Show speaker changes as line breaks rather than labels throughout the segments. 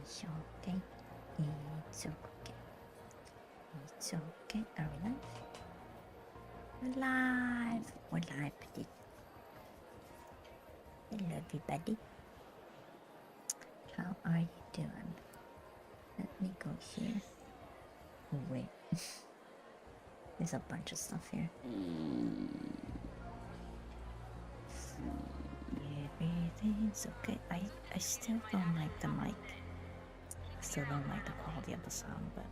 It's okay. It's okay. It's okay. Are we live? We're live. We're live, petit. Hello, everybody. How are you doing? Let me go here. Oh, wait. There's a bunch of stuff here. Everything's okay. I still don't like the mic. I still don't like the quality of the sound, but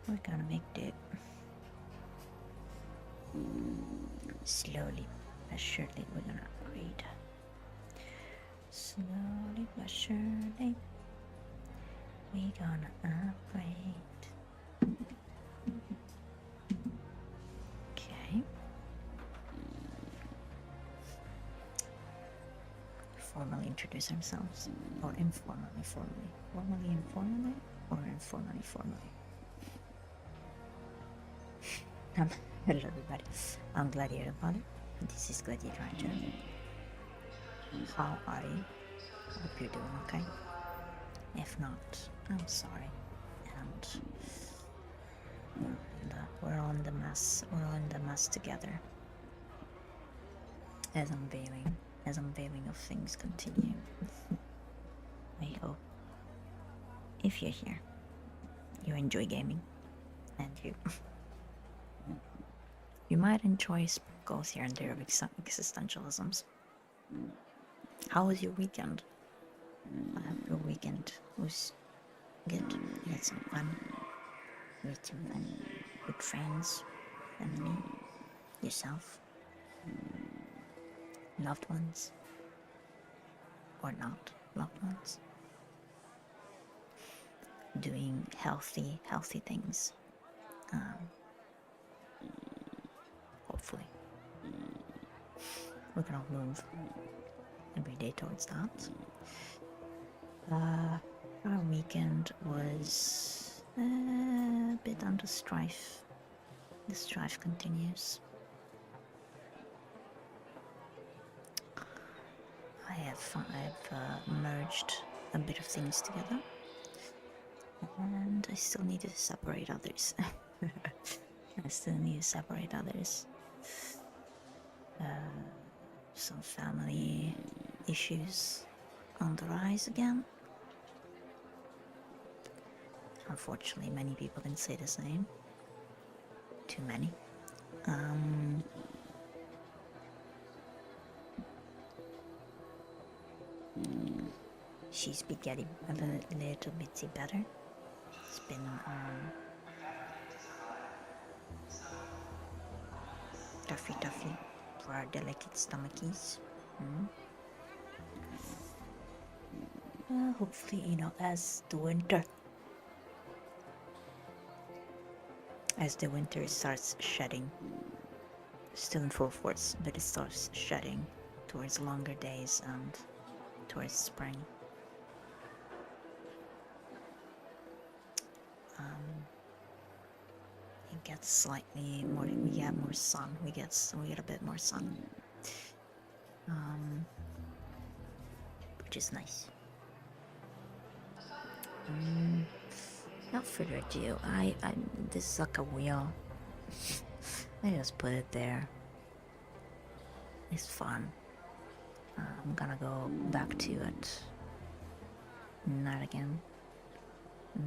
we're gonna make do. Slowly but surely we're gonna upgrade. Slowly but surely we're gonna upgrade. Okay. Formally introduce ourselves, or informally, formally. Formally, informally, or informally, formally. Hello, everybody. I'm Gladiator Body. This is Gladiator Ranger. How are you? Hope you're doing okay. If not, I'm sorry. And we're on the mess. We're on the mess together. As unveiling of things continue. I hope if you're here, you enjoy gaming, and you might enjoy sprinkles here and there of existentialisms. How was your weekend? I hope your weekend was good. You had some fun. You had some fun with friends, family, yourself, loved ones, or not loved ones. Doing healthy things. Hopefully. We're gonna move every day towards that. Our weekend was a bit under strife. The strife continues. I have merged a bit of things together, and I still need to separate others. Some family issues on the rise again. Unfortunately, many people didn't say the same. Too many. She's been getting a little bit better. It's been toughy for our delicate stomachies. Hopefully, as the winter starts shedding, still in full force, but it starts shedding towards longer days and towards spring. It gets slightly more. We get more sun. We get a bit more sun, which is nice. Without further ado, this is like a wheel. I just put it there. It's fun. I'm gonna go back to it. Not again.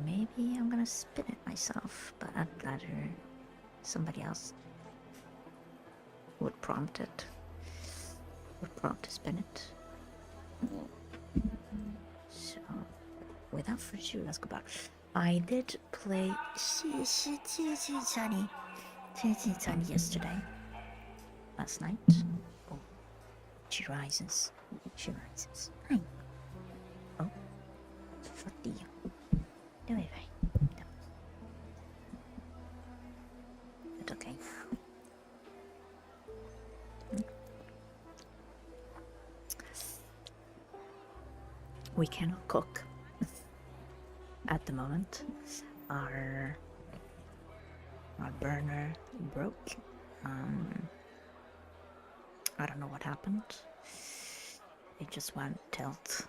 Maybe I'm gonna spin it myself, but I'd rather somebody else would prompt to spin it. So, without further ado, let's go back. I did play 世界之战 yesterday. Last night. Oh, she rises. Hi. Oh, oddio. Dove vai? No. It's okay. We cannot cook at the moment. Our burner broke. I don't know what happened. It just went tilt.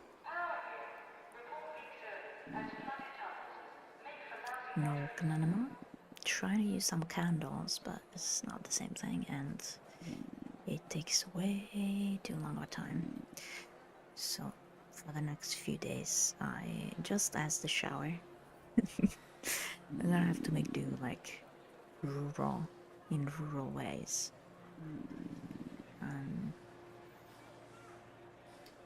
no walking anymore. Try to use some candles, but it's not the same thing, and it takes way too long of a time. So for the next few days, I just as the shower. I'm gonna have to make do like in rural ways.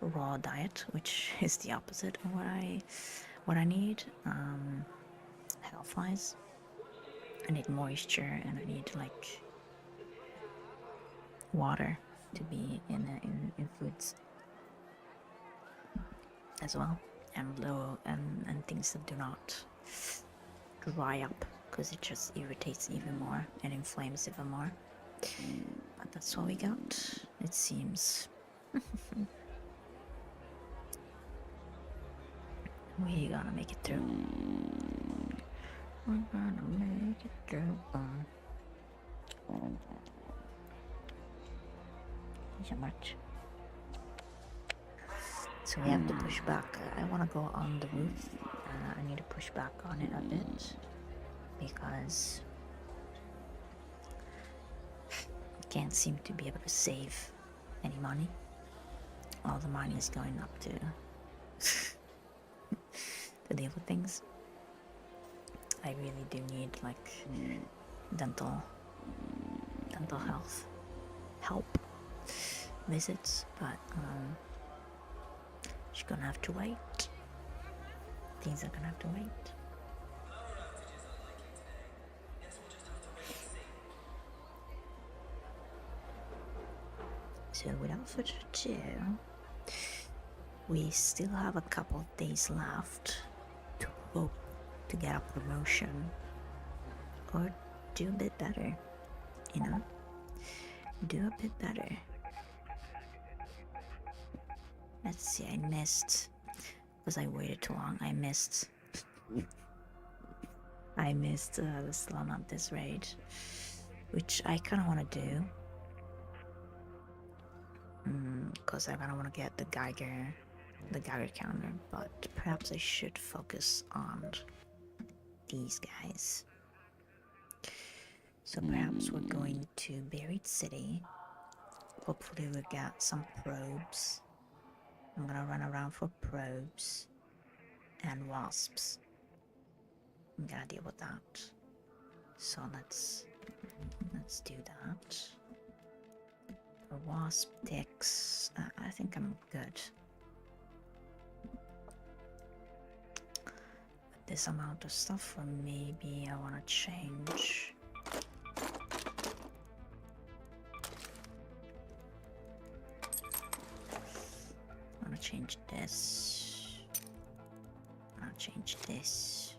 Raw diet, which is the opposite of what I need. Health wise, I need moisture and I need like water to be in foods as well, and low and things that do not dry up, because it just irritates even more and inflames even more. But that's what we got, it seems. We gotta make it through. We're gonna make it through. So much. So we have to push back. I want to go on the roof. I need to push back on it a bit because I can't seem to be able to save any money. All the money is going up to to deal with things. I really do need like dental health help visits, but she's gonna have to wait. Things are gonna have to wait. So without further ado, we still have a couple of days left to hope to get a promotion or do a bit better, you know? Do a bit better. Let's see, I missed, because I waited too long, I missed the Stellantis raid, which I kind of want to do, because I kind of want to get the Geiger counter, but perhaps I should focus on these guys. So perhaps we're going to Buried City. Hopefully we'll get some probes. I'm gonna run around for probes and wasps. I'm gonna deal with that. So let's do that. For wasp ticks, I think I'm good. With this amount of stuff, or maybe I wanna change. Change this. I'll change this.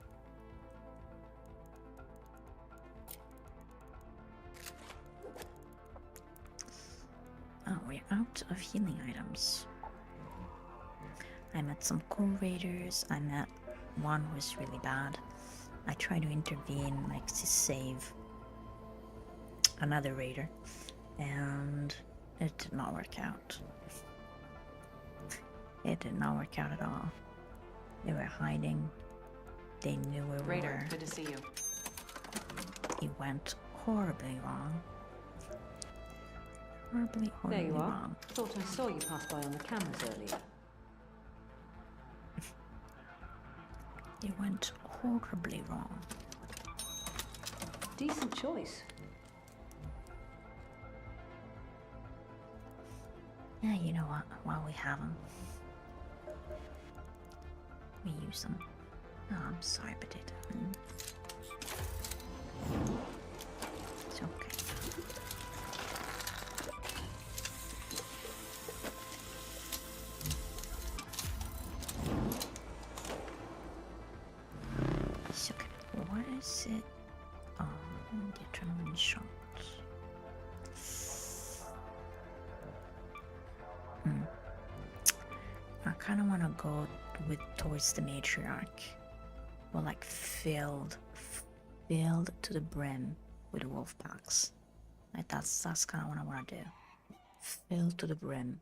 Oh, we're out of healing items. I met some cool raiders. I met one who was really bad. I tried to intervene, like to save another raider, and it did not work out. It did not work out at all. They were hiding. They knew where we were.
Good to see you.
It went horribly wrong. Horribly
There you are.
wrong.
Thought I saw you pass by on the cameras earlier.
It went horribly wrong.
Decent choice.
Yeah, you know what? While we have them, we use them. Oh, I'm sorry, Potato. It's okay. It's okay. What is it? Oh, the adrenaline shot. I kind of want to go towards the matriarch. Well, like filled to the brim with wolf packs. Like that's kind of what I want to do. Filled to the brim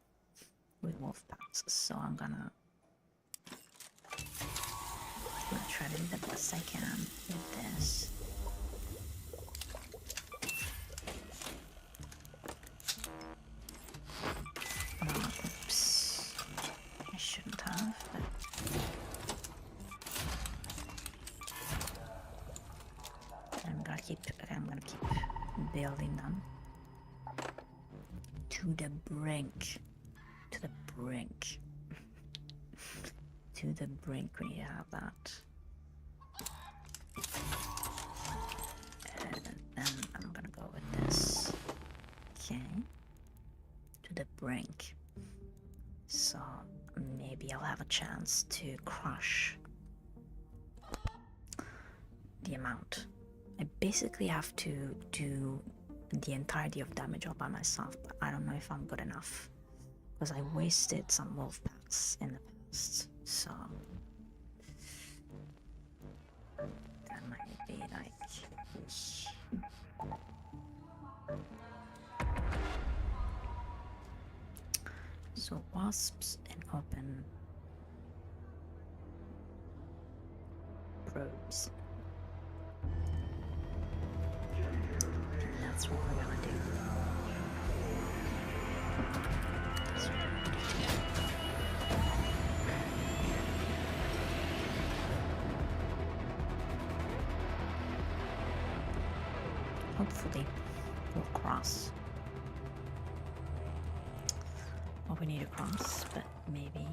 with wolf packs. So I'm gonna try to do the best I can with I'm gonna keep building them. To the brink. To the brink. To the brink, we have that. And then I'm gonna go with this. Okay. To the brink. So maybe I'll have a chance to crush the amount. I basically have to do the entirety of damage all by myself, but I don't know if I'm good enough because I wasted some wolf packs in the past, so that might be like so wasps and open probes. And that's what we're gonna do. That's what we're gonna do. Hopefully we'll cross. Well, we need to cross, but maybe.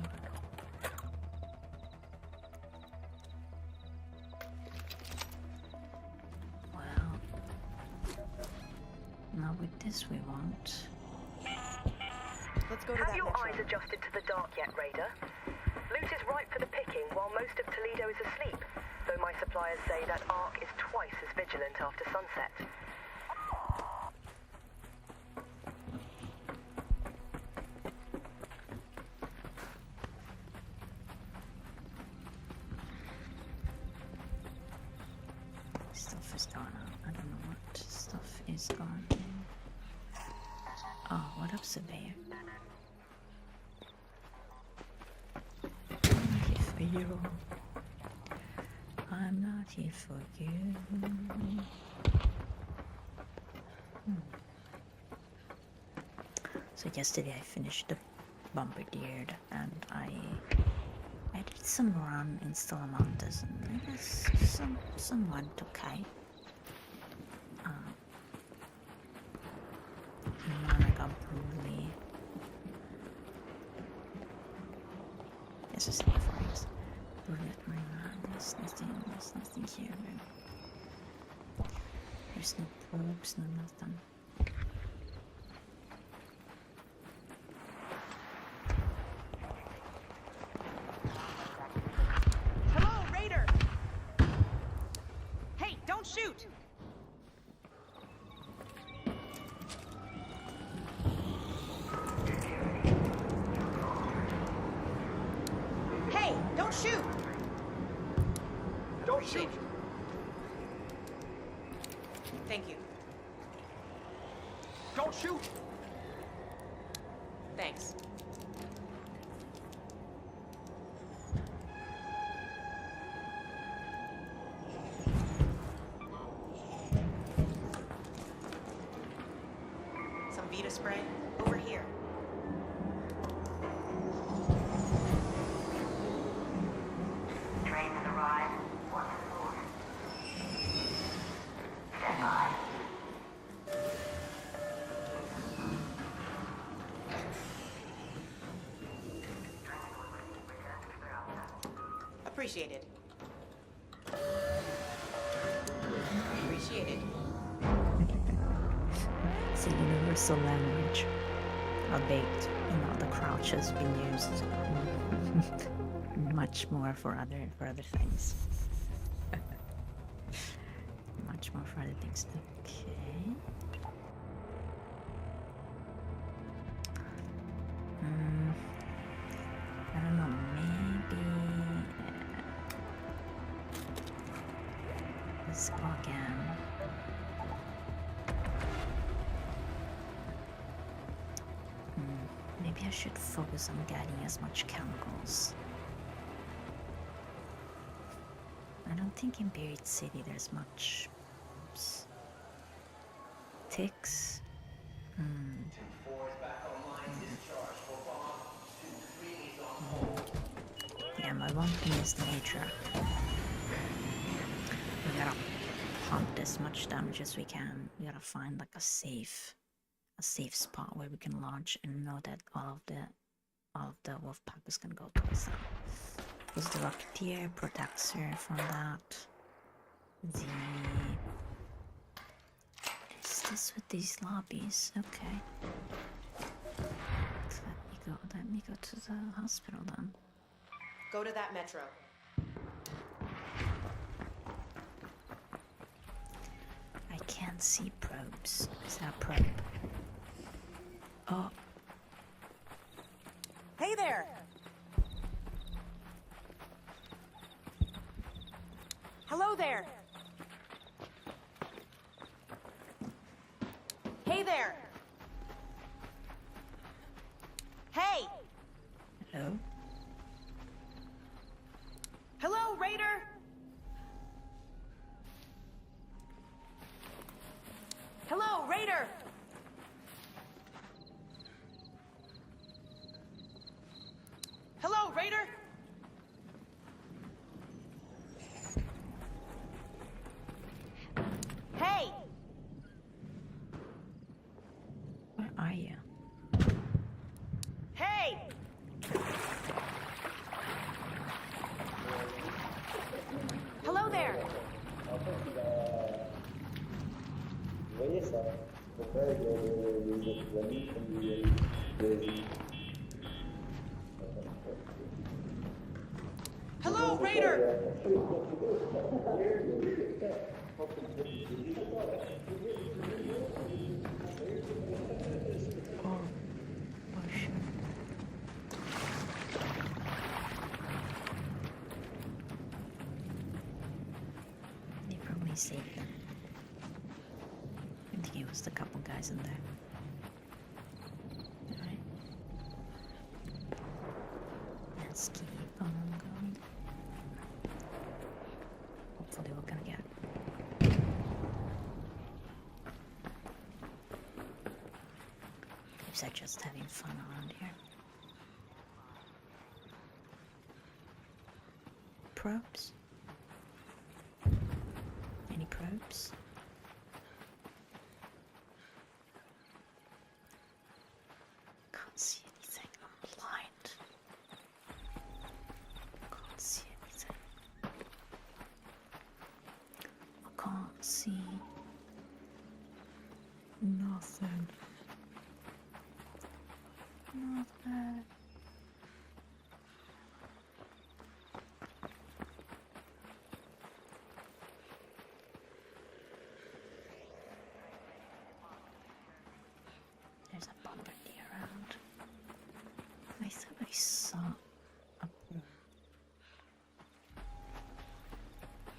Well, not with this we won't.
Let's go to
Have
that
your
metro.
eyes adjusted to the dark yet, Raider? Loot is ripe for the picking while most of Toledo is asleep, though my suppliers say that Ark is twice as vigilant after sunset.
Stuff is gone. I don't know what stuff is gone. Oh, what up, surveyor? I'm here for you. I'm not here for you. So yesterday I finished the Bombardiered and I did some run in Stalamantas and it was somewhat okay. And then I got brutally. This is the forest. There's nothing here. There's no probes, no nothing.
Hello, Raider! Hey, don't shoot! Hey, don't shoot!
Don't shoot!
Thank you.
Don't shoot!
Thanks. Some Vita spray? Over here.
Train has arrived. One floor. Stand by.
Appreciated. Appreciated.
It's a universal language, albeit, the crouch has been used much more for other things. Much more for other things. Okay. I don't know. Maybe let's go again. Maybe I should focus on getting as much chemicals. I don't think in Buried City there's much. Oops. Ticks. Yeah, my one thing is the Hydra. We gotta pumped as much damage as we can. We gotta find like a safe spot where we can launch and know that all of the wolf pack is gonna go towards that. Because the Rocketeer protects her from that. Is this with these lobbies? Okay. Let me go to the hospital then.
Go to that metro.
I can't see probes. Is that a probe? Oh.
Hey there! Hello there! Hey there! Hey!
Hello?
Hello, Raider! Hello, Raider! Hello, Raider! Hey!
Where are you?
Hey! Hello there! Hello, Raider!
Oh, shit. They probably saved them. I think it was the couple guys in there. Alright. Let's keep on going. Hopefully we're gonna get Keeps just having fun around here. Probes? Any probes? Can't see anything. I'm blind. Can't see anything. I can't see nothing. Nothing. There's a bombardier around. I thought I saw a pool.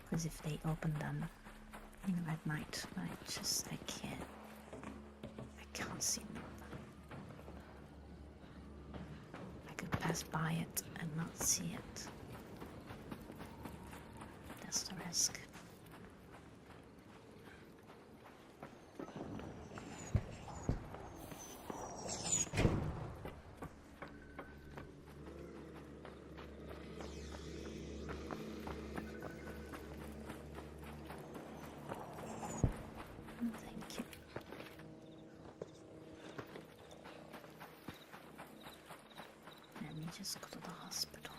Because if they open them, you know, at night, I can't see them. I could pass by it and not see it. That's the risk. Thank you. Let me just go to the hospital.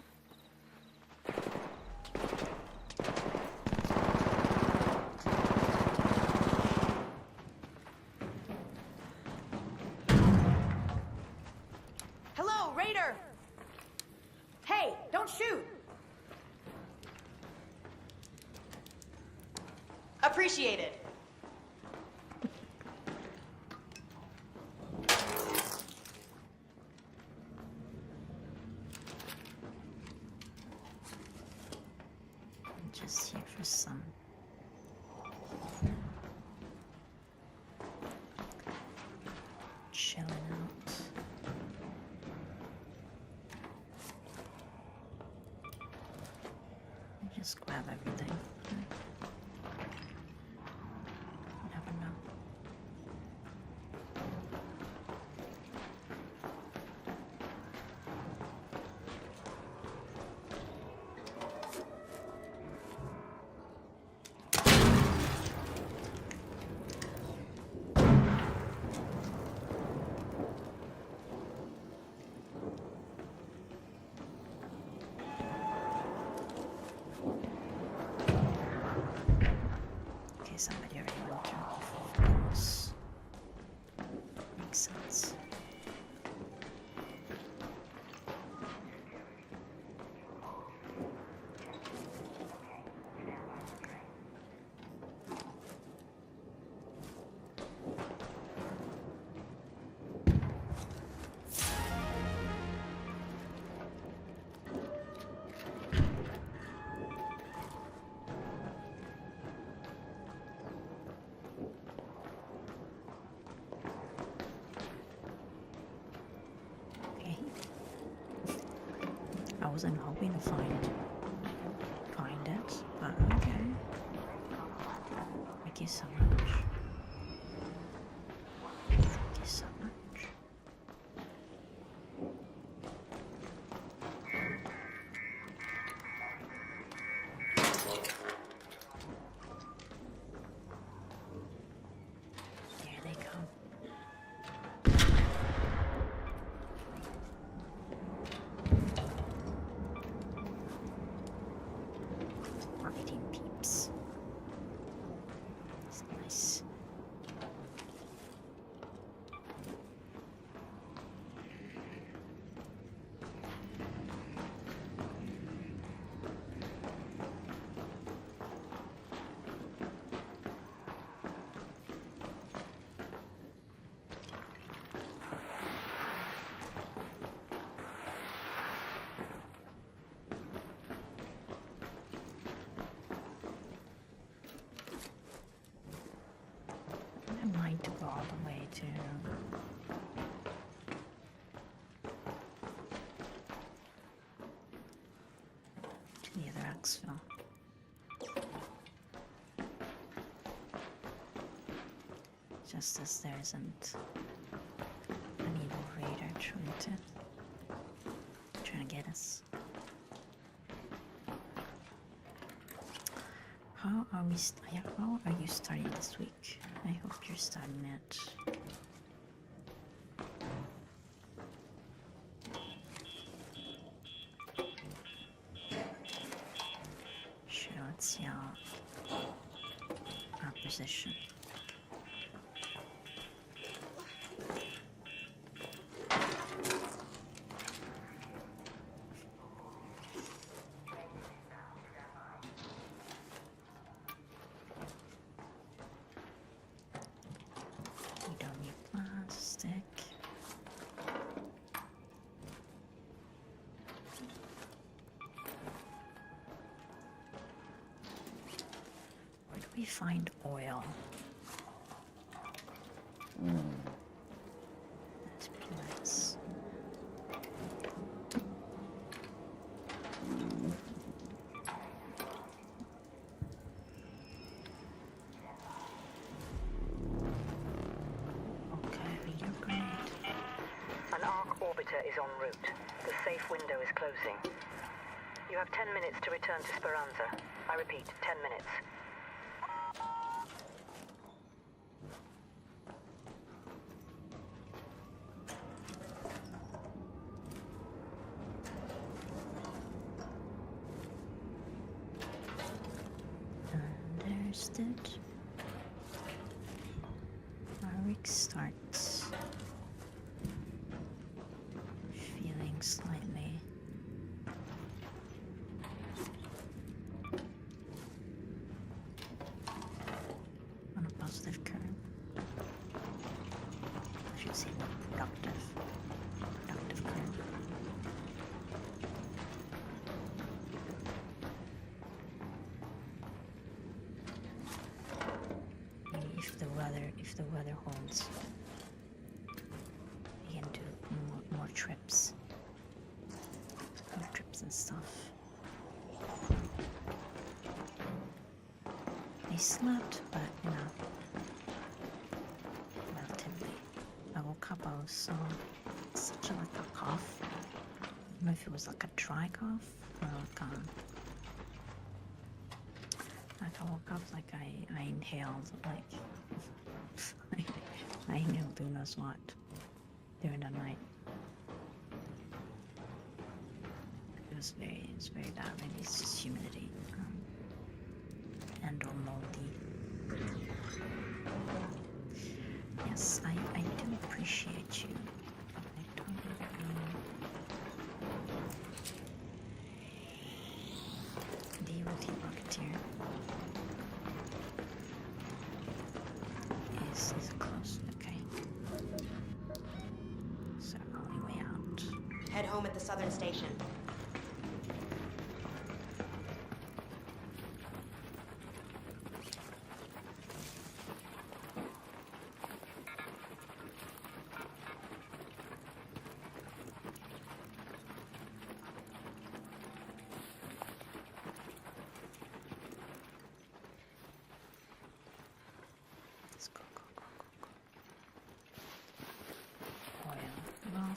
Hello, Raider! Hey, don't shoot! Appreciated.
I'm just here for some chilling out. Just grab everything. You never know. wasn't hoping to find it, but okay. Thank you so much. Thank you so much. There they come. Fighting peeps. It's nice. I don't mind to go all the way to the other exfil. Just as there isn't an evil raider trying to get us. How are we? How are you starting this week? I hope you're starting it. Sure, let's see our position. We don't need plastic. Where do we find oil? That's pretty nice. Okay, you're great.
An arc orbiter is en route. The safe window is closing. You have 10 minutes to return to Speranza. I repeat, 10 minutes.
Understood. Our week starts feeling slightly on a positive curve. I should say more productive curve. Maybe if the weather holds, we can do more trips and stuff. I slept, but relatively. I woke up, I was so such like a cough. I don't know if it was like a dry cough or like I woke up like I inhaled like I inhaled who knows what during the night. It was very bad. Maybe it's just humidity and or moldy. Yes, I do appreciate you. I totally do. The OT Rocketeer is close. Okay. So only way out.
Head home at the southern station.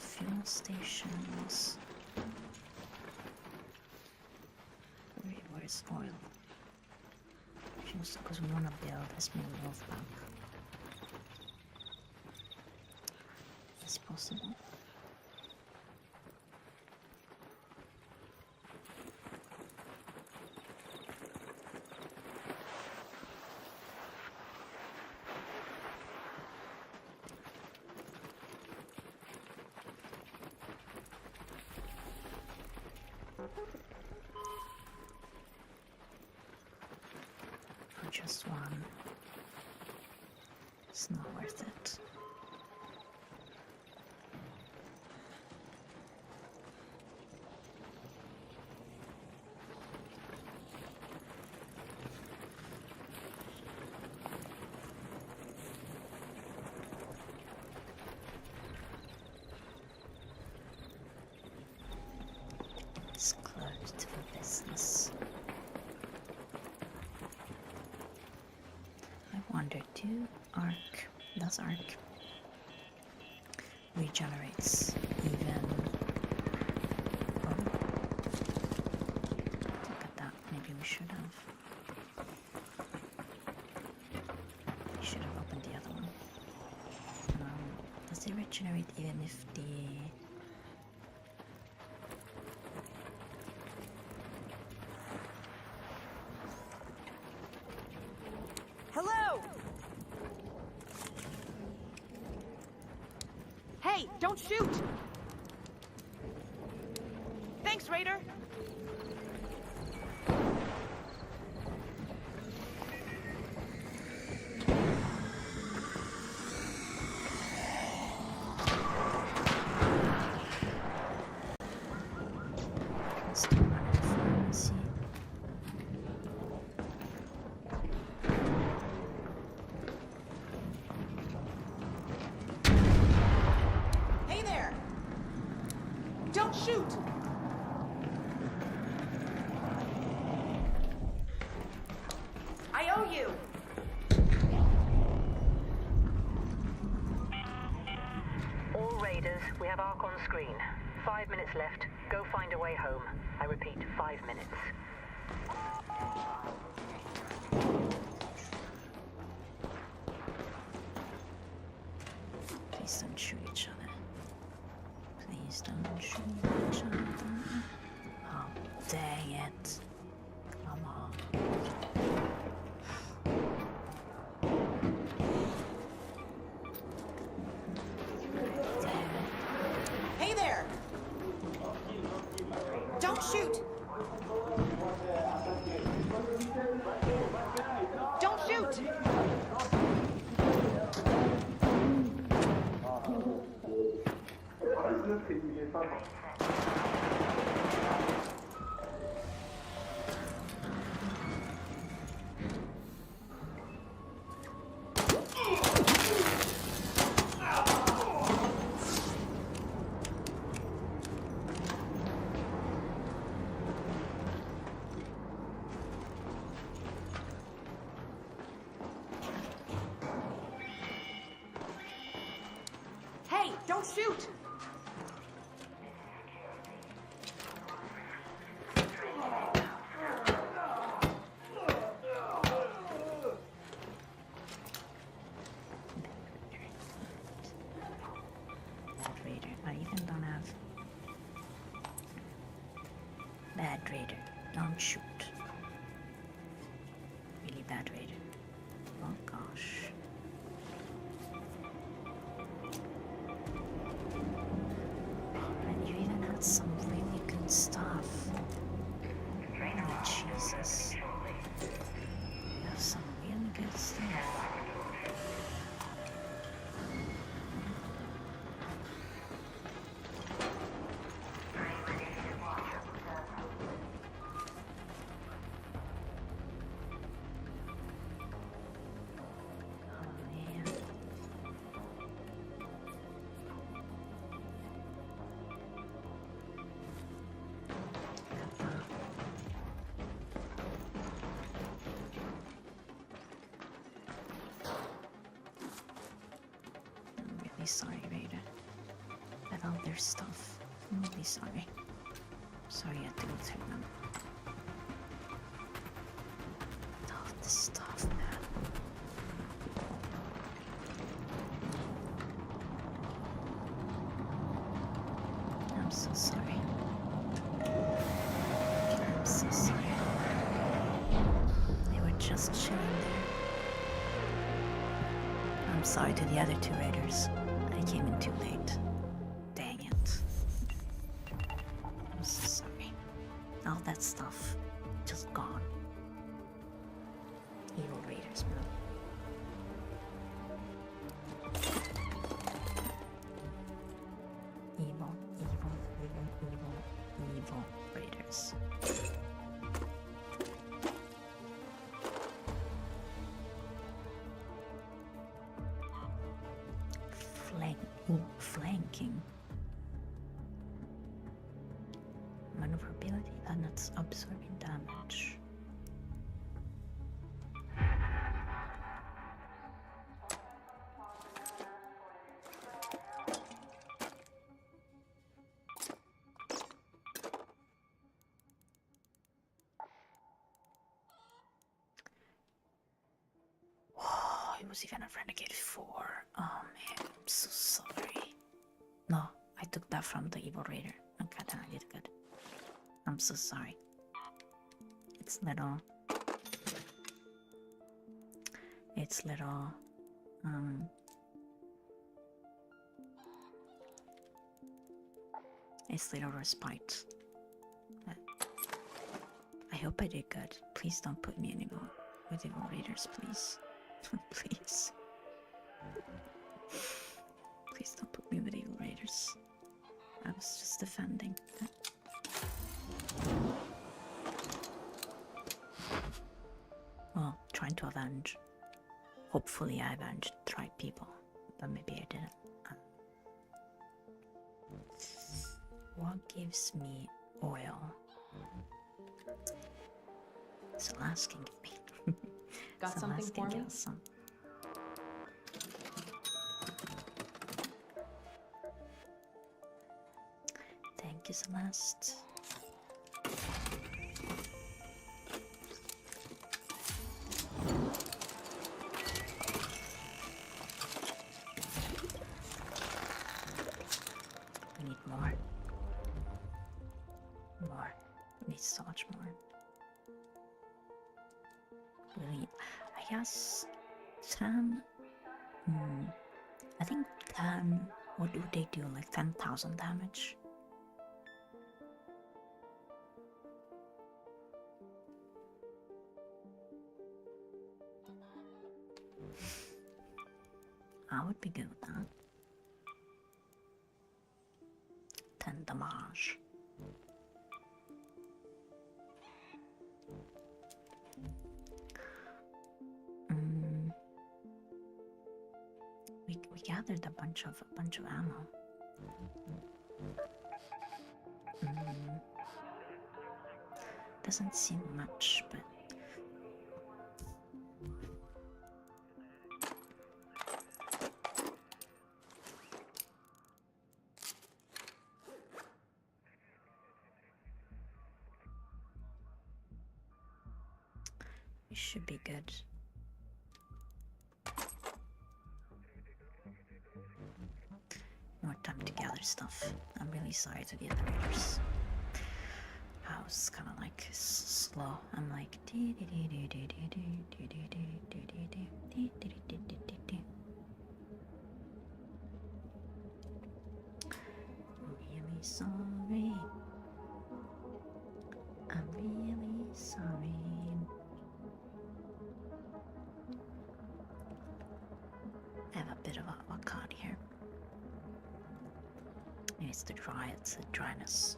fuel stations. Where's oil? Because we want to build as many wolf pack as possible. For just one, it's not worth it. It's closed for business. I wonder, does arc regenerates even? Oh, look at that. Maybe we should have. We should have opened the other one. Does it regenerate even if the
Hello! Hey, don't shoot! Thanks, Raider!
still run out of pharmacy?
Hey there! Don't shoot! I owe you!
All Raiders, we have Ark on screen. 5 minutes left. Go find a way home. I repeat, 5 minutes.
Please don't shoot each other. Please don't shoot each other. Oh, dang it. Come on. Damn it.
Hey there! Don't shoot! Don't shoot! Hey, don't shoot!
Bad Raider. I even don't have. Bad Raider. Don't shoot. Really bad Raider. Oh gosh. And you even had some really good stuff. Oh, Jesus. You have some really good stuff. Oh, yeah. I'm really sorry, Raider. I thought there Raider stuff. I'm really sorry. Sorry I had to go through them. Oh, this stuff, man. I'm so sorry. I'm so sorry. They were just chilling there. I'm sorry to the other two raiders. I came in too late. Dang it. I'm so sorry. All that stuff just gone. Evil raiders, man. Evil, evil, evil, evil, evil raiders. Flanking. Maneuverability, and that's absorbing damage. Oh, it was even a Renegade 4. Oh man, I'm so sorry. No, I took that from the Evil Raider. Okay, then I did good. I'm so sorry. It's little. It's little. It's little respite. But I hope I did good. Please don't put me anymore with Evil Raiders, please. Please. Please don't put me with Evil Raiders. I was just defending. Well, trying to avenge. Hopefully I avenged the right people. But maybe I didn't. What gives me oil? Celeste can give me.
Got something
Celeste
for
can
me?
give us some. Thank you, Celeste. We need more. More. We need so much more. We need, I guess, 10. I think 10. What do they do? Like 10,000 damage? I would be good with that. 10 damage. We gathered a bunch of ammo. Doesn't seem much, but we should be good. More time to gather stuff. I'm really sorry to the other raiders. I was kind of like slow. I'm like really sorry. I'm really sorry. I have a bit of a card here. It's the dry, it's the dryness.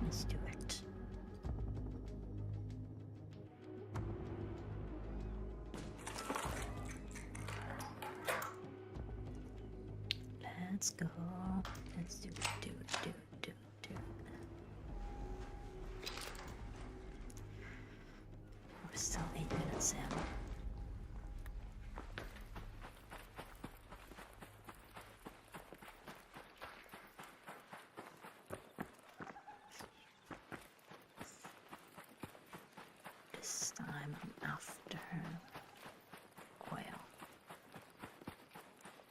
Let's do it. Let's go. Let's do. We're still 8 minutes in. This time I'm after oil.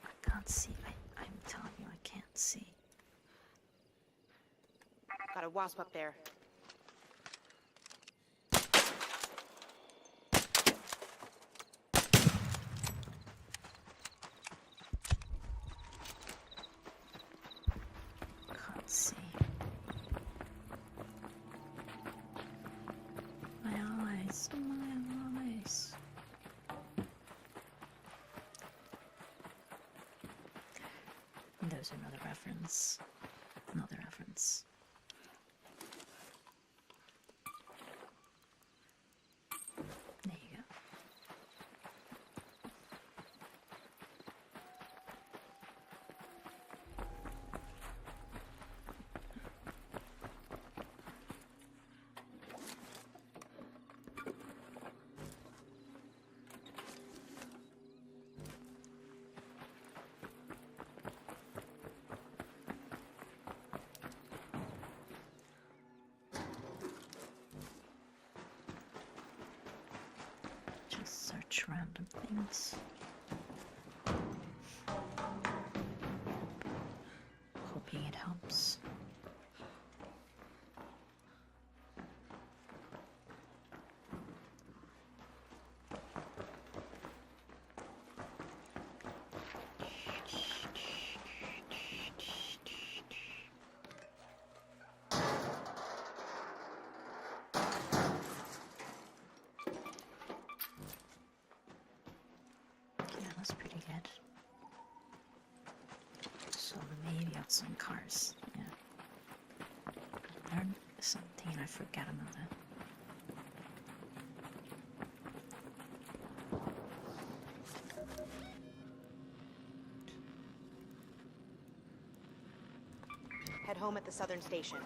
I can't see. I'm telling you, I can't see.
Got a wasp up there.
Can't see. My eyes. And there's another reference. There you go. Just search random things. Hoping it helps. Yeah, that's pretty good. So maybe out some cars. Yeah. I learned something and I forget another.
Head home at the southern station.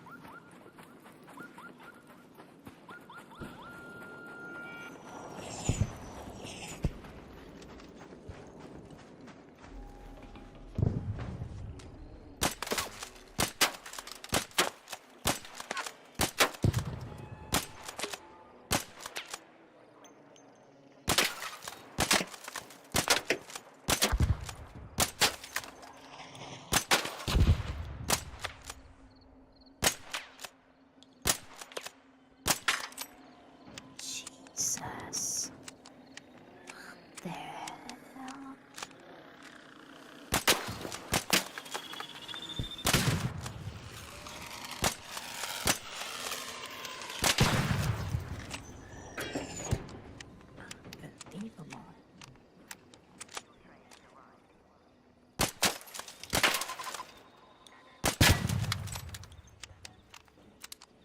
Jesus. What the hell? Unbelievable.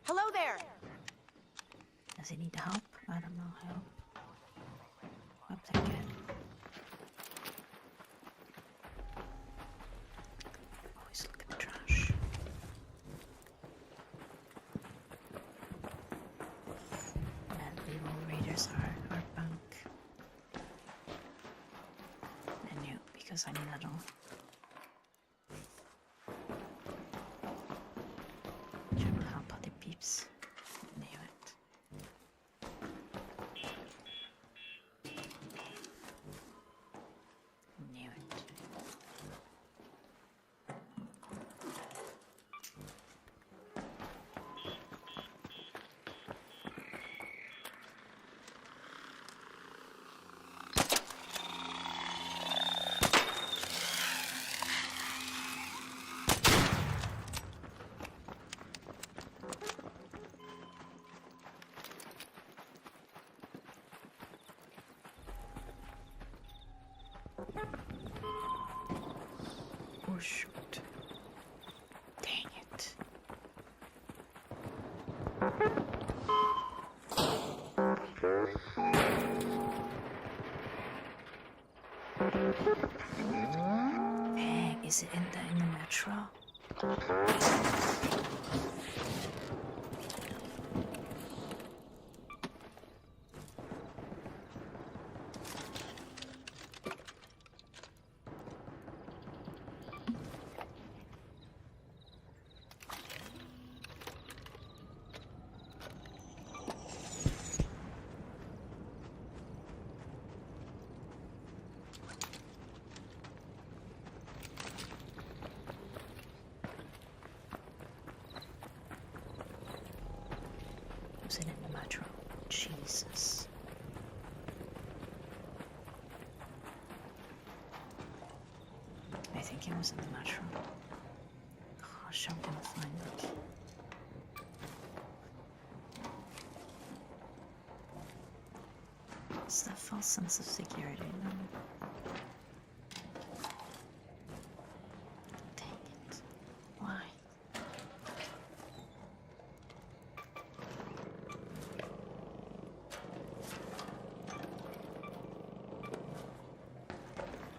Hello there!
Does he need help? I don't know. Help. Hope they're good. Always look at the trash. And evil raiders are our bunk. I knew because I knew that all. Trying to help other peeps. Knew it. Knew it. Oh shoot. Dang it. Dang, is it in the metro? Was it in the metro? Jesus. I think it was in the metro. Gosh, I'm gonna find it. It's that false sense of security, no? Dang it. Why?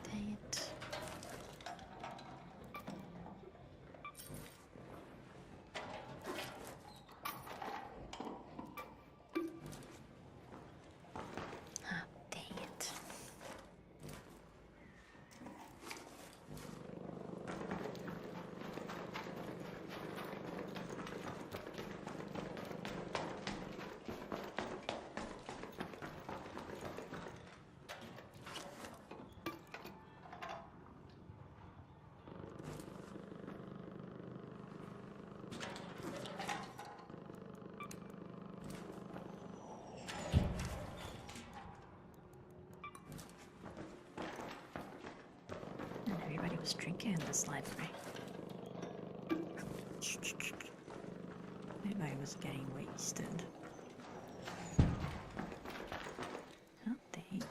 Dang it. Ah, dang it. And everybody was drinking in this library. Everybody was getting wasted. Oh, dang.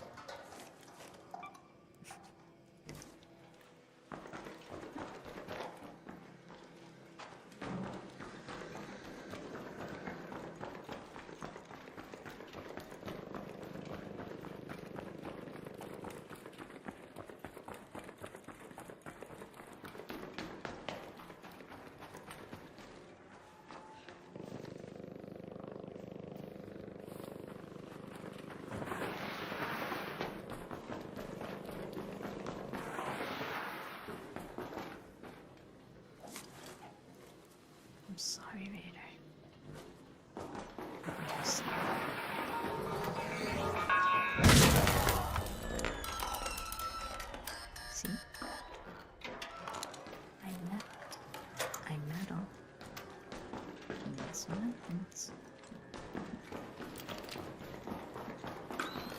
I'm sorry, Vader. I'm sorry. See? I meddle. And that's what happens.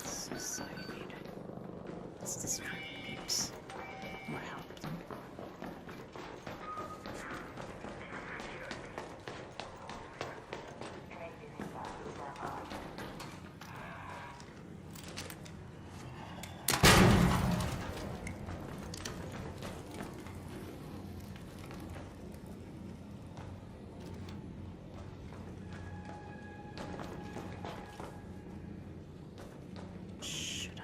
So sorry, Vader. Let's distract the peeps. Or help them. Should I?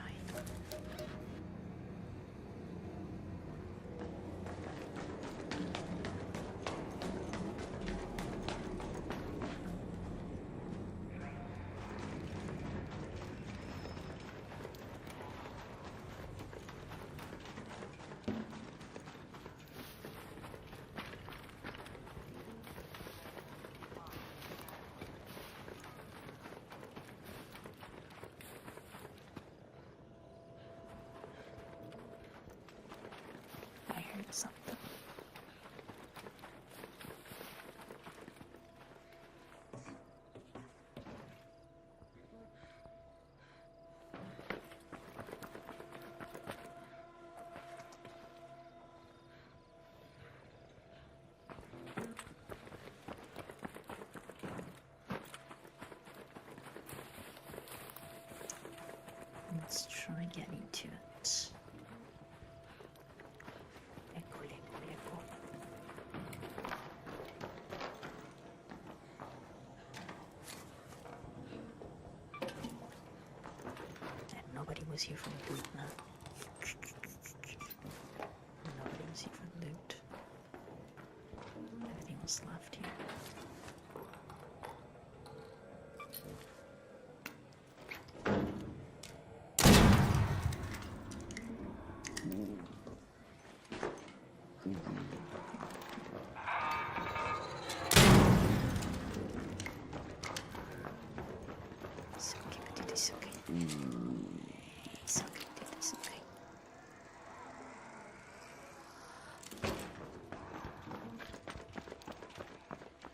I heard something. Let's try getting to it. Echo, echo, echo. And nobody was here for the loot, man. Nobody was here for the loot. It's okay. It's okay, dude. It's okay.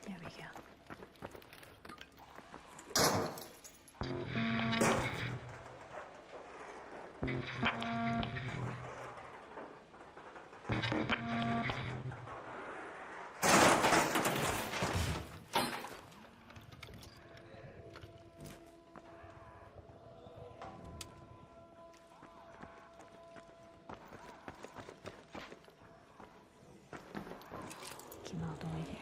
There we go. Came all the way there.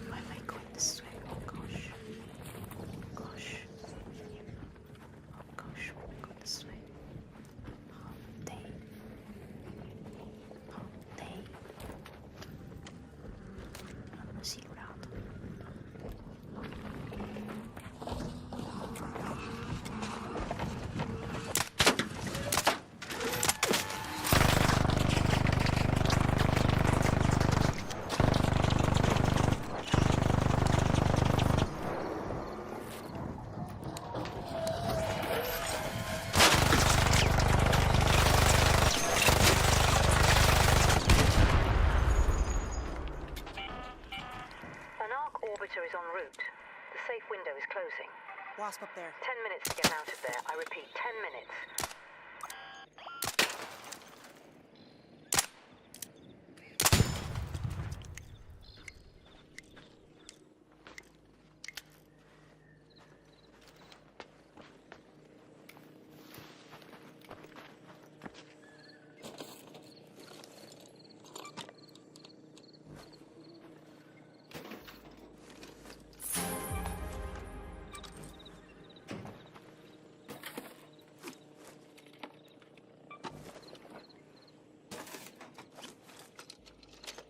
Why am I going this way? Oh gosh. Gosh. Oh gosh, why am I going this way? Holiday. Holiday. I'm gonna see around.
An ARC orbiter is en route. The safe window is closing.
Wasp up there.
10 minutes to get out of there. I repeat, 10 minutes.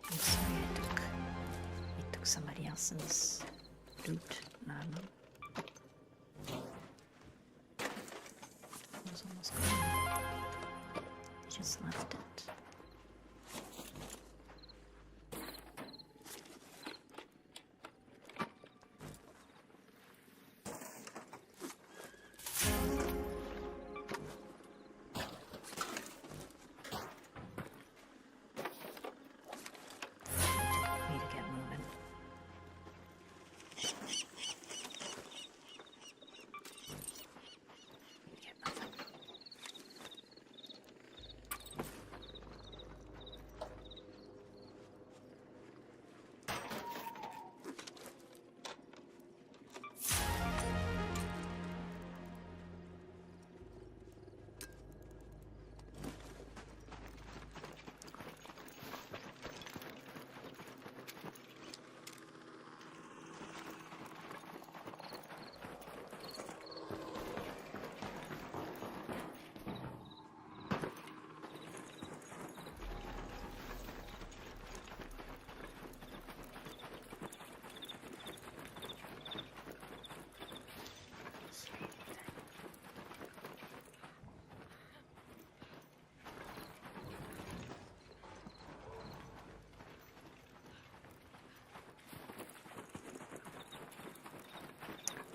I'm sorry I took somebody else's loot. I don't know. It was almost gone. Just left it. Need to get moving. Get moving.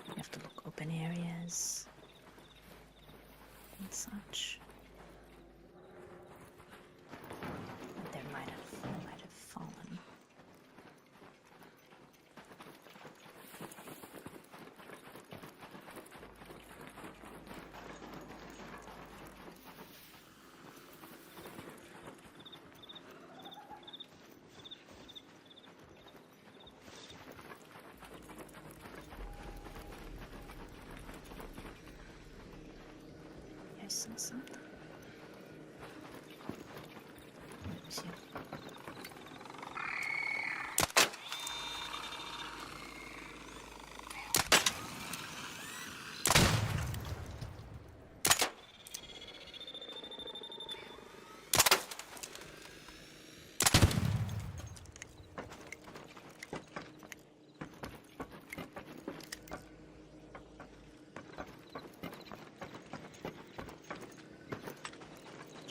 You have to look open areas and such. There might have fallen. I saw something. Let me see.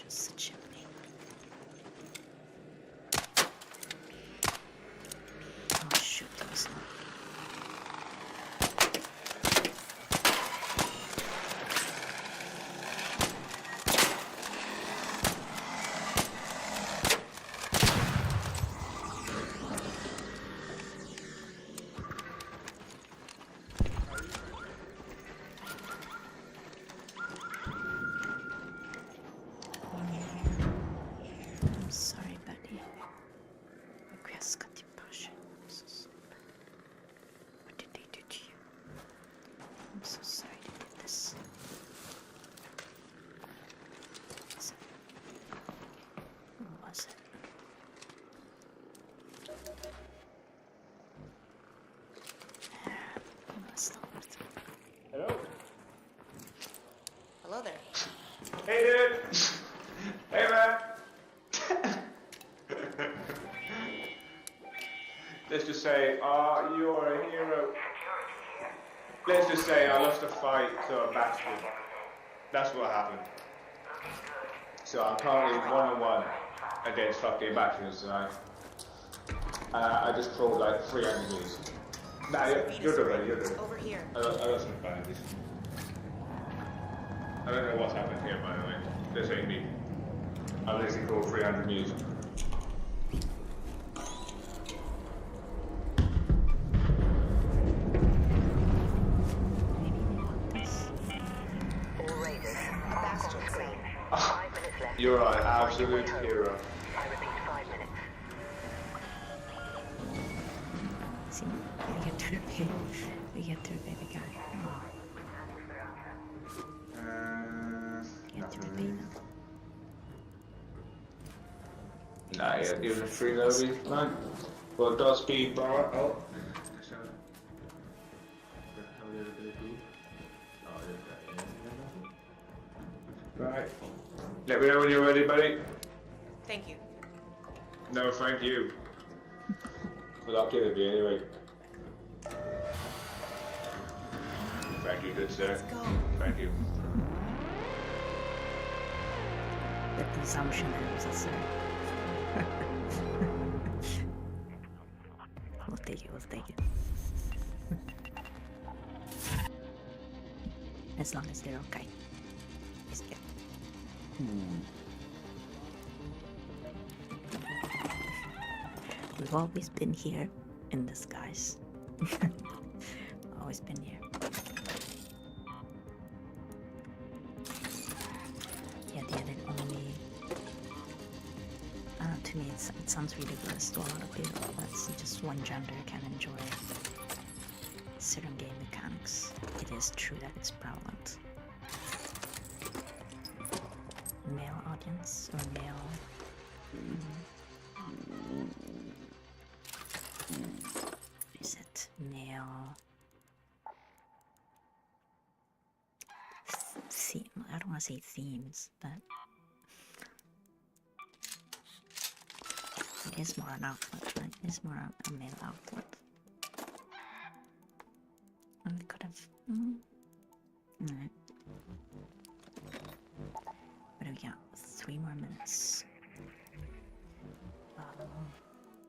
It's a chimney. Oh shoot, that was not. I'm sorry, buddy. Request got your passion. I'm so sorry. What did they do to you? I'm so sorry they did this. Who was it? That's not worth it.
Hello?
Hello there.
Hey, dude! Hey, man! Let's just say, you're a hero. Let's just say I lost a fight to a bastard. That's what happened. So I'm currently 1-on-1 against fucking bastards, and I just crawled like 300 meters. Nah, you're good, man, you're good.
Over here.
I lost some bandages. I don't know what's happened here, by the way. This ain't me. I literally crawled 300 meters.
All raiders, back on screen. 5 minutes left.
You're an absolute hero.
I repeat, 5 minutes.
See, we get through, baby guy. Oh, get through, baby.
Nah, yeah, even free lobby. Right. Well, does speed bar. Oh. Right. Let me know when you're ready, buddy.
Thank you.
No, thank you. Well, I'll give it to you anyway. Thank you, good sir.
Go.
Thank you.
The presumption is that's it. We'll take it, we'll take it. As long as they're okay. It's good. We've always been here in disguise. Always been here. Yeah, the other only. To me, it sounds ridiculous to a lot of people. That's just one gender can enjoy certain game mechanics. It is true that it's prevalent. Male audience or male. Is it male? Theme. I don't want to say themes, but it is more an outlet, right? It is more a male outlet. And we could have. Alright. What do we got? 3 more minutes.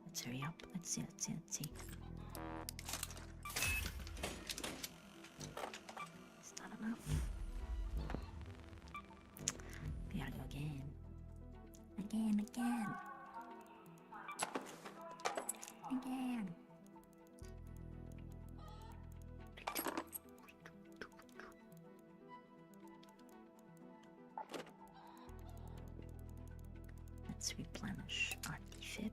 Let's hurry up. Let's see. Is that enough? We gotta go again. Again. Let's replenish our defib.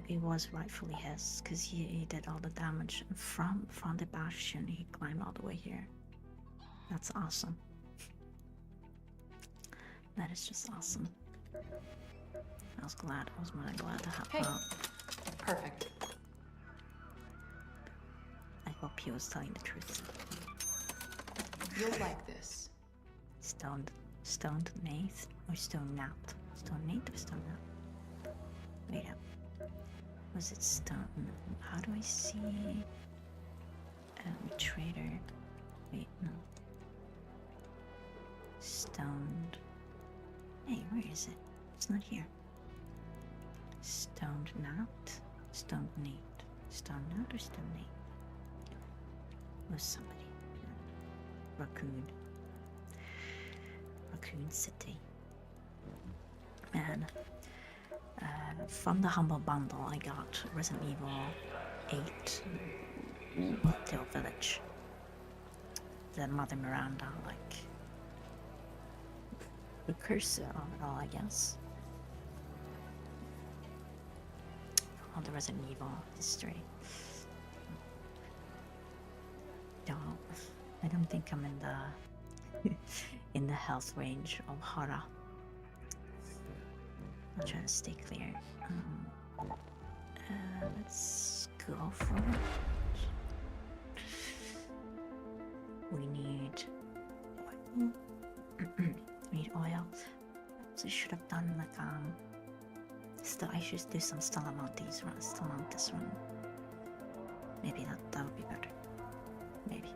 It was rightfully his, because he did all the damage from the bastion. He climbed all the way here. That's awesome. That is just awesome. I was more than glad to help out.
Perfect.
I hope he was telling the truth.
You'll like this.
Stoned Nath or Stone Nat? Stone Nath or Stone Nat? Wait up. Was it stone? How do I see? Traitor. Wait, no. Stoned. Hey, where is it? It's not here. Stoned not? Stoned neat. Stoned not or stoned neat? Was somebody. Raccoon. Raccoon City. Man. From the Humble Bundle, I got Resident Evil 8 Hotel Village. The Mother Miranda, like, the cursor of it all, I guess. All the Resident Evil history. I don't think I'm in the in the health range of horror. I'll try to stay clear. Let's go for it. We need oil. We need oil. So I should have done like still I should do some Stellamontes run. Stellantis run. Maybe that would be better. Maybe.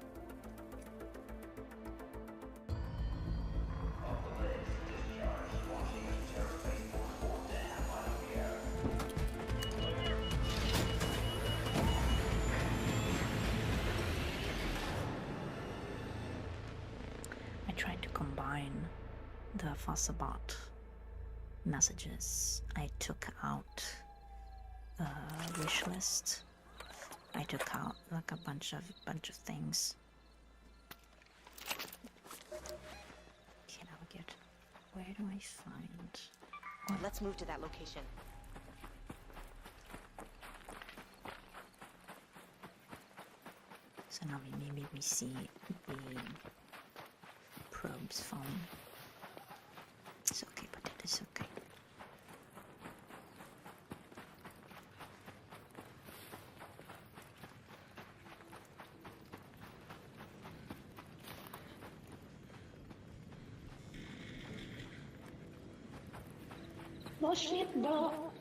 I tried to combine the Fossabot messages. I took out wish list. I took out like a bunch of things. Okay, now we get. Where do I find?
Let's move to that location.
So now maybe we see the probe's phone. It's okay, but it is okay.
No shit, no.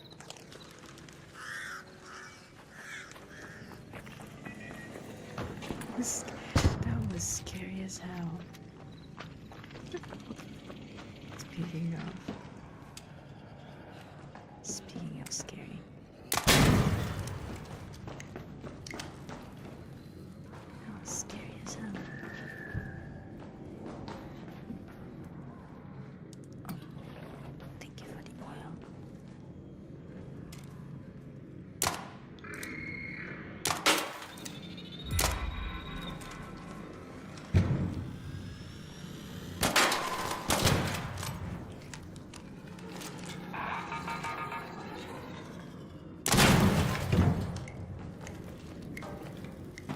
That was scary as hell. Speaking of scary. That was scary as hell. Oh, thank you for the oil.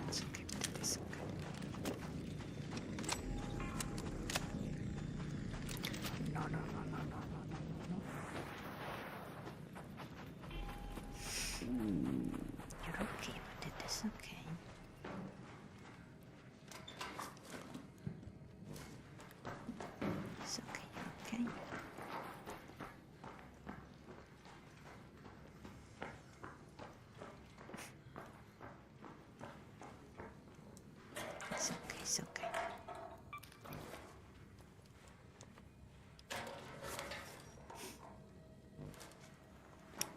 It's okay, it's okay. No. You're okay with it, it's okay. It's okay, you're okay. It's okay, it's okay.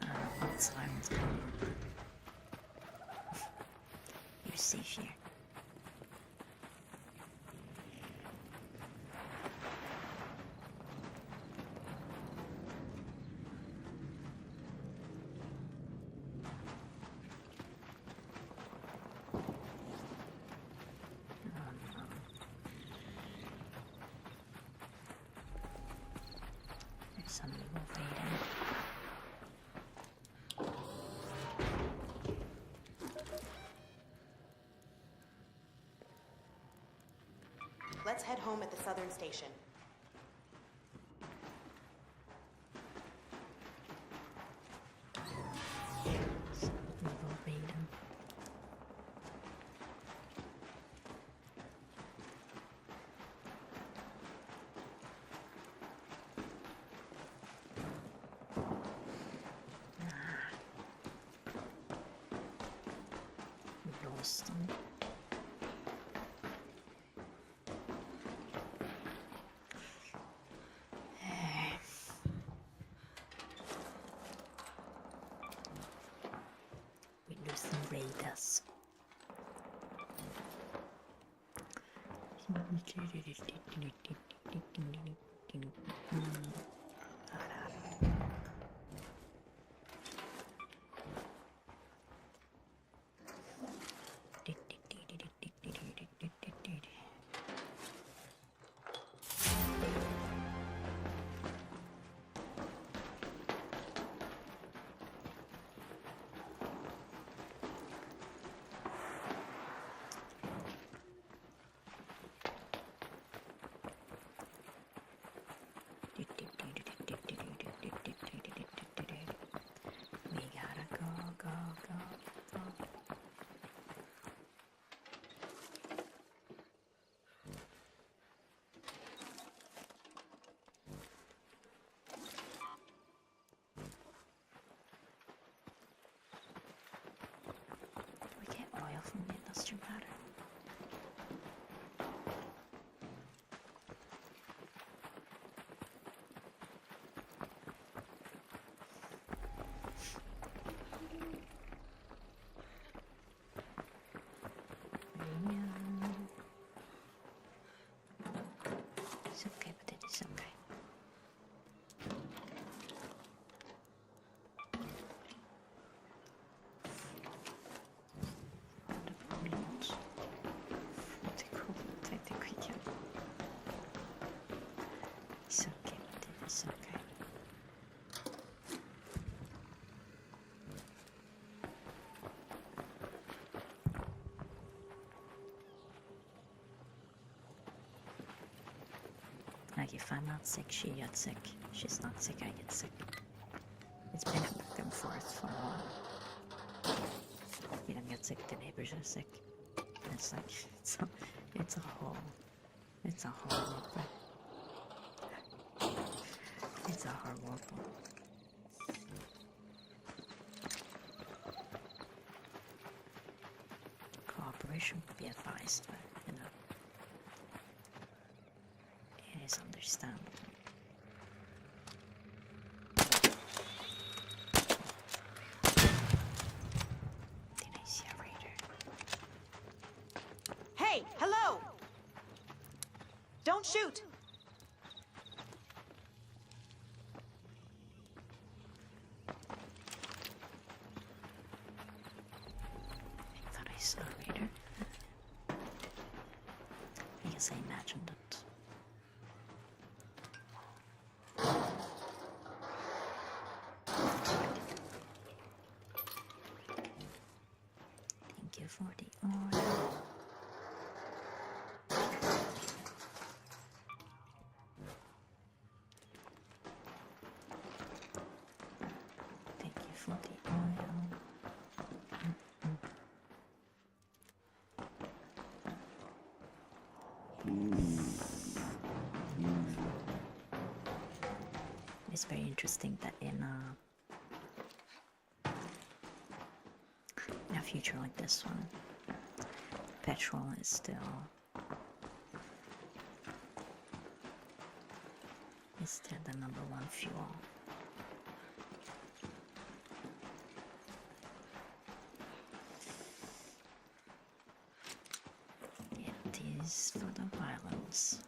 I don't know what siren's coming. You're safe here. There's some evil Vader.
Let's head home at the southern station.
Some evil Vader. We lost them. Yes. We gotta go, go, go, go. We get oil from the industrial powder. It's okay, but it is okay. The pollutes. Take the creature. It's okay, but it is okay. Like if I'm not sick, she gets sick. She's not sick, I get sick. It's been a back and forth for a while. We don't get sick, the neighbors are sick. It's like it's a whole thing. It's a horrible thing. Cooperation would be advised, but you know. It is understandable. Did I see a raider?
Hey, hello! Don't shoot!
I thought I saw a raider. I guess I imagined it. Thank you for the oil. Thank you for the oil. It's very interesting that in a future like this one, petrol is still the #1 fuel. It is for the violence.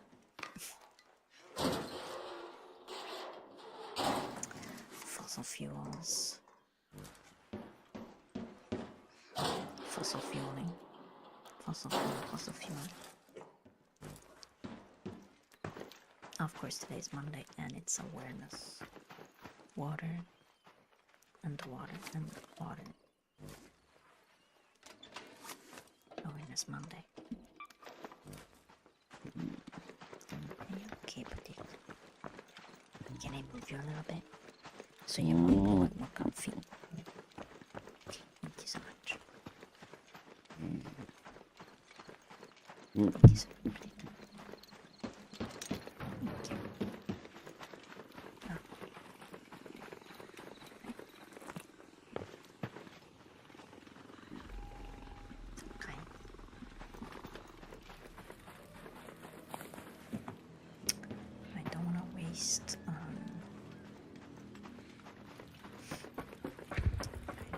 Fossil fuels. Fossil fueling. Fossil fuel. Of course, today's Monday and it's awareness. Water and water and water. Awareness Monday. Are you okay, buddy? Can I move you a little bit? So you're more comfy. Okay, thank you so much. Thank you so much. Thank you. Oh. Okay. I don't want to waste I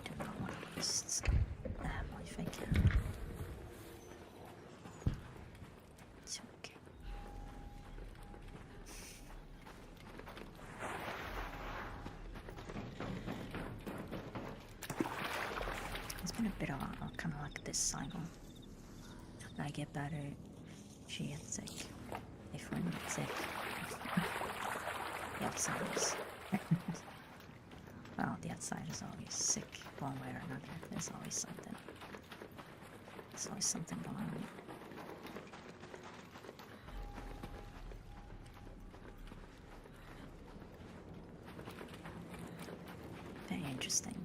do not want to waste ammo if I in a bit of a kind of like this cycle. I get better, she gets sick. If one gets sick, the outside is. Well, the outside is always sick one way or another. There's always something. There's always something going on. Very interesting.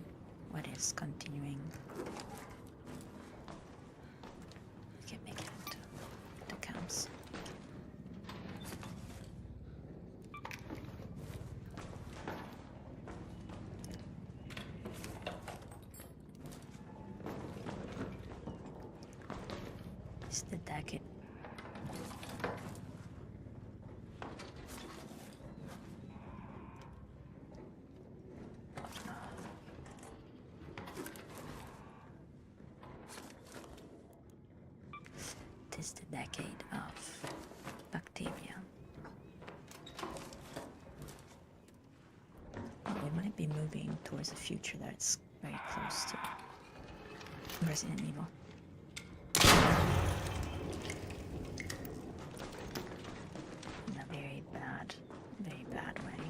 What is continuing? We can make it into camps. It's the decade. Tis the decade of bacteria. Well, we might be moving towards a future that's very close to Resident Evil. In a very bad way.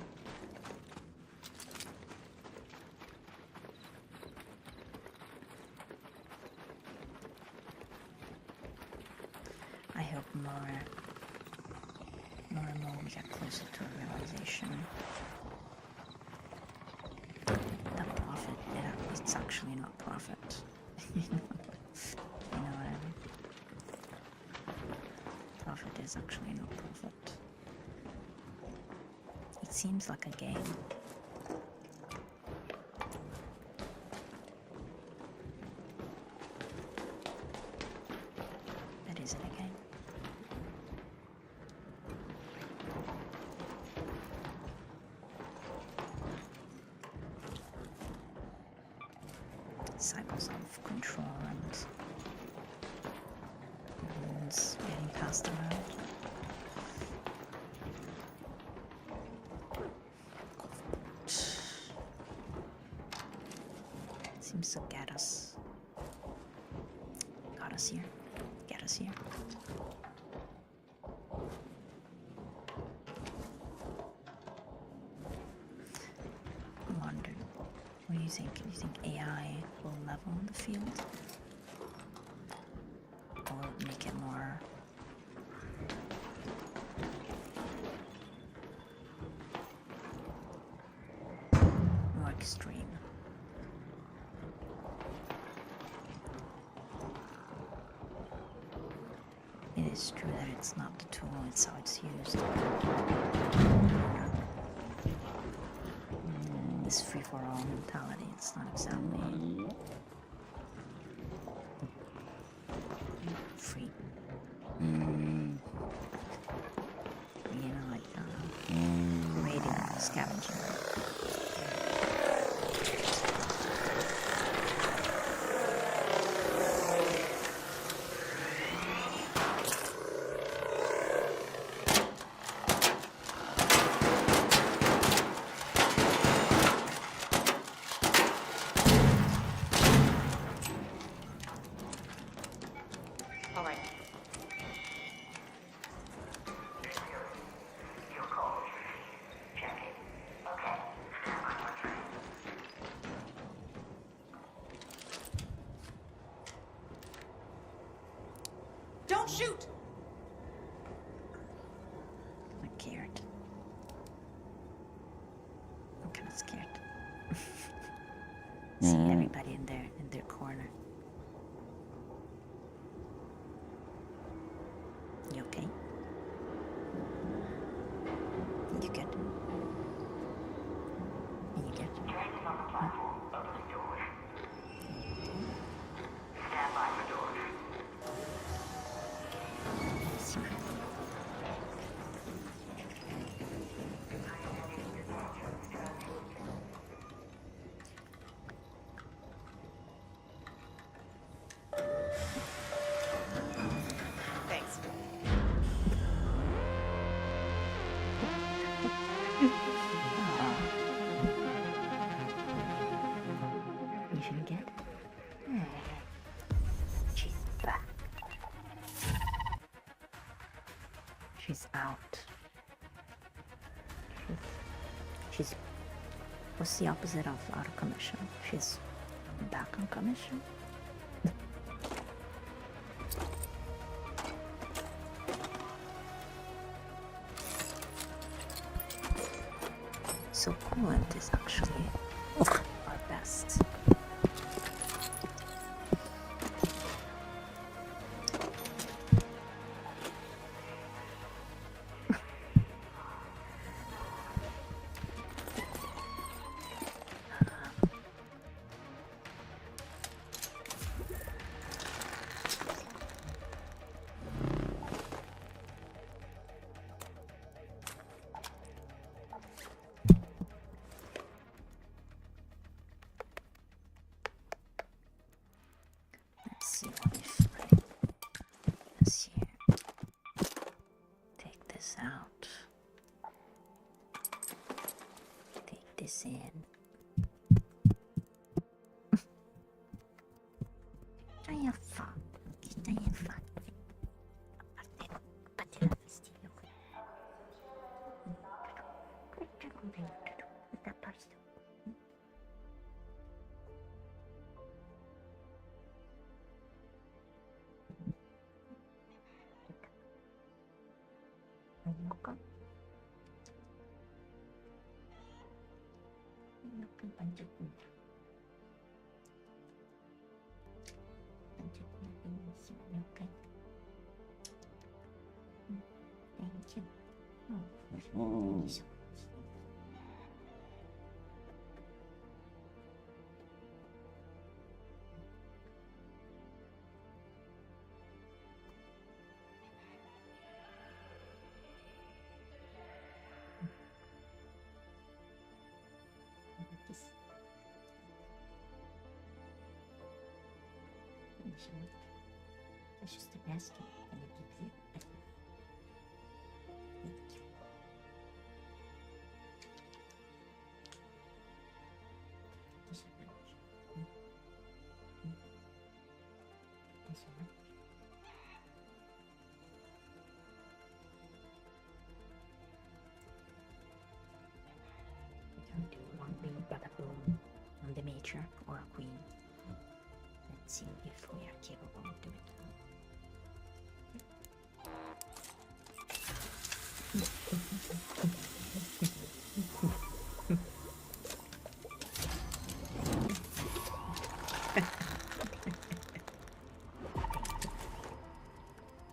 I hope more and more we get closer to a realization that profit, it's actually not profit. You know what I mean? Profit is actually not profit. It seems like a game. But is it a game? Cycles of control and wounds getting passed around. Seems to get us. Got us here. Get us here. I wonder, what do you think? Do you think AI will level the field? Or make it more extreme? It is true that it's not the tool, it's how it's used. This free-for-all mentality, it's not exactly free. You know, like raiding scavenger.
All right.
Your call is received. Check it. Okay. Stand by for train.
Don't shoot!
I'm scared. I'm kind of scared. See everybody in their corner. You okay? You good? You good?
Train is on the platform. Opening doors. Stand by for doors.
See. She's out. She's what's the opposite of out of commission? She's back on commission. So coolant is actually our best. Let's see what we find. Let's see. Take this out. Take this in. Kita fa. Kita fa. Parte la vestito. Da parte. Buka. Ini akan pancatnya. Pancatnya ini semuanya kan. Thank you. So. That's just the best and it gives you. Thank you. Thank you so much. Thank you so much. We don't do one big bada boom on the major or a queen. Let's see if we are capable of doing it.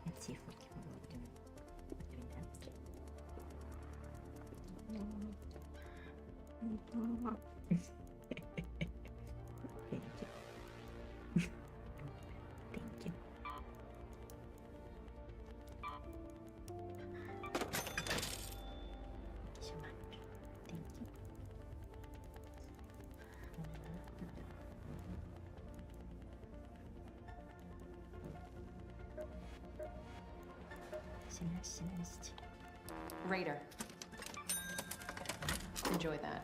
Let's see if we're capable of doing that. Thank you. Thank you. So much. Thank you. Nice.
Raider. Enjoy that.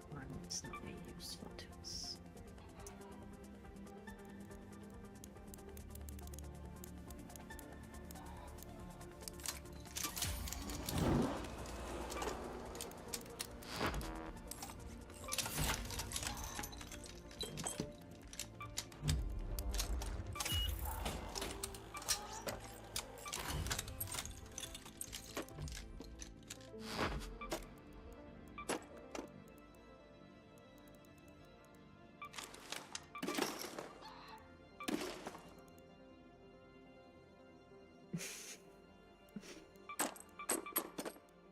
One that's not very useful to us.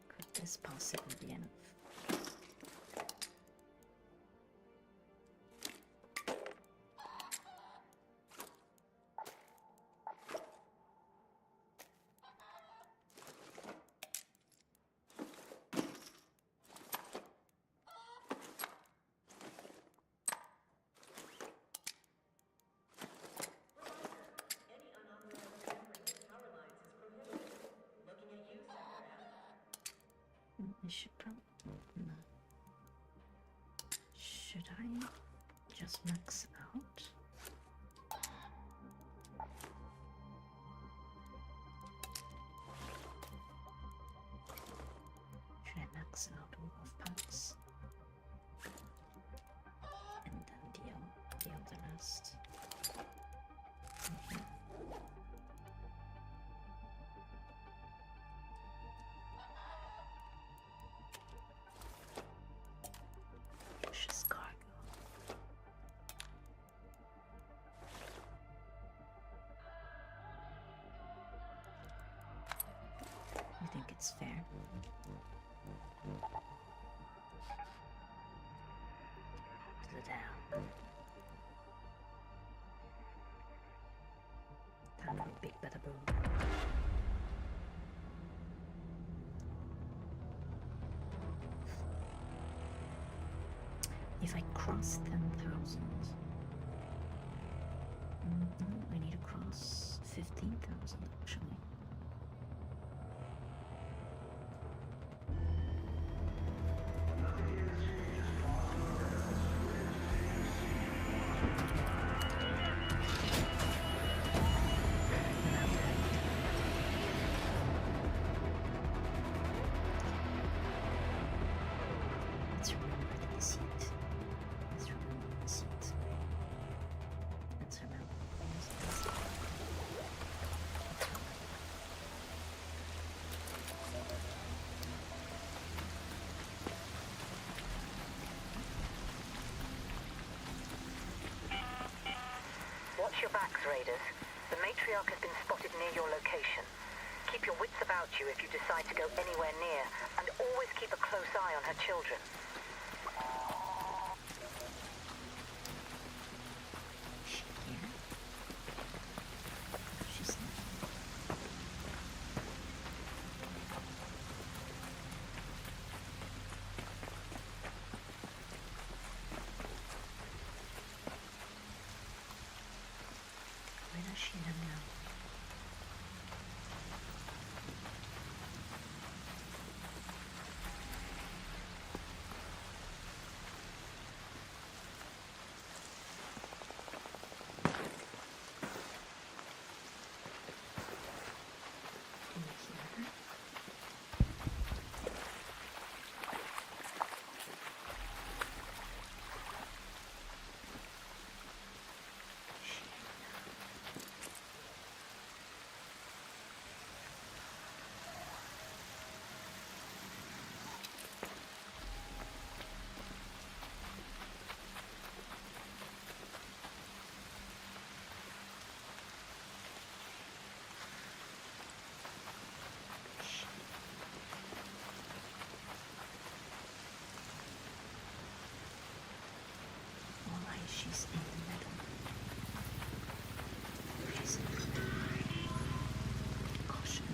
Could this possibly be enough? I should probably. No. Should I just max out. Should I max out all of packs? And then deal the rest. Mhm. Precious cargo. You think it's fair? To the down. Time for a big bada boom. If I cross 10,000, I need to cross 15,000 actually. Let's remember the deceit. Let's remember the deceit. Let's remember the deceit.
Watch your backs, Raiders. The matriarch has been spotted near your location. Keep your wits about you if you decide to go anywhere near, and always keep a close eye on her children.
Is she here? She's not. Where does she live now? Do you hear her? She Alright, she's in the middle. She's in the middle. Caution.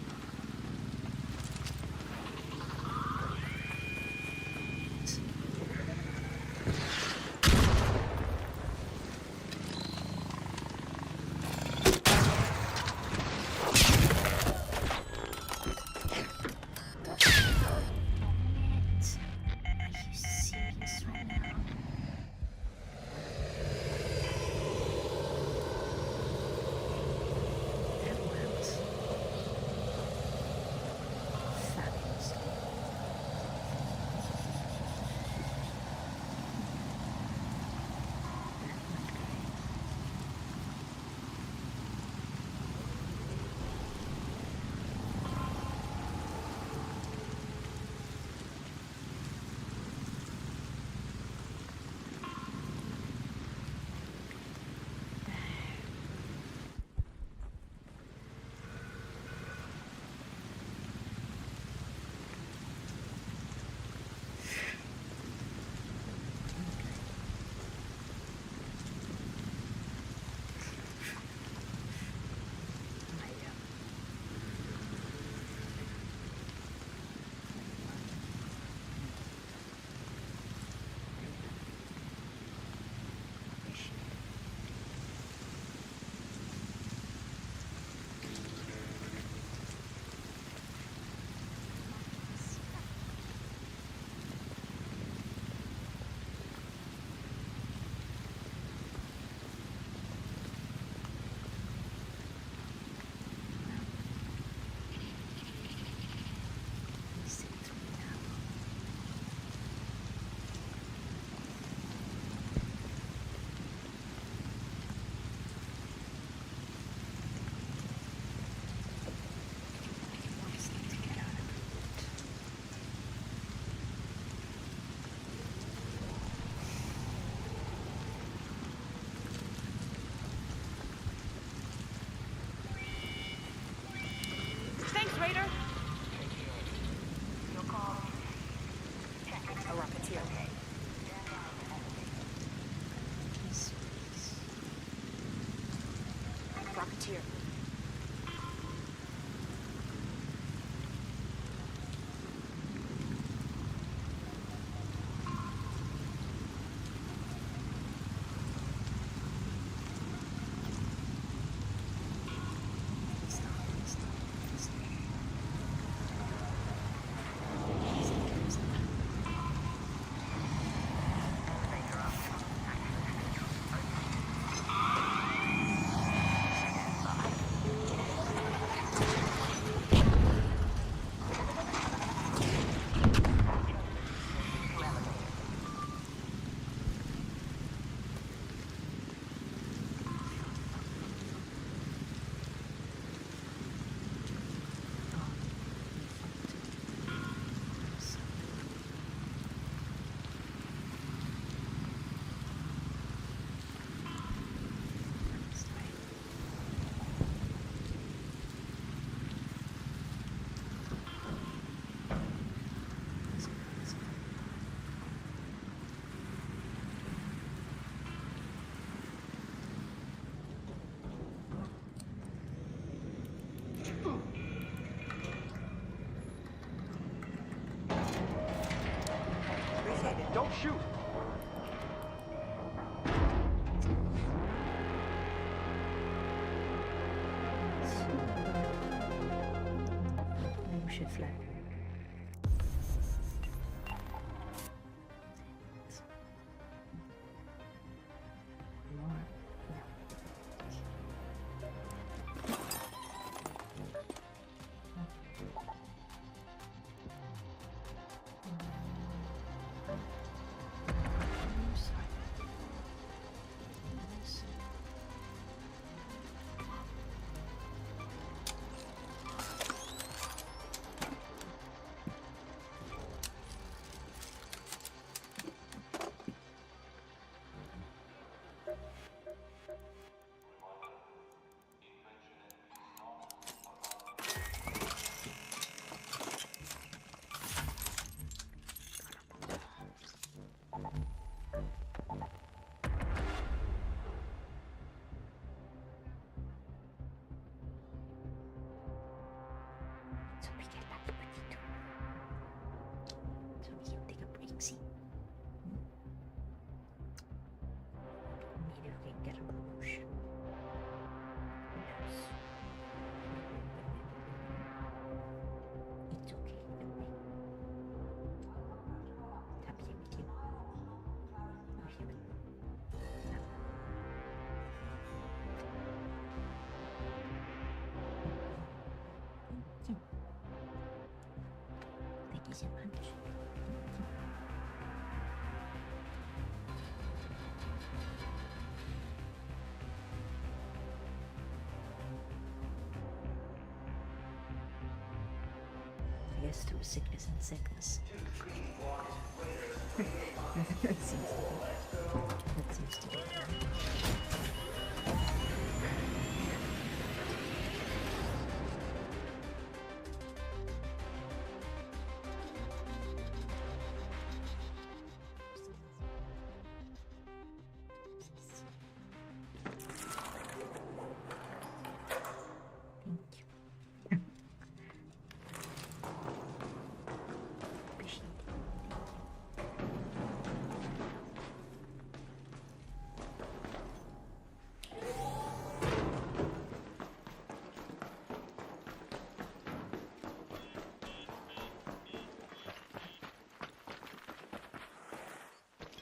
Are you serious right now?
Rocket's here. Rocketeer.
Don't shoot!
Maybe we should fly. I guess through sickness and sickness. That seems to be.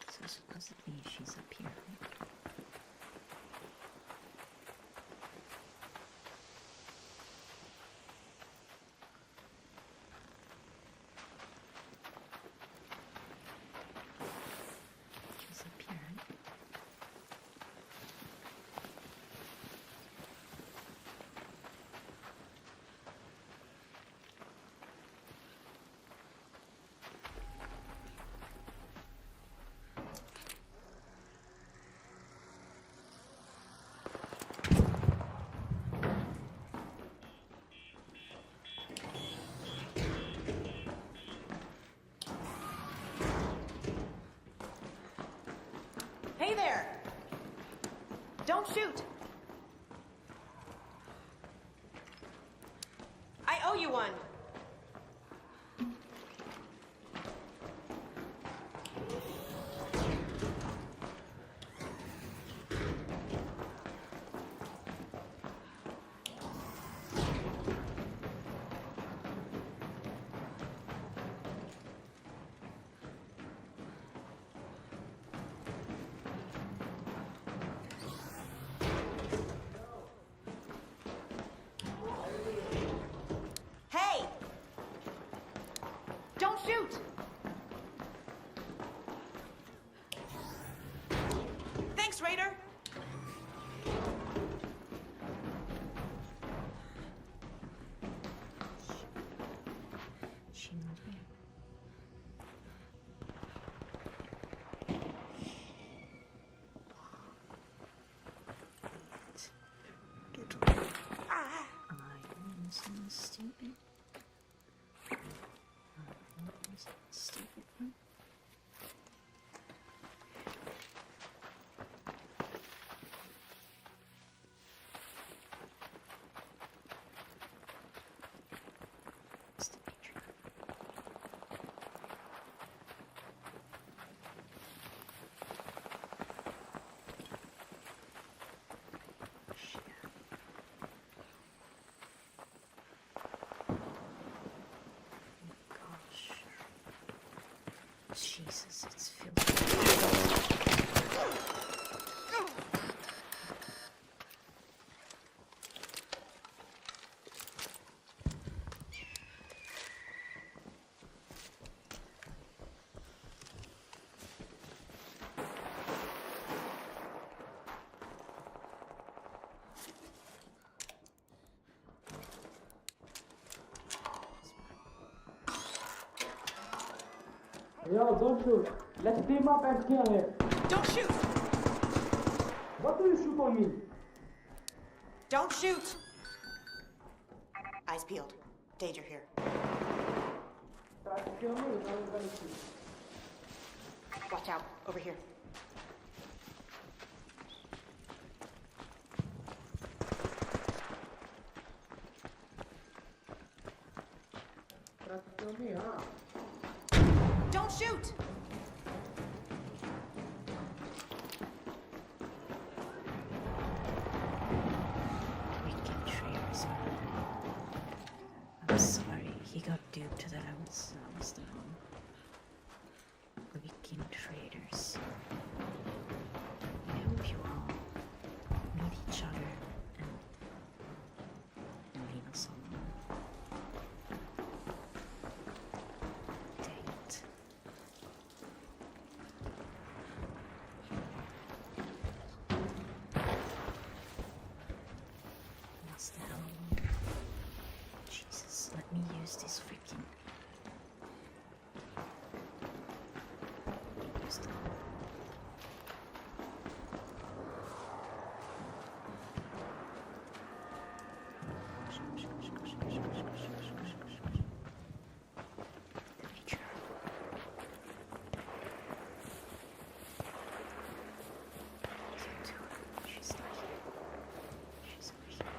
So supposedly she's up here. She's up here.
Don't shoot! I owe you one. Hey! Don't shoot! Thanks, Raider!
친구야. I'm so stupid. I'm so stupid. Jesus, it's filthy.
Yo, don't shoot. Let's team up and kill him.
Don't shoot!
What do you shoot on me?
Don't shoot! Eyes peeled. Danger here.
Try to kill me, I'm gonna shoot.
Watch out. Over here.
Try to kill me, huh?
Don't shoot!
Wicked traitors. I'm sorry, he got duped. That I was the one. Wicked traitors. I hope you all meet each other and leave us alone. Dang it. What's the hell? Jesus, let me use this freaking. Use the. The nature. Can't do it. She's not here. She's over here.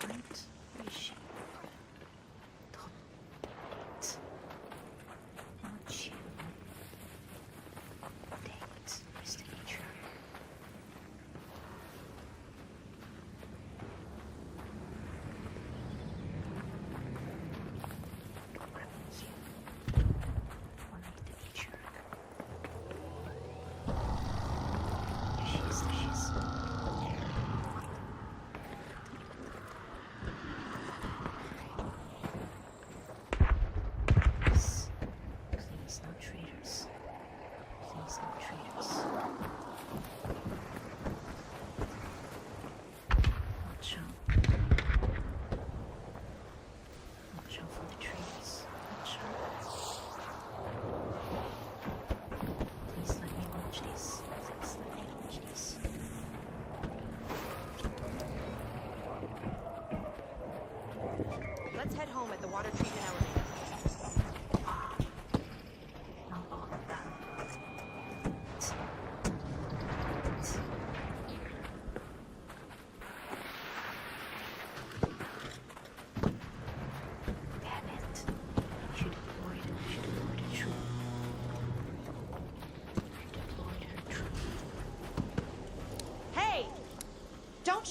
Right? Where is she? Don't.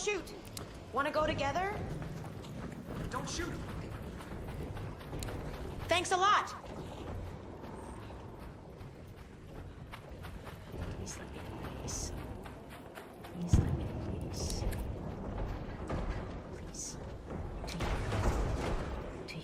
shoot! Wanna go together?
Don't shoot!
Thanks a lot!
Please let me, please. Please let me, please. Please. To you.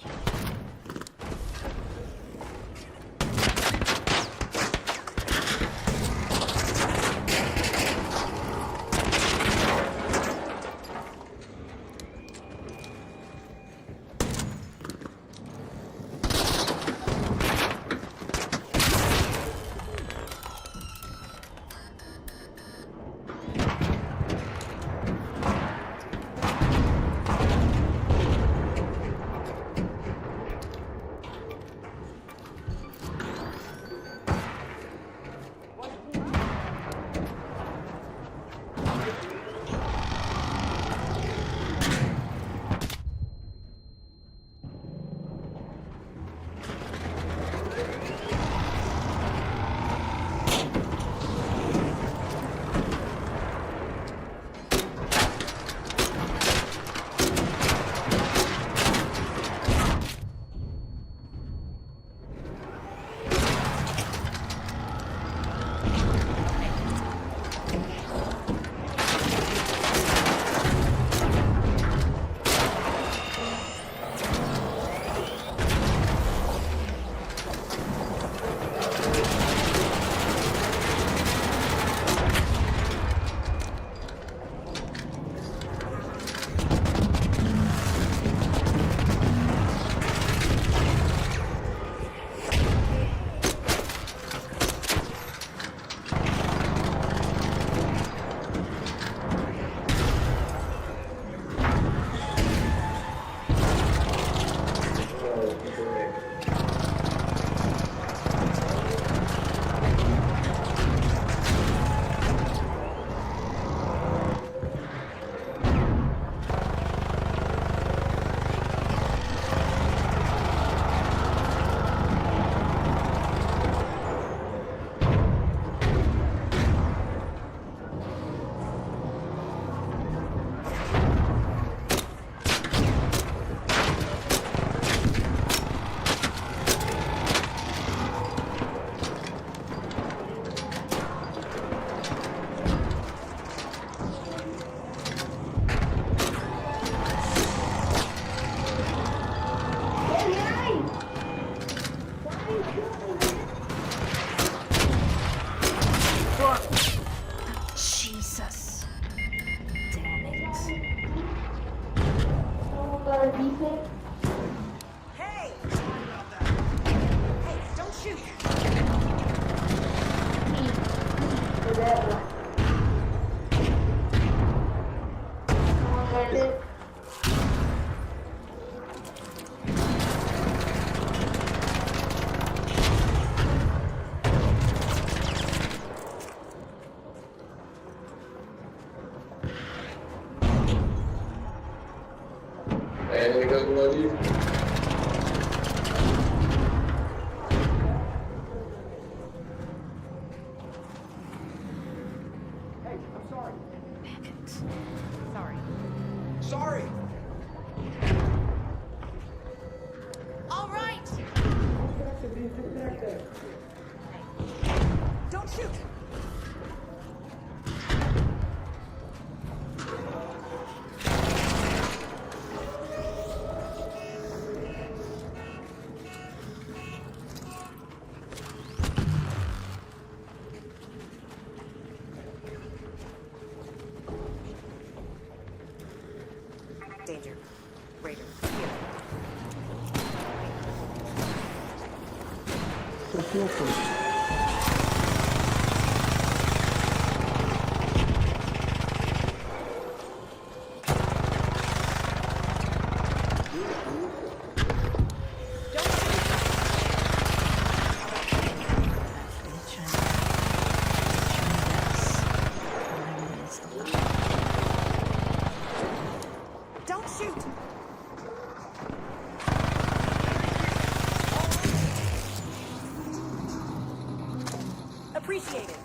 Jesus. Damn it.
Hey! Hey, don't shoot!
Ele doesn't love you.
Hey, I'm sorry.
Sorry.
Sorry!
All right! Don't shoot! Danger. Raider. Here. Don't shoot! Appreciate it.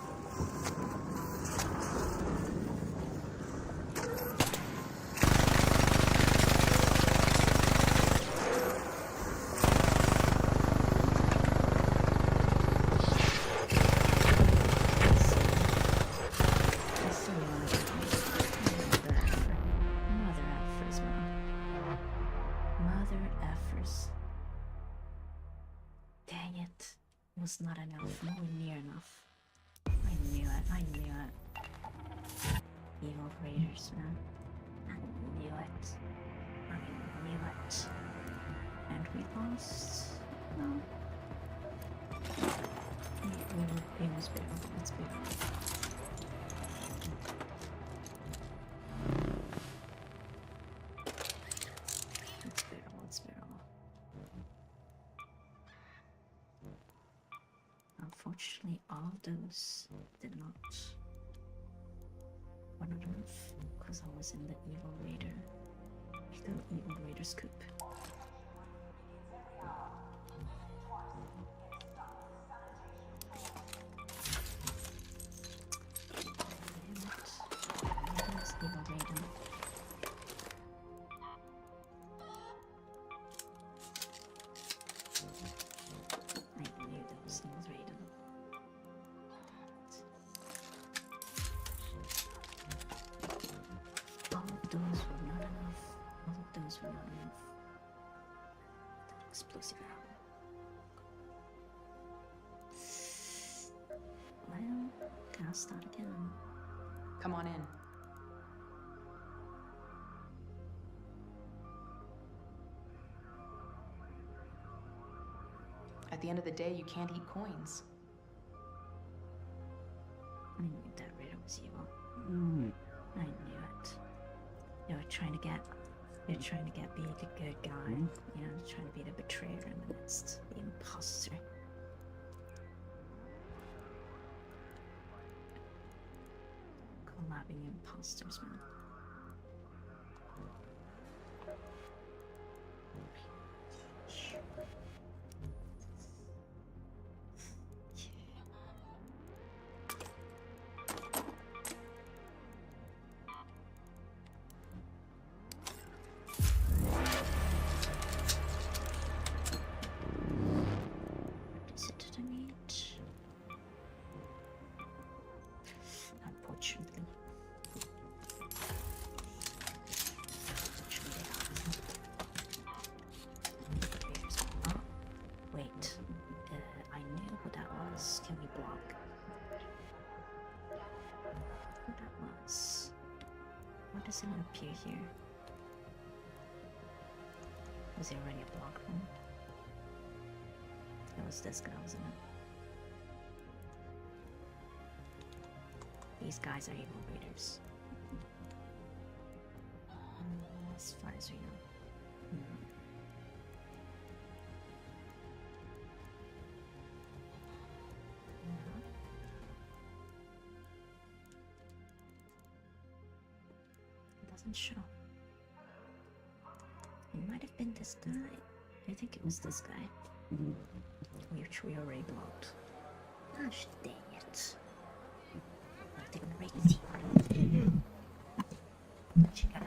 Dang it. It was not enough. Nowhere near enough. I knew it. I knew it. Evil raiders, man. I knew it. I knew it. And we lost. No. It was bearable. It's bearable. It's bearable. It's bearable. Unfortunately, all of those did not. Were not enough because I was in the evil raider. The evil raider scoop. Explosive ammo. Well, gotta start again.
Come on in. At the end of the day, you can't eat coins.
I knew that Raider was evil. I knew it. They were trying to get be the good guy, you know, trying to be the betrayer in the midst, the imposter. Collabing imposters, man. Unfortunately. Oh, wait. I knew who that was. Can we block? Who that was? Why does it appear here? Was it already a block room? It was this guy, wasn't it? These guys are evil raiders. As far as we know. It doesn't show. It might have been this guy. I think it was this guy. Which we already blocked. Gosh dang it. Nothing crazy. What you got?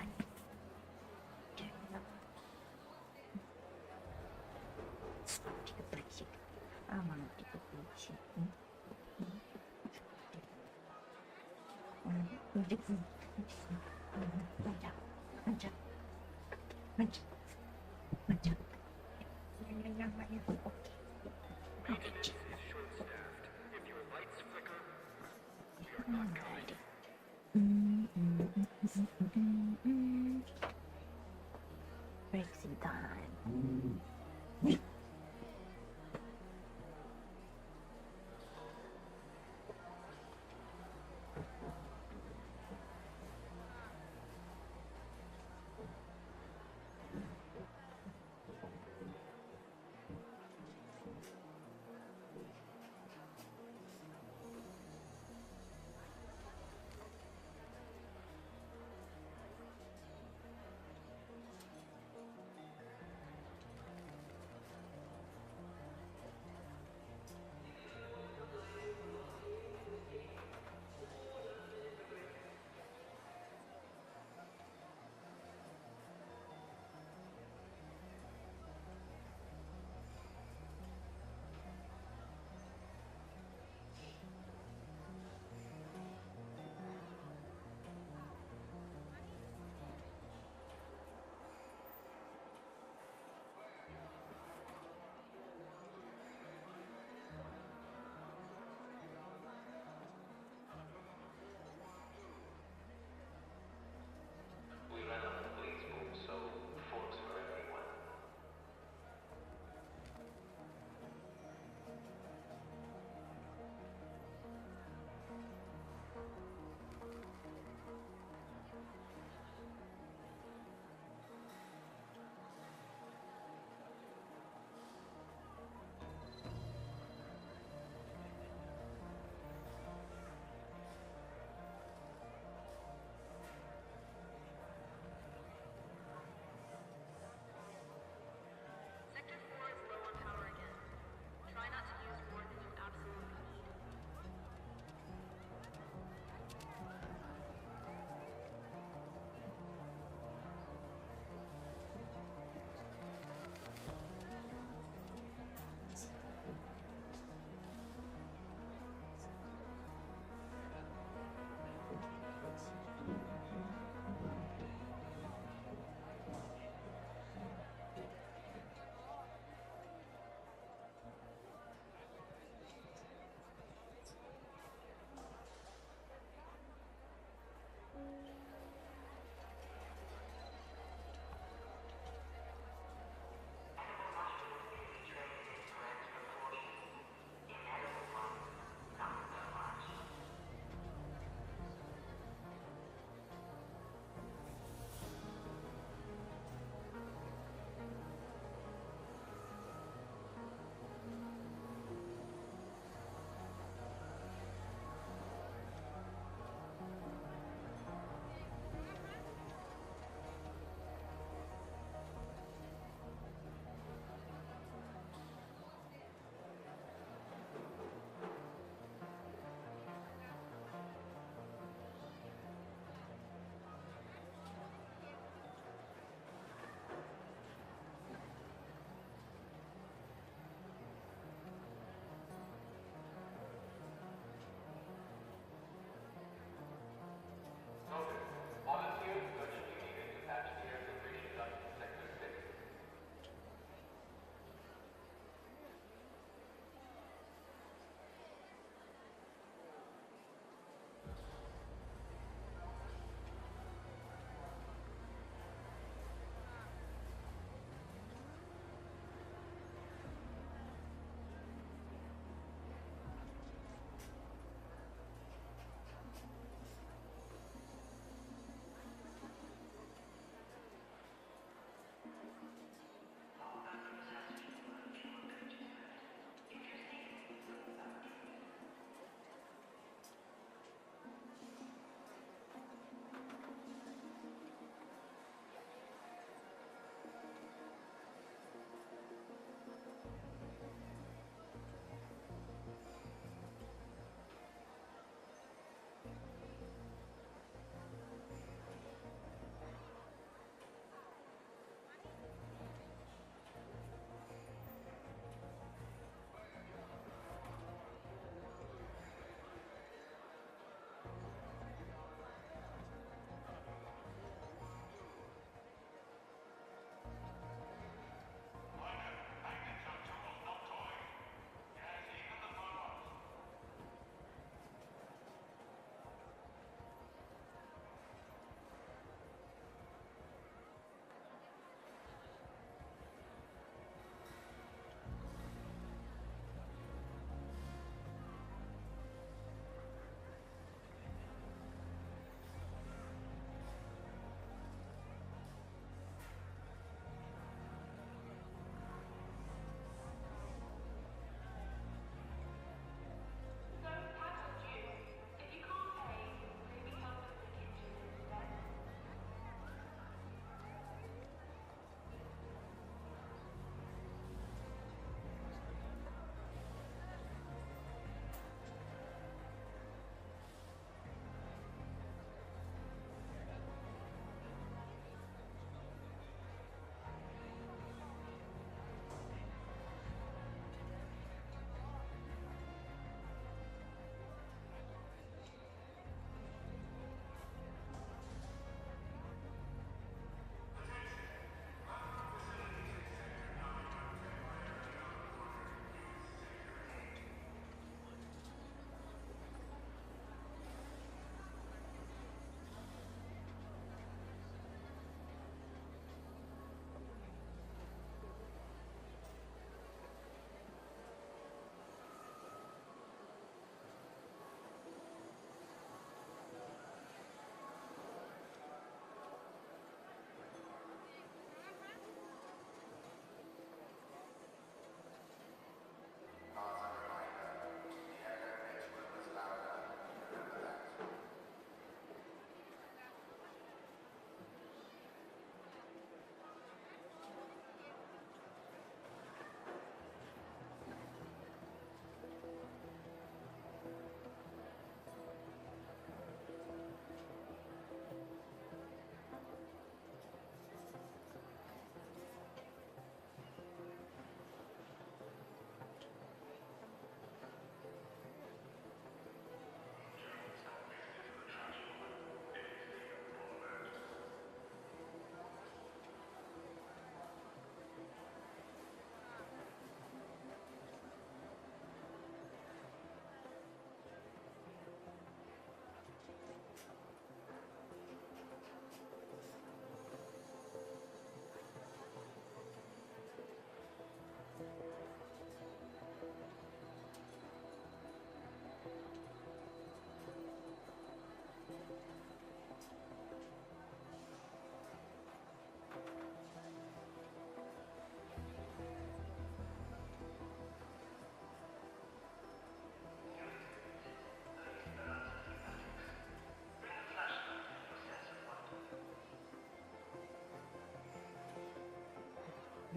Breaking time.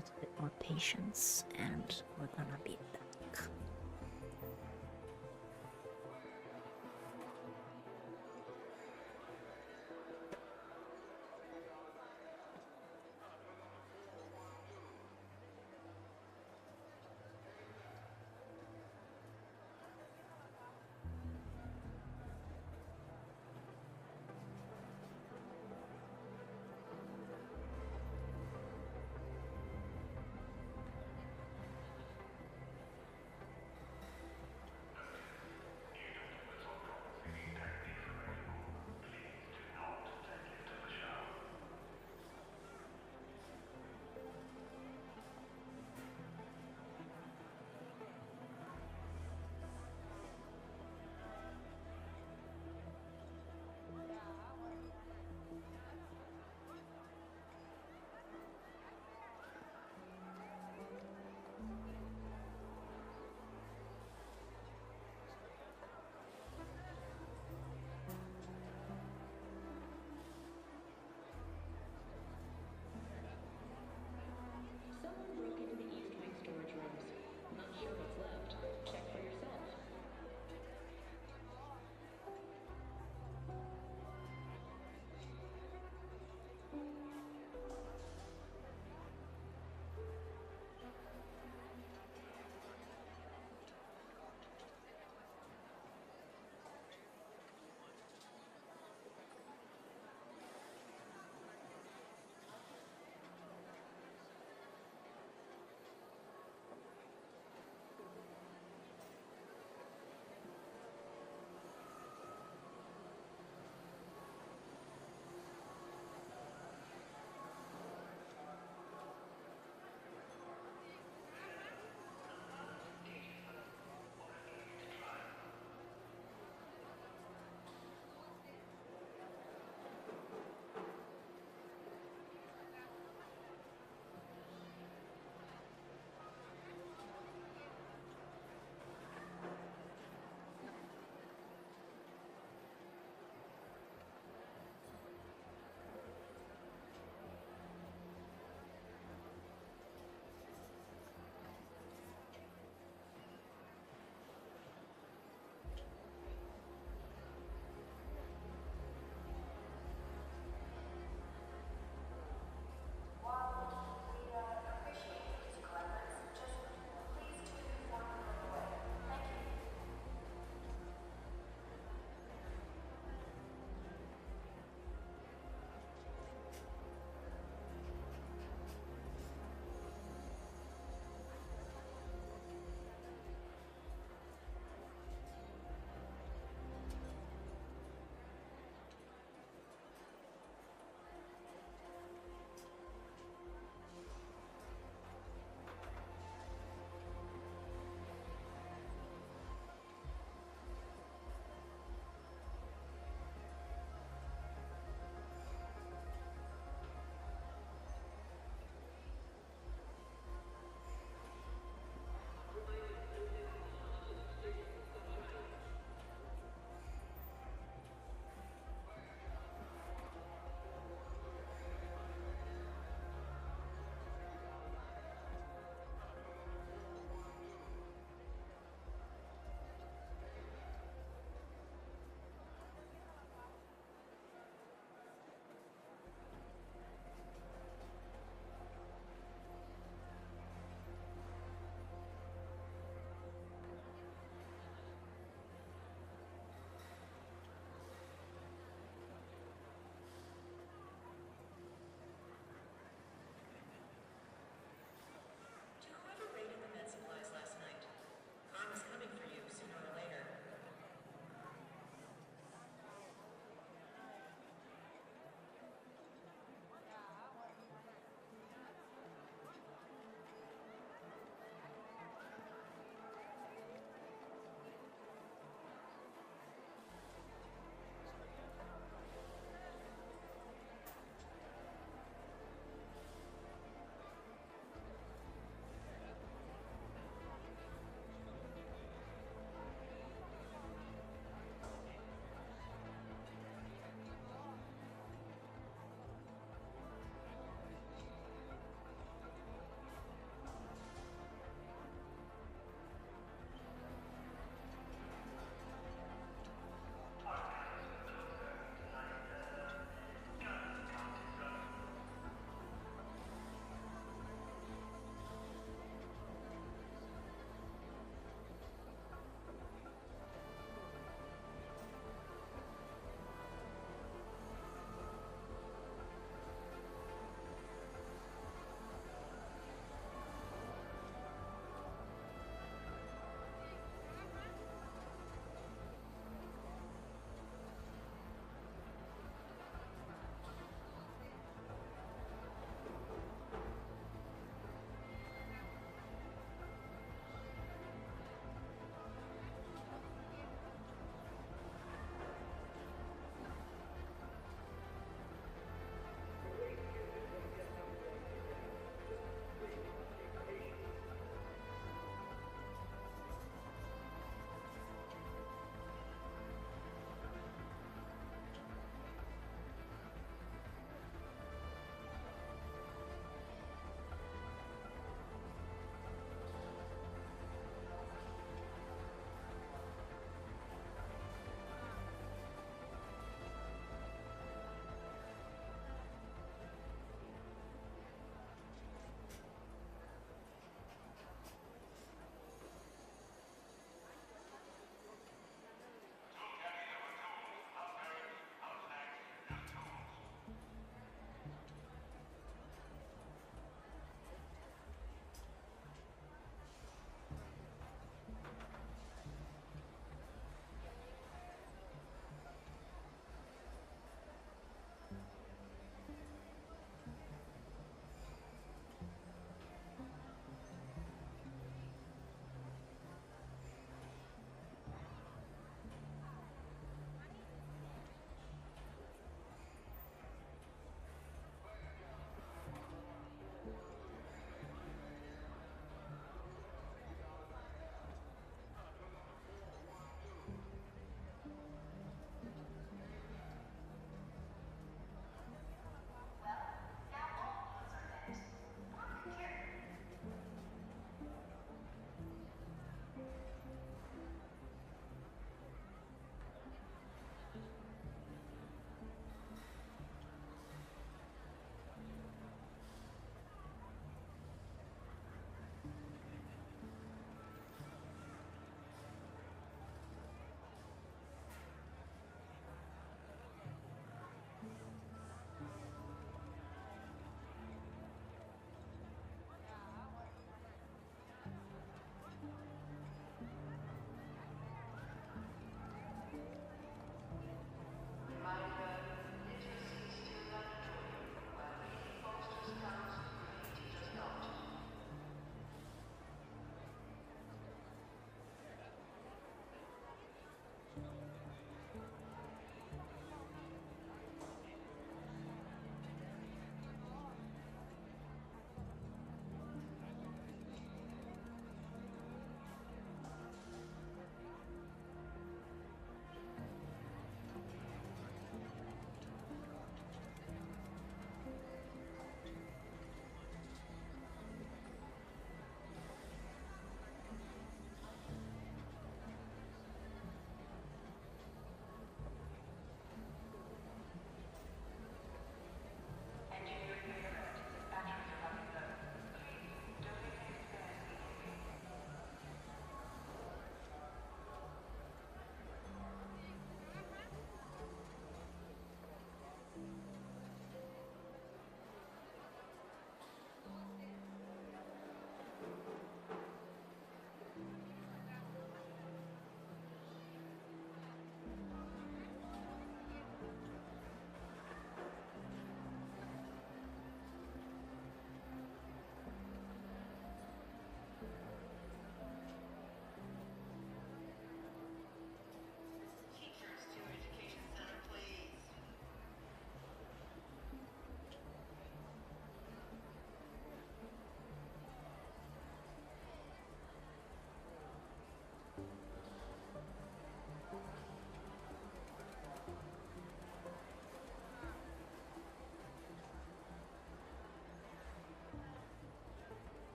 little bit more patience, and we're gonna be back.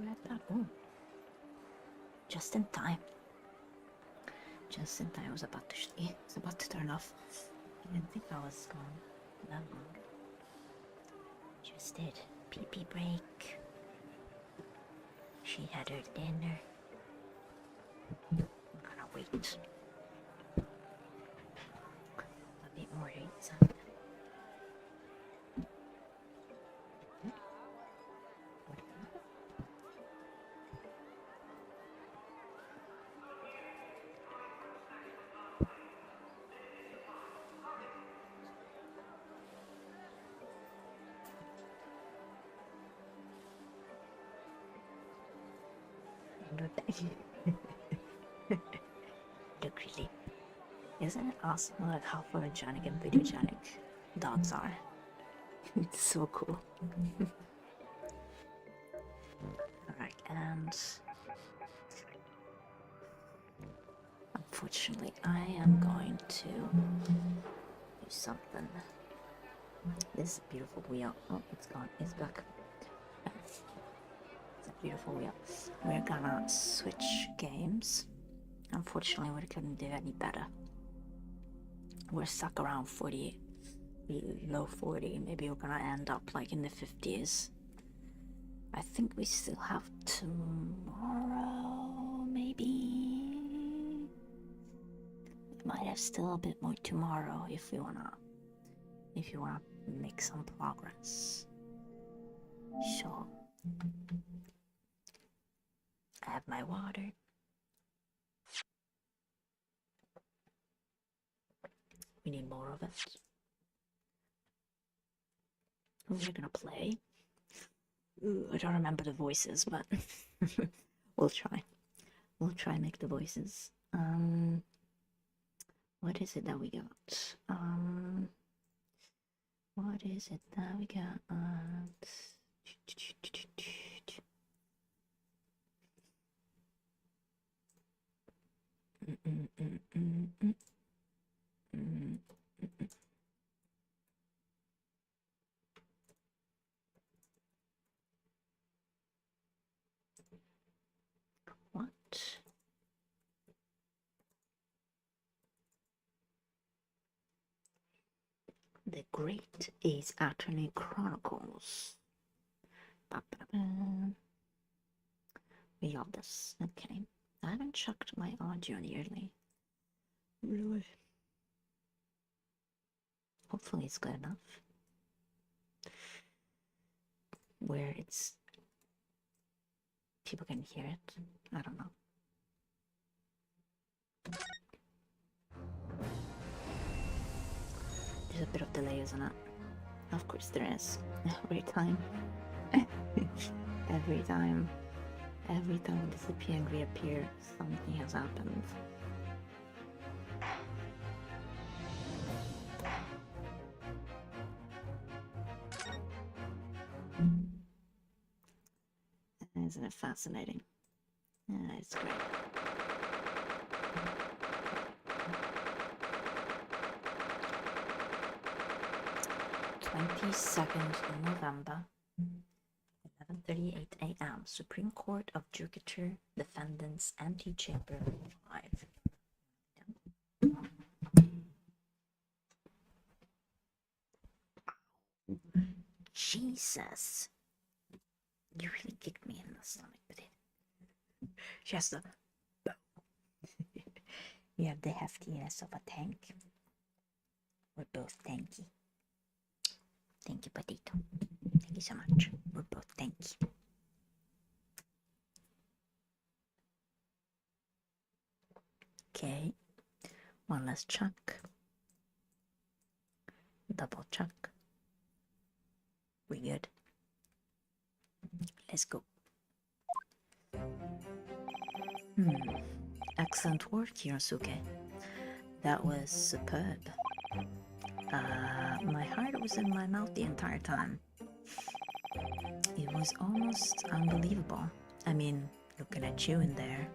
at that. Oh, just in time. Just in time. I was about to turn off. I didn't think I was gone that long. Just did. Pee-pee break. She had her dinner. I'm gonna wait. Let me order something. Look, really, isn't it awesome like how photogenic and videogenic dogs are? It's so cool. Alright, and unfortunately I am going to do something. This is a beautiful wheel. Oh, it's gone. It's back. It's a beautiful wheel. We're gonna switch games. Unfortunately, we couldn't do any better. We're stuck around 40, low 40. Maybe we're gonna end up like in the 50s. I think we still have tomorrow, maybe. We might have still a bit more tomorrow if you wanna make some progress. So, I have my water. We need more of it. We're gonna play. Ooh, I don't remember the voices, but we'll try. We'll try and make the voices. What is it that we got? What is it that we got? What? The Great Ace Attorney Chronicles. We got this. Okay. I haven't checked my audio nearly. Really? Hopefully it's good enough. Where it's people can hear it. I don't know. There's a bit of delay, isn't it? Of course there is. Every time. Every time we disappear and reappear, something has happened. Isn't it fascinating? Yeah, it's great. 22nd November, 11:38 a.m. Supreme Court of Jupiter Defendants Antechamber 5. Jesus. You really kicked me in the stomach with it. Just a... You have the heftiness of a tank. We're both tanky. Thank you, Potato. Thank you so much. We're both tanky. Okay. One last check. Double check. We good? Let's go. Excellent work, Hirosuke. That was superb. My heart was in my mouth the entire time. It was almost unbelievable. I mean, looking at you in there.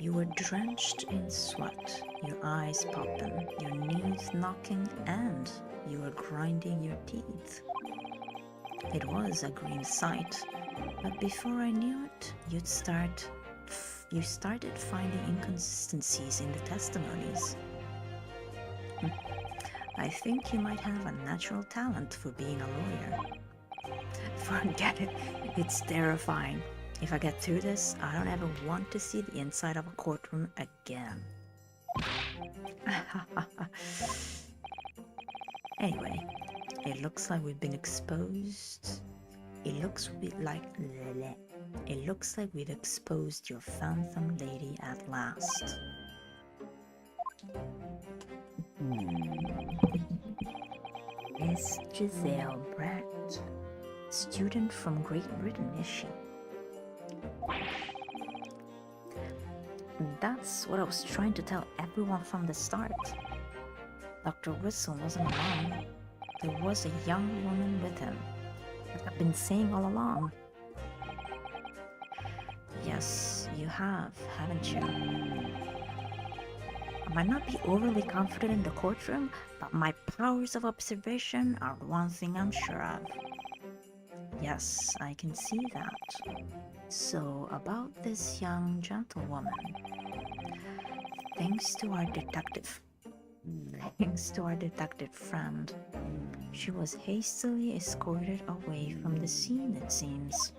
You were drenched in sweat, your eyes popping, your knees knocking, and you were grinding your teeth. It was a green sight, But before I knew it, you started finding inconsistencies in the testimonies. I think you might have a natural talent for being a lawyer. Forget it. It's terrifying. If I get through this, I don't ever want to see the inside of a courtroom again. Anyway, it looks like we've been exposed. It looks like we've exposed your phantom lady at last. Miss Giselle Brett, student from Great Britain, is she? That's what I was trying to tell everyone from the start. Dr. Whistle wasn't alone. There was a young woman with him. Like I've been saying all along. Yes, you have, haven't you? I might not be overly confident in the courtroom, but my powers of observation are one thing I'm sure of. Yes, I can see that. So, about this young gentlewoman. Thanks to our detective friend, she was hastily escorted away from the scene, it seems.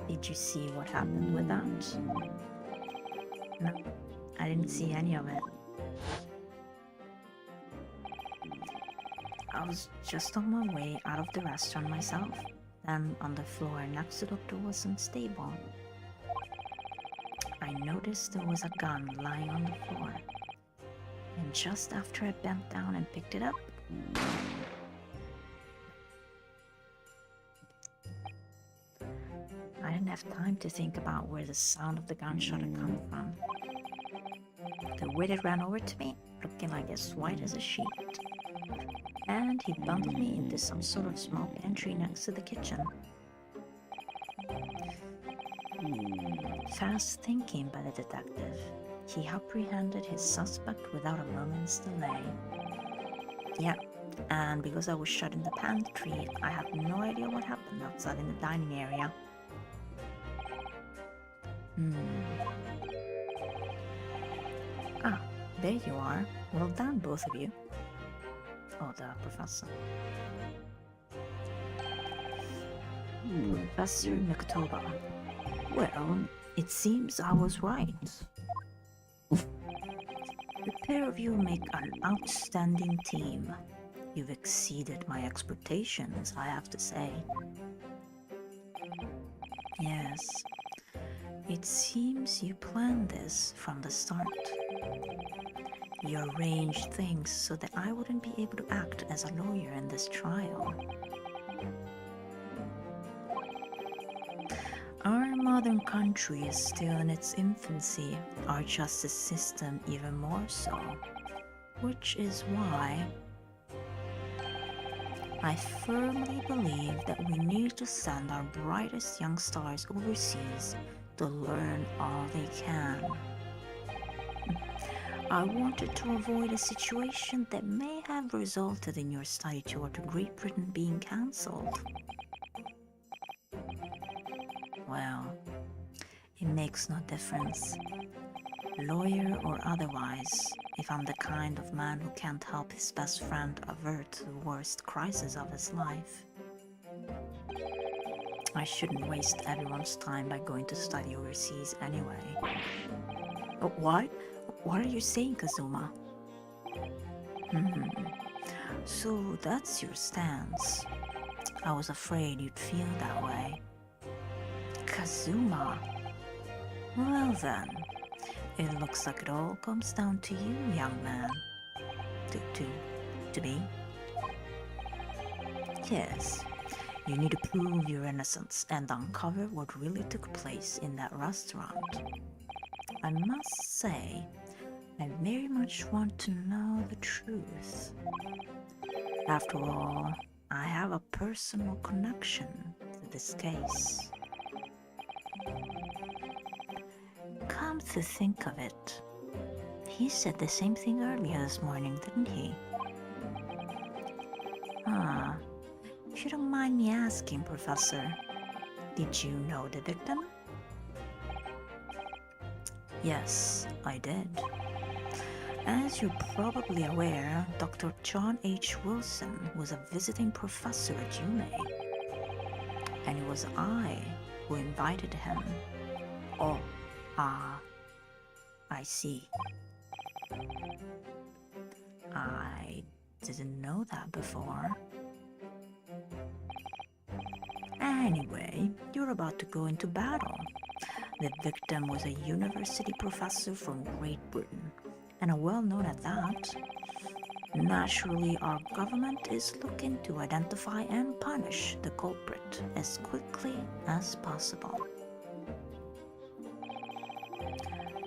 Did you see what happened with that? No, I didn't see any of it. I was just on my way out of the restaurant myself, then on the floor next to Dr. Wilson's table. I noticed there was a gun lying on the floor, and just after I bent down and picked it up, I didn't have time to think about where the sound of the gunshot had come from. The waiter ran over to me, looking like as white as a sheet, and he bundled me into some sort of small pantry next to the kitchen. Fast thinking by the detective, he apprehended his suspect without a moment's delay. Yeah, and because I was shut in the pantry, I have no idea what happened outside in the dining area. Ah, there you are. Well done, both of you. Oh, the professor. Professor Naktoba. Well, it seems I was right. The pair of you make an outstanding team. You've exceeded my expectations, I have to say. Yes. It seems you planned this from the start. You arranged things so that I wouldn't be able to act as a lawyer in this trial. Our modern country is still in its infancy, our justice system even more so, which is why I firmly believe that we need to send our brightest young stars overseas to learn all they can. I wanted to avoid a situation that may have resulted in your study tour to Great Britain being cancelled. Well, it makes no difference, lawyer or otherwise, if I'm the kind of man who can't help his best friend avert the worst crisis of his life. I shouldn't waste everyone's time by going to study overseas anyway. What? What are you saying, Kazuma? So that's your stance. I was afraid you'd feel that way. Kazuma. Well then, it looks like it all comes down to you, young man. To me? Yes. You need to prove your innocence and uncover what really took place in that restaurant. I must say, I very much want to know the truth. After all, I have a personal connection to this case. Come to think of it, he said the same thing earlier this morning, didn't he? If you don't mind me asking, Professor, did you know the victim? Yes, I did. As you're probably aware, Dr. John H. Wilson was a visiting professor at UMA. And it was I who invited him. Oh, I see. I didn't know that before. Anyway, you're about to go into battle. The victim was a university professor from Great Britain, and a well-known at that. Naturally, our government is looking to identify and punish the culprit as quickly as possible.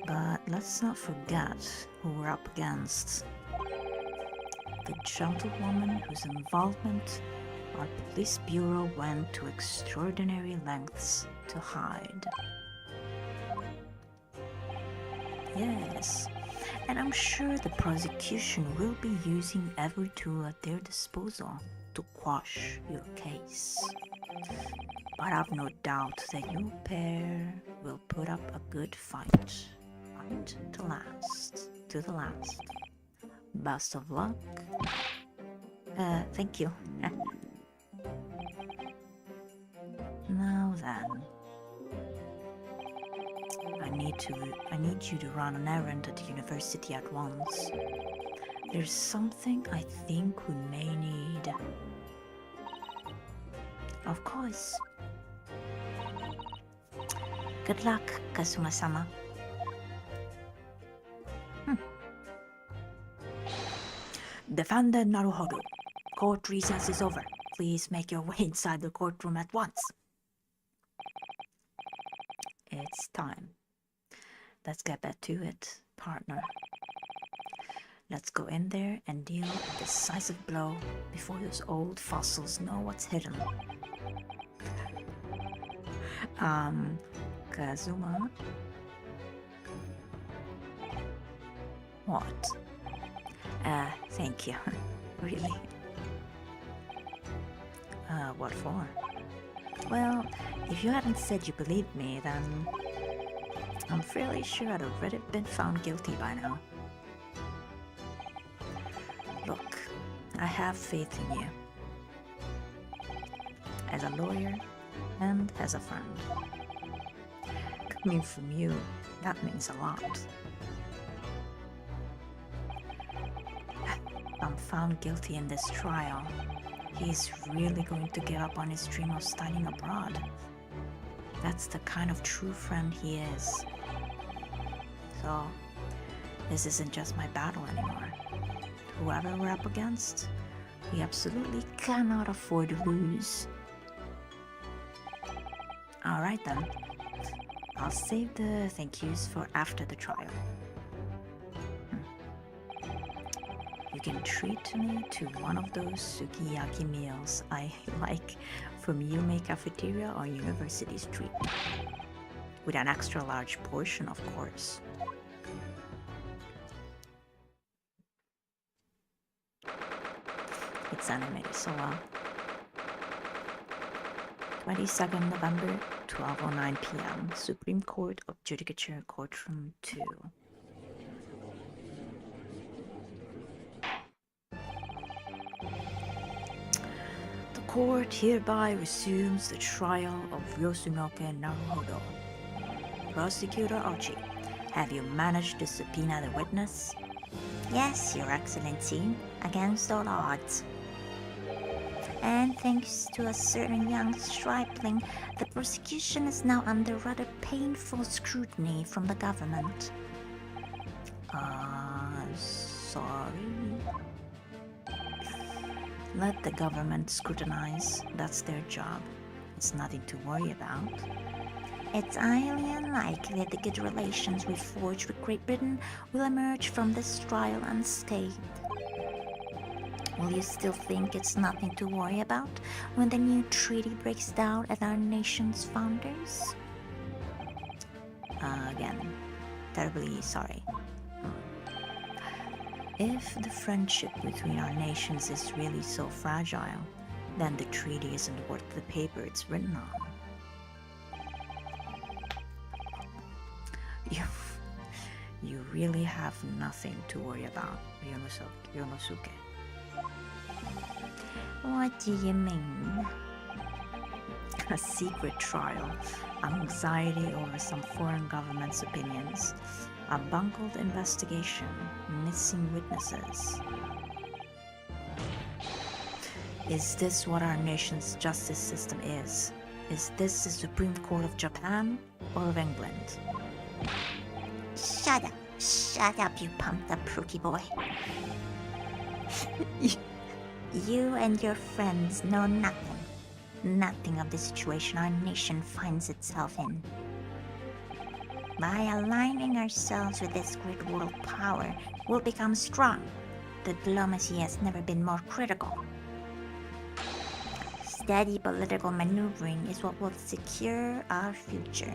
But let's not forget who we're up against. The gentlewoman whose involvement our police bureau went to extraordinary lengths to hide. Yes, and I'm sure the prosecution will be using every tool at their disposal to quash your case. But I've no doubt that your pair will put up a good fight, right to the last. Best of luck. Thank you. Now then, I need you to run an errand at the university at once. There's something I think we may need. Of course. Good luck, Kazuma-sama. Defender Naruhodo. Court recess is over. Please make your way inside the courtroom at once. It's time. Let's get back to it, partner. Let's go in there and deal a decisive blow before those old fossils know what's hidden. Kazuma? What? Thank you. Really? What for? Well, if you hadn't said you believed me, then I'm fairly sure I'd already been found guilty by now. Look, I have faith in you. As a lawyer and as a friend. Coming from you, that means a lot. I'm found guilty in this trial. He's really going to give up on his dream of studying abroad. That's the kind of true friend he is. So, this isn't just my battle anymore. Whoever we're up against, we absolutely cannot afford to lose. Alright then. I'll save the thank yous for after the trial. You can treat me to one of those sukiyaki meals I like from Yume Cafeteria or University Street. With an extra large portion, of course. It's animated so well. 22nd November, 12:09 p.m. Supreme Court of Judicature, Courtroom 2. The court hereby resumes the trial of Yosunoke Naruhodo. Prosecutor Archie, have you managed to subpoena the witness?
Yes, Your Excellency, against all odds. And thanks to a certain young stripling, the prosecution is now under rather painful scrutiny from the government.
Sorry. Let the government scrutinize. That's their job. It's nothing to worry about.
It's highly unlikely that the good relations we've forged with Great Britain will emerge from this trial unscathed. Will you still think it's nothing to worry about when the new treaty breaks down at our nation's founders?
Again, terribly sorry. If the friendship between our nations is really so fragile, then the treaty isn't worth the paper it's written on. You really have nothing to worry about, Yonosuke.
What do you mean?
A secret trial, anxiety over some foreign government's opinions, a bungled investigation, missing witnesses. Is this what our nation's justice system is? Is this the Supreme Court of Japan or of England?
Shut up, you pumped up rookie boy. You and your friends know nothing of the situation our nation finds itself in. By aligning ourselves with this great world power, we'll become strong. Diplomacy has never been more critical. Steady political maneuvering is what will secure our future.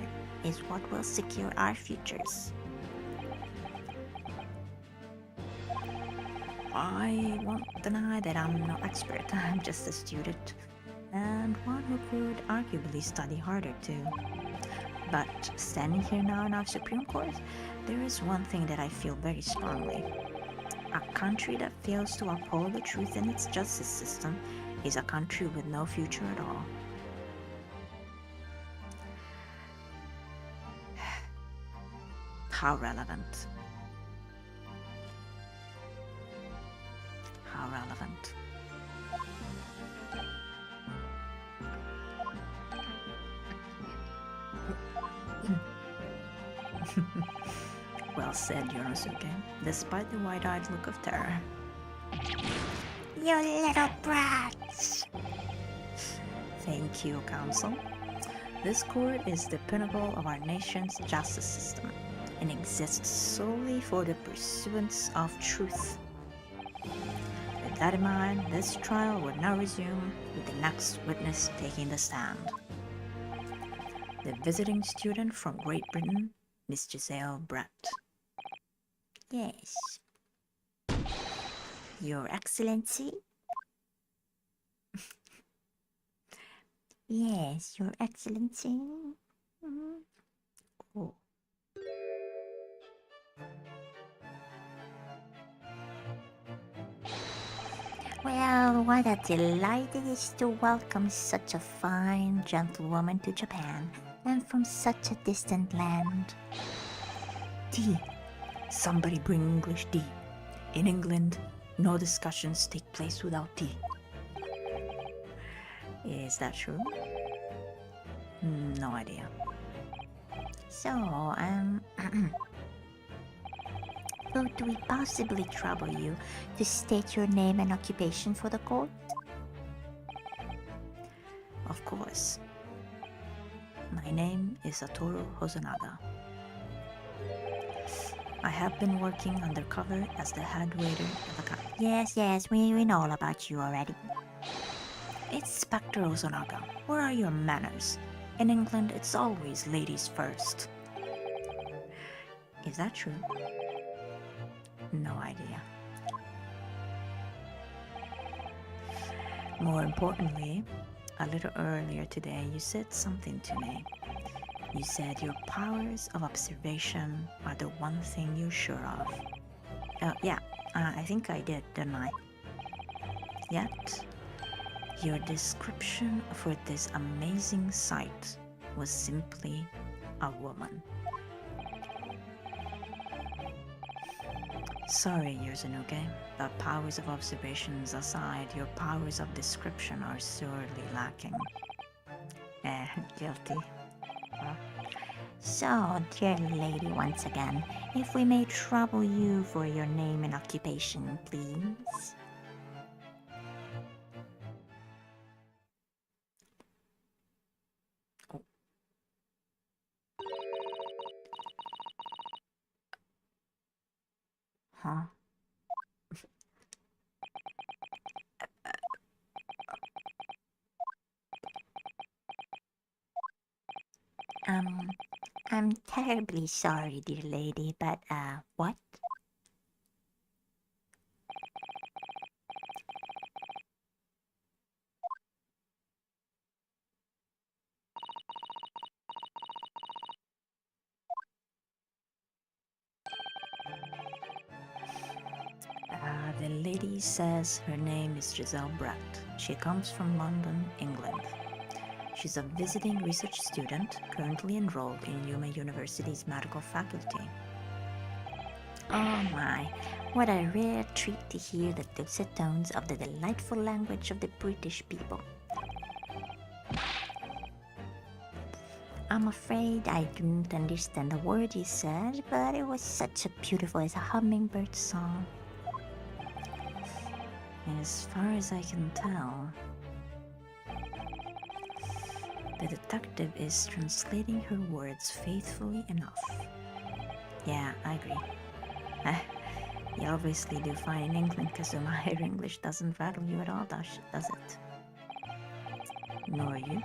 I won't deny that I'm no expert. I'm just a student, and one who could arguably study harder too. But standing here now in our Supreme Court, there is one thing that I feel very strongly. A country that fails to uphold the truth in its justice system is a country with no future at all. How relevant. How relevant. Well said, Yonosuke, despite the wide-eyed look of terror.
You little brats!
Thank you, Council. This court is the pinnacle of our nation's justice system and exists solely for the pursuance of truth. With that in mind, this trial will now resume with the next witness taking the stand. The visiting student from Great Britain, Miss Giselle Brett.
Yes. Your Excellency? Yes, Your Excellency.
Oh.
Well, what a delight it is to welcome such a fine gentlewoman to Japan, and from such a distant land.
Tea. Somebody bring English tea. In England, no discussions take place without tea. Is that true? No idea.
So, could we possibly trouble you to state your name and occupation for the court?
Of course. My name is Satoru Hosonaga. I have been working undercover as the head waiter at the
Yes, we know all about you already.
Inspector Hosonaga, where are your manners? In England, it's always ladies first. Is that true? No idea. More importantly, a little earlier today, you said something to me. You said your powers of observation are the one thing you're sure of. I think I did, didn't I? Yet, your description for this amazing sight was simply a woman. Sorry, Yosunuke, but powers of observations aside, your powers of description are sorely lacking. Guilty.
So, dear lady, once again, if we may trouble you for your name and occupation, please.
Huh?
I'm terribly sorry, dear lady, but, what?
lady says her name is Giselle Brett. She comes from London, England. She's a visiting research student currently enrolled in Yuma University's medical faculty.
Oh my, what a rare treat to hear the dulcet tones of the delightful language of the British people. I'm afraid I didn't understand a word you said, but it was such a beautiful as a hummingbird song.
As far as I can tell, the detective is translating her words faithfully enough. Yeah, I agree. You obviously do fine in England, Kazuma. Her English doesn't rattle you at all, does it? Nor you.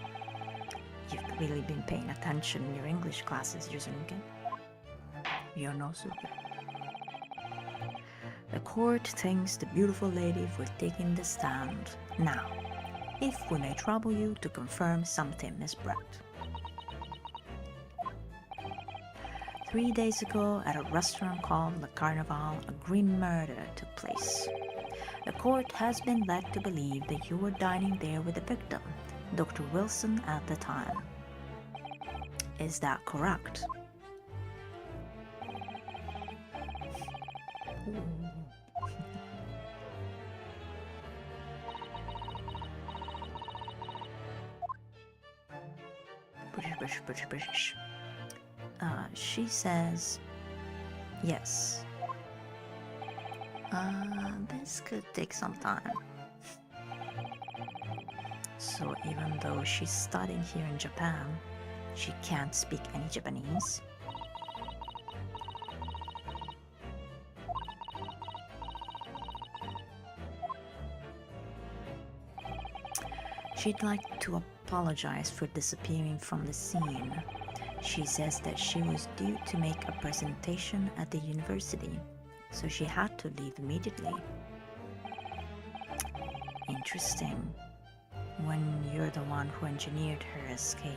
You've really been paying attention in your English classes, Yuzunuke. You're no super. The court thanks the beautiful lady for taking the stand. Now, if we may trouble you to confirm something, Miss Brett. 3 days ago, at a restaurant called Le Carnival, a grim murder took place. The court has been led to believe that you were dining there with the victim, Dr. Wilson, at the time. Is that correct? British. She says yes. This could take some time. So even though she's studying here in Japan, she can't speak any Japanese. She'd like to apologize for disappearing from the scene. She says that she was due to make a presentation at the university, so she had to leave immediately. Interesting. When you're the one who engineered her escape.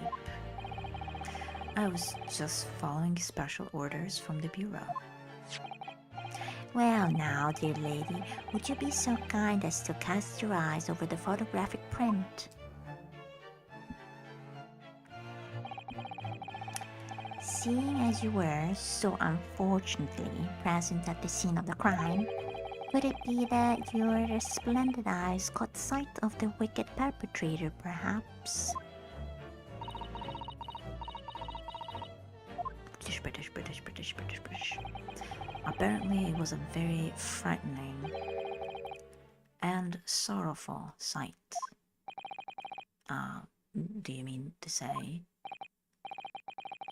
I was just following special orders from the bureau.
Well now, dear lady, would you be so kind as to cast your eyes over the photographic print? Seeing as you were so unfortunately present at the scene of the crime, could it be that your splendid eyes caught sight of the wicked perpetrator, perhaps?
British. Apparently it was a very frightening and sorrowful sight. Do you mean to say?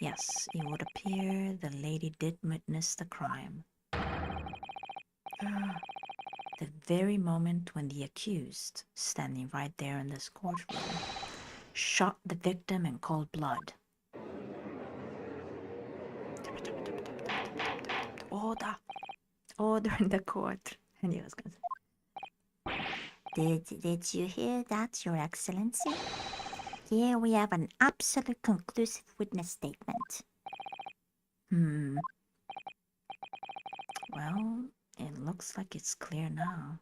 Yes, it would appear the lady did witness the crime. The very moment when the accused, standing right there in this courtroom, shot the victim in cold blood. Order in the court. And he was going to say,
Did you hear that, Your Excellency? Here we have an absolute conclusive witness statement.
Well, it looks like it's clear now.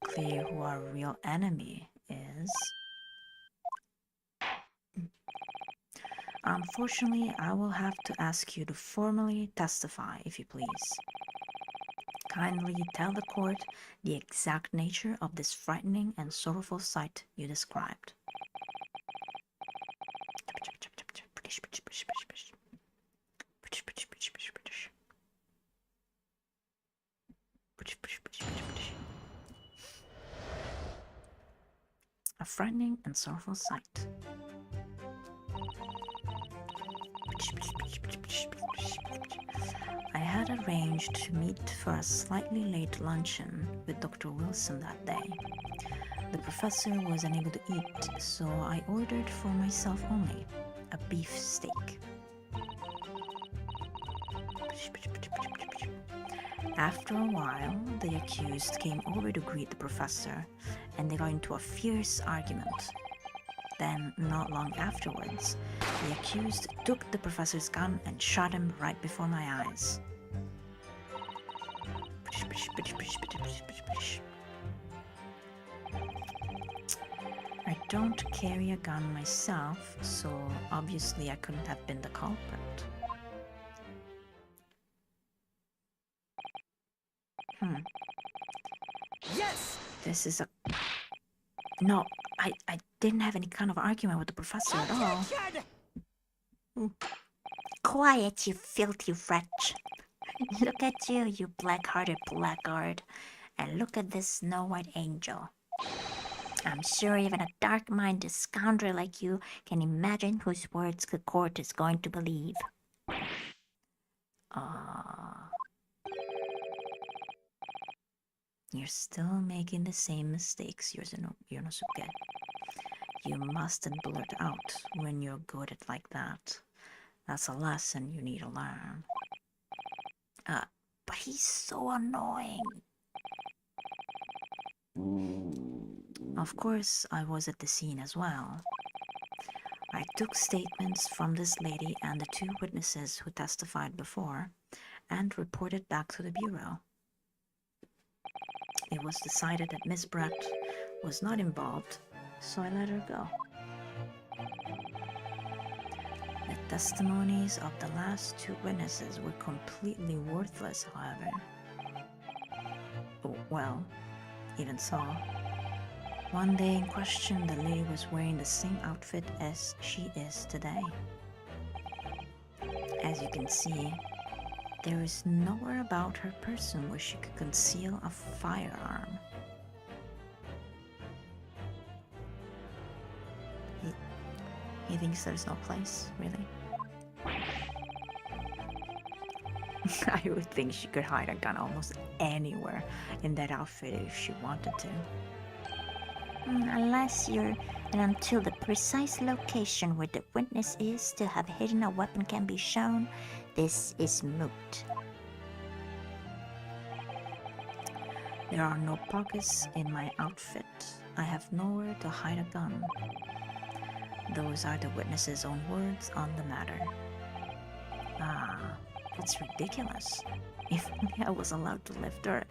Clear who our real enemy is. Unfortunately, I will have to ask you to formally testify, if you please. Kindly tell the court the exact nature of this frightening and sorrowful sight you described. A frightening and sorrowful sight. I had arranged to meet for a slightly late luncheon with Dr. Wilson that day. The professor was unable to eat, so I ordered for myself only a beef steak. After a while, the accused came over to greet the professor, and they got into a fierce argument. Then, not long afterwards, the accused took the professor's gun and shot him right before my eyes. I don't carry a gun myself, so obviously I couldn't have been the culprit.
Yes!
This is a... No, I didn't have any kind of argument with the professor at all.
Quiet, you filthy wretch. Look at you, you black-hearted blackguard. And look at this snow-white angel. I'm sure even a dark-minded scoundrel like you can imagine whose words the court is going to believe.
You're still making the same mistakes, Yonosuke. You mustn't blurt out when you're good at like that. That's a lesson you need to learn.
But he's so annoying.
Of course, I was at the scene as well. I took statements from this lady and the 2 witnesses who testified before and reported back to the bureau. It was decided that Miss Brett was not involved, so I let her go. The testimonies of the last 2 witnesses were completely worthless, however. Well, even so, one day in question, the lady was wearing the same outfit as she is today. As you can see, there is nowhere about her person where she could conceal a firearm. He thinks there's no place, really? I would think she could hide a gun almost anywhere in that outfit if she wanted to.
Unless you're... and until the precise location where the witness is to have hidden a weapon can be shown, this is moot.
There are no pockets in my outfit. I have nowhere to hide a gun. Those are the witness's own words on the matter. That's ridiculous. If only I was allowed to lift her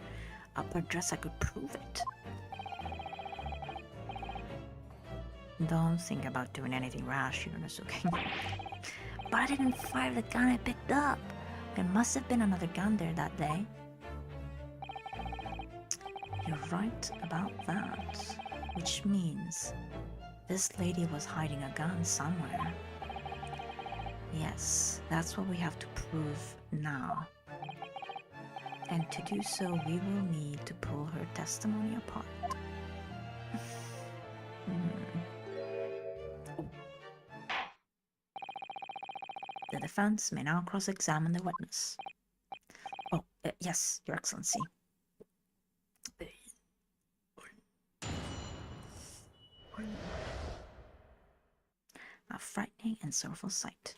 up her dress, I could prove it. Don't think about doing anything rash, Yonosuke.
But I didn't fire the gun I picked up.
There must have been another gun there that day. You're right about that. Which means this lady was hiding a gun somewhere. Yes, that's what we have to prove now. And to do so, we will need to pull her testimony apart. The defense may now cross-examine the witness. Oh, yes, Your Excellency. A frightening and sorrowful sight.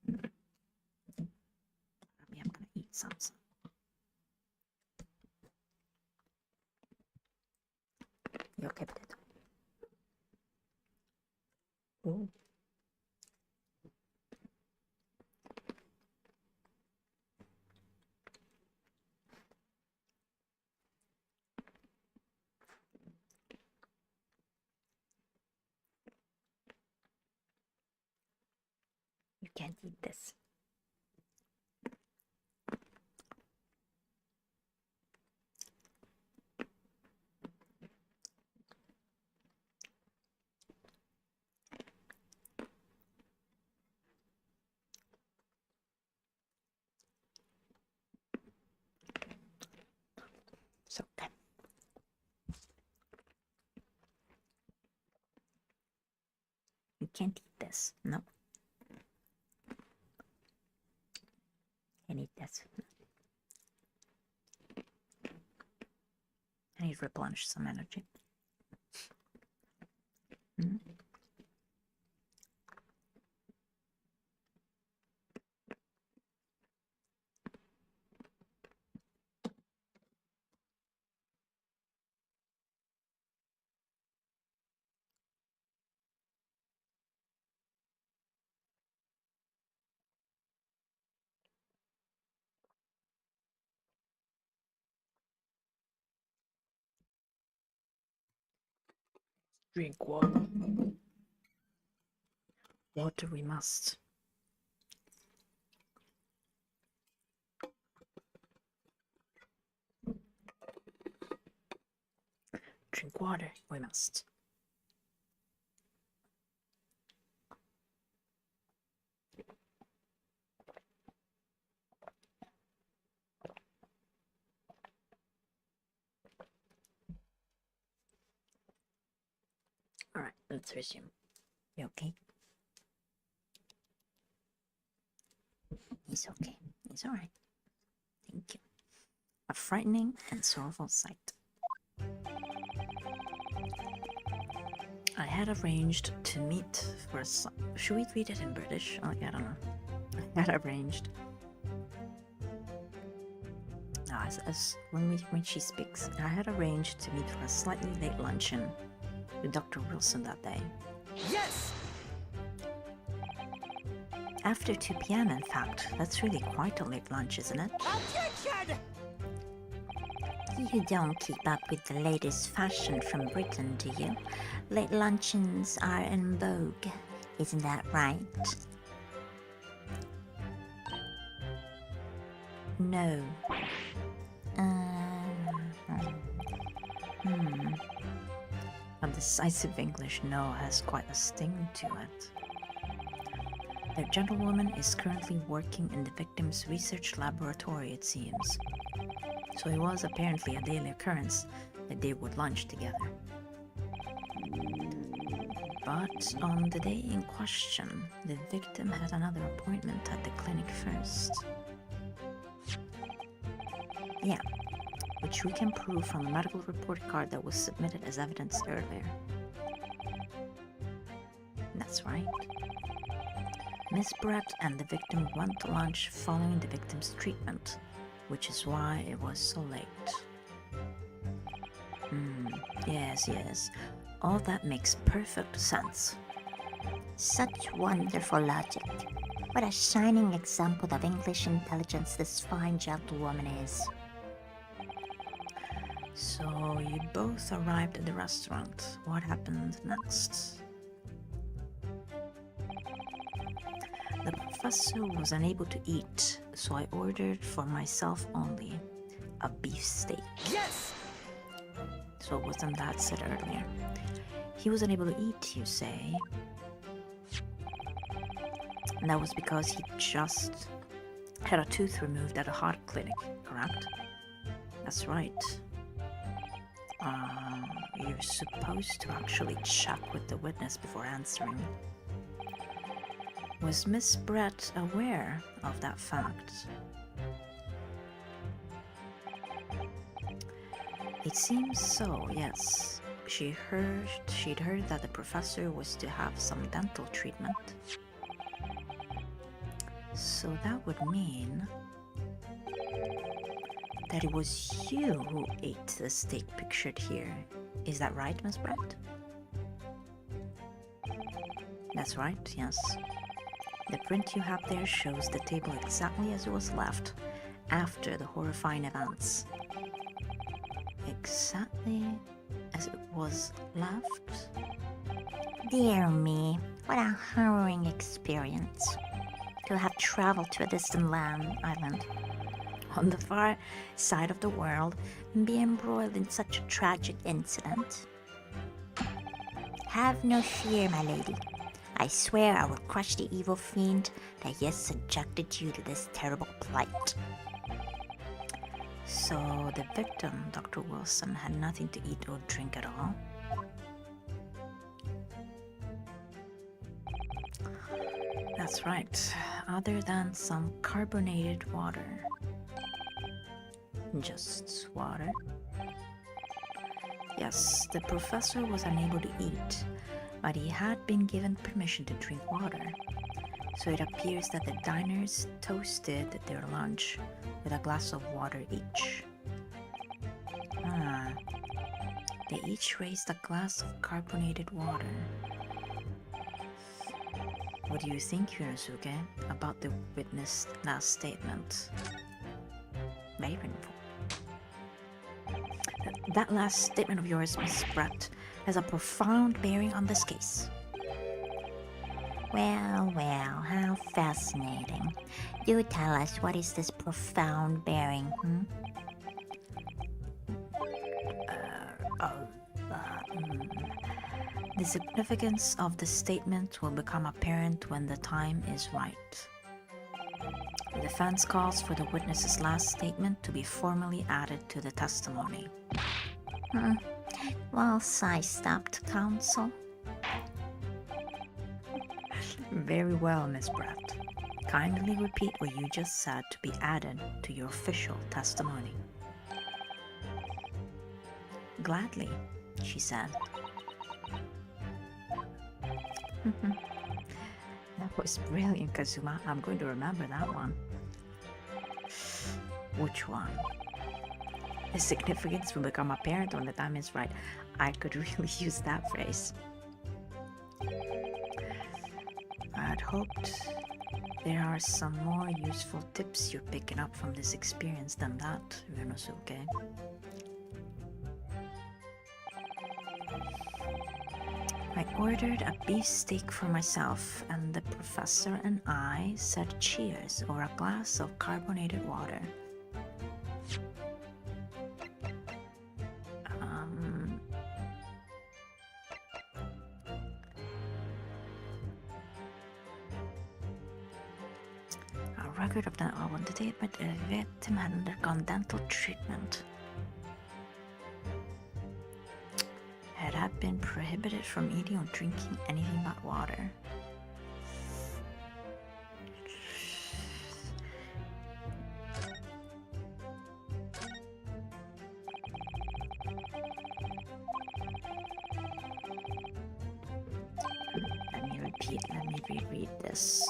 Maybe I'm gonna eat something. You okay with it? Ooh. You can't eat this. So good. You can't eat this. No. Can't eat this. I need to replenish some energy. Drink water. Water we must. Drink water we must. Alright, let's resume. You okay? He's okay. He's alright. Thank you. A frightening and sorrowful sight. I had arranged to meet for a... Should we read it in British? Oh, I don't know. I had arranged... when she speaks, I had arranged to meet for a slightly late luncheon with Dr. Wilson that day.
Yes!
After 2 p.m. in fact. That's really quite a late lunch, isn't it?
Objection!
You don't keep up with the latest fashion from Britain, do you? Late luncheons are in vogue, isn't that right? No.
A decisive English no has quite a sting to it. The gentlewoman is currently working in the victim's research laboratory, it seems. So it was apparently a daily occurrence that they would lunch together. But on the day in question, the victim had another appointment at the clinic first. Yeah, which we can prove from the medical report card that was submitted as evidence earlier. That's right. Miss Brett and the victim went to lunch following the victim's treatment, which is why it was so late. Yes. All that makes perfect sense.
Such wonderful logic. What a shining example of English intelligence this fine gentlewoman is.
So you both arrived at the restaurant. What happened next? The professor was unable to eat, so I ordered for myself only a beef steak.
Yes!
So wasn't that said earlier? He was unable to eat, you say? And that was because he just had a tooth removed at a heart clinic, correct? That's right. You're supposed to actually check with the witness before answering. Was Miss Brett aware of that fact? It seems so, yes. She'd heard that the professor was to have some dental treatment. So that would mean that it was you who ate the steak pictured here. Is that right, Miss Brett? That's right, yes. The print you have there shows the table exactly as it was left after the horrifying events. Exactly as it was left?
Dear me, what a harrowing experience. To have traveled to a distant island
On the far side of the world,
and be embroiled in such a tragic incident. Have no fear, my lady. I swear I will crush the evil fiend that has subjected you to this terrible plight.
So the victim, Dr. Wilson, had nothing to eat or drink at all? That's right, other than some carbonated water. Just water? Yes, the professor was unable to eat, but he had been given permission to drink water. So it appears that the diners toasted their lunch with a glass of water each. They each raised a glass of carbonated water. What do you think, Yunosuke, about the witness' last statement? Very painful. That last statement of yours, Miss Brett,
has a profound bearing on this case. Well, how fascinating. Do tell us, what is this profound bearing, The significance of the statement will become apparent when the time is right. The defense calls for the witness's last statement to be formally added to the testimony.
Well sized-up, counsel.
Very well, Miss Brett. Kindly repeat what you just said to be added to your official testimony. Gladly, she said.
That was brilliant, Kazuma. I'm going to remember that one.
Which one?
The significance will become apparent when the time is right. I could really use that phrase.
I'd hoped there are some more useful tips you're picking up from this experience than that, Ryunosuke. I ordered a beefsteak for myself, and the professor and I said cheers over a glass of carbonated water. A record of that one. The day but the victim had undergone dental treatment. Had been prohibited from eating or drinking anything but water. Let me reread this.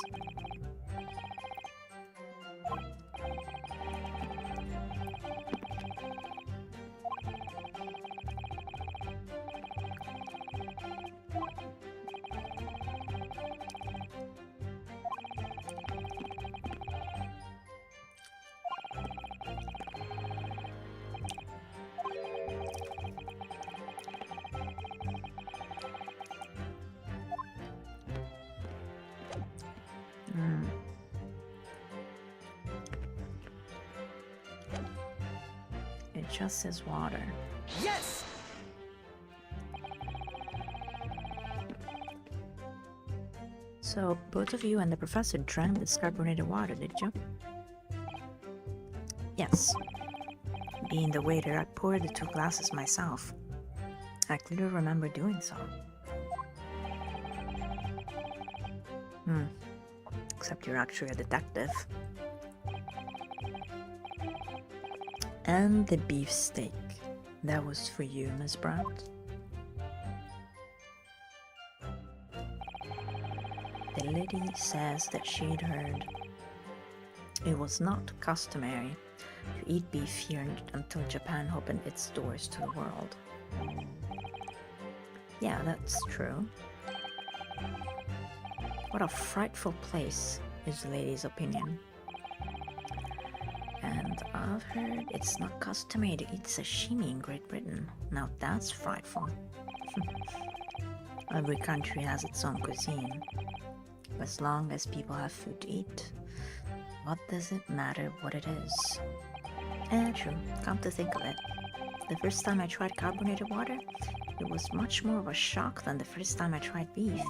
It just says water.
Yes!
So, both of you and the professor drank this carbonated water, did you?
Yes.
Being the waiter, I poured the 2 glasses myself. I clearly remember doing so. Except you're actually a detective. And the beefsteak. That was for you, Miss Brett. The lady says that she'd heard it was not customary to eat beef here until Japan opened its doors to the world. Yeah, that's true. What a frightful place, is the lady's opinion. And I've heard it's not customary to eat sashimi in Great Britain. Now that's frightful. Every country has its own cuisine. As long as people have food to eat, what does it matter what it is? True, come to think of it. The first time I tried carbonated water, it was much more of a shock than the first time I tried beef.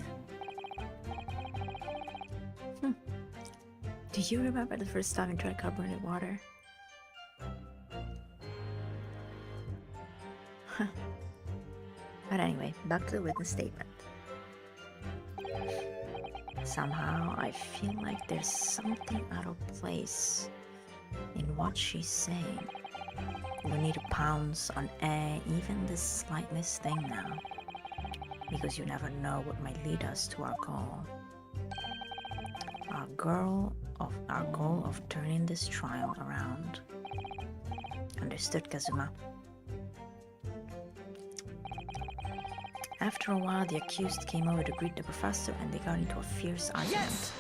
Do you remember the first time you tried carbonated water? But anyway, back to the witness statement. Somehow I feel like there's something out of place in what she's saying. We need to pounce on even the slightest thing now, because you never know what might lead us to our goal. Our goal of turning this trial around. Understood, Kazuma? After a while, the accused came over to greet the professor and they got into a fierce argument.
Yes!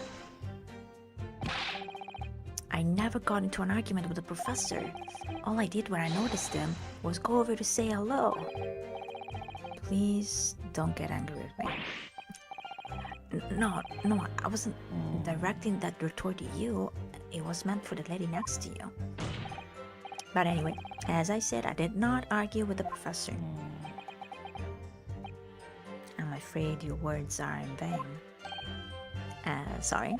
I never got into an argument with the professor. All I did when I noticed him was go over to say hello.
Please don't get angry with me. No, I wasn't directing that retort to you. It was meant for the lady next to you. But anyway, as I said, I did not argue with the professor. I'm afraid your words are in vain. Sorry.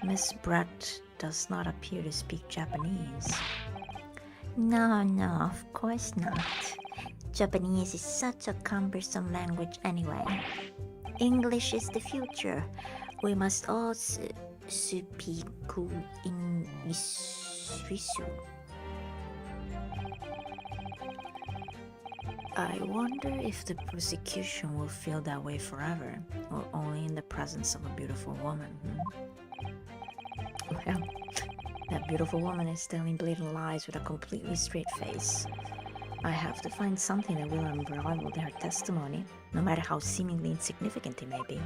Miss Brett does not appear to speak Japanese.
No, of course not. Japanese is such a cumbersome language anyway. English is the future. We must all speak English.
I wonder if the prosecution will feel that way forever, or only in the presence of a beautiful woman. Well, that beautiful woman is telling blatant lies with a completely straight face. I have to find something that will unravel their testimony, no matter how seemingly insignificant it may be.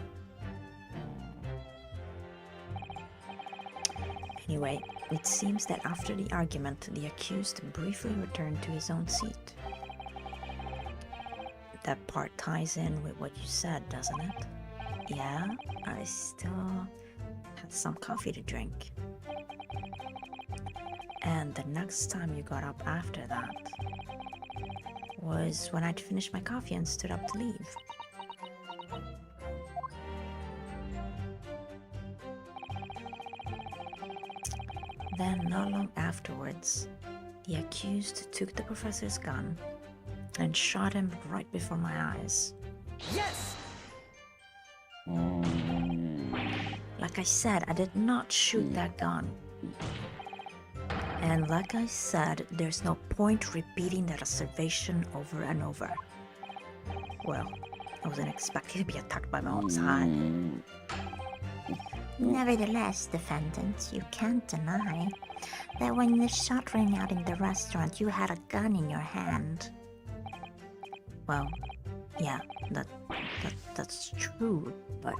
Anyway, it seems that after the argument, the accused briefly returned to his own seat. That part ties in with what you said, doesn't it? Yeah, I still had some coffee to drink. And the next time you got up after that was when I'd finished my coffee and stood up to leave. Then, not long afterwards, the accused took the professor's gun and shot him right before my eyes.
Yes!
Like I said, I did not shoot that gun. And like I said, there's no point repeating that observation over and over. Well, I wasn't expecting to be attacked by my own side.
Nevertheless, defendant, you can't deny that when the shot rang out in the restaurant, you had a gun in your hand.
Well, yeah, that's true, but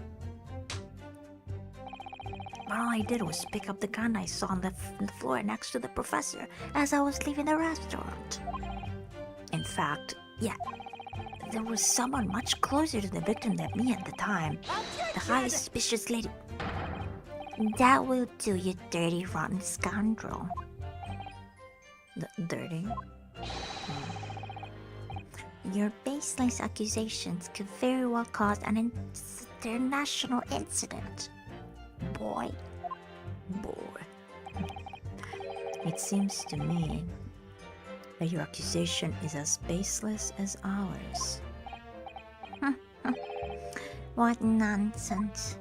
all I did was pick up the gun I saw on the floor next to the professor as I was leaving the restaurant. In fact, yeah, there was someone much closer to the victim than me at the time. The highly suspicious lady.
That will do, you dirty, rotten scoundrel.
Dirty?
Your baseless accusations could very well cause an international incident. Boy.
It seems to me that your accusation is as baseless as ours.
What nonsense.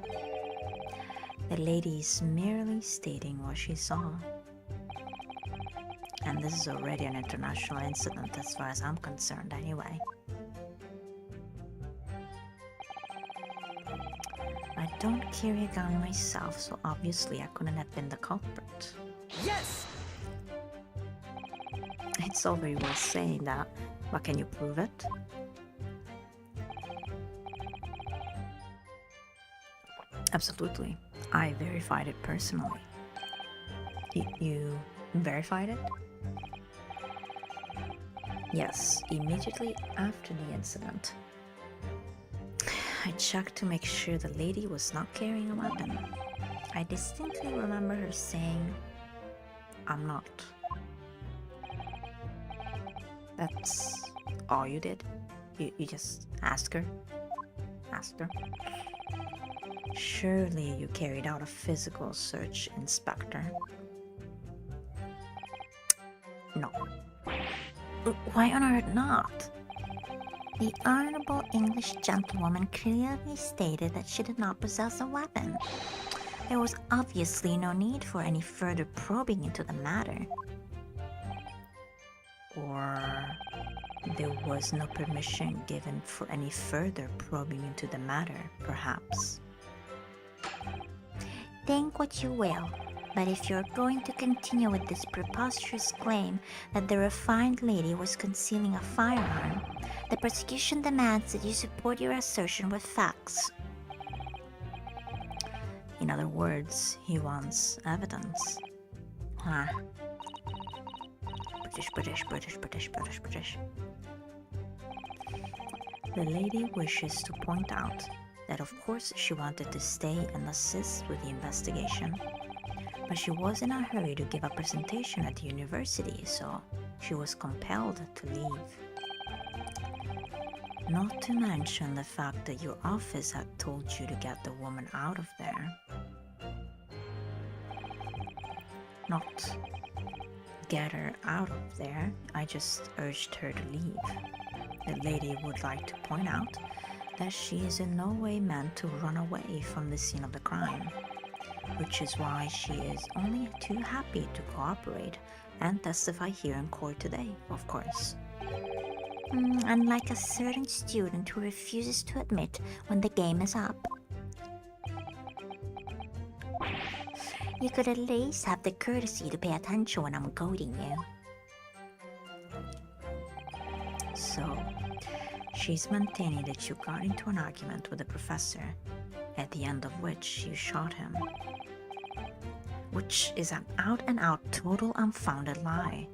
The lady is merely stating what she saw. And this is already an international incident as far as I'm concerned anyway. I don't carry a gun myself, so obviously I couldn't have been the culprit.
Yes!
It's all very well saying that, but can you prove it? Absolutely. I verified it personally. You verified it? Yes, immediately after the incident. I checked to make sure the lady was not carrying a weapon. I distinctly remember her saying, "I'm not." That's all you did? You just asked her? Surely you carried out a physical search, Inspector. No. Why on earth not?
The honorable English gentlewoman clearly stated that she did not possess a weapon. There was obviously no need for any further probing into the matter.
Or there was no permission given for any further probing into the matter, perhaps.
Think what you will, but if you're going to continue with this preposterous claim that the refined lady was concealing a firearm, the prosecution demands that you support your assertion with facts.
In other words, he wants evidence. Huh. British.
The lady wishes to point out that of course she wanted to stay and assist with the investigation, but she was in a hurry to give a presentation at the university, so she was compelled to leave. Not to mention the fact that your office had told you to get the woman out of there. Not get her out of there, I just urged her to leave. The lady would like to point out that she is in no way meant to run away from the scene of the crime, which is why she is only too happy to cooperate and testify here in court today, of course. Unlike a certain student who refuses to admit when the game is up. You could at least have the courtesy to pay attention when I'm goading you. So, she's maintaining that you got into an argument with the professor, at the end of which you shot him. Which is an out-and-out total unfounded lie.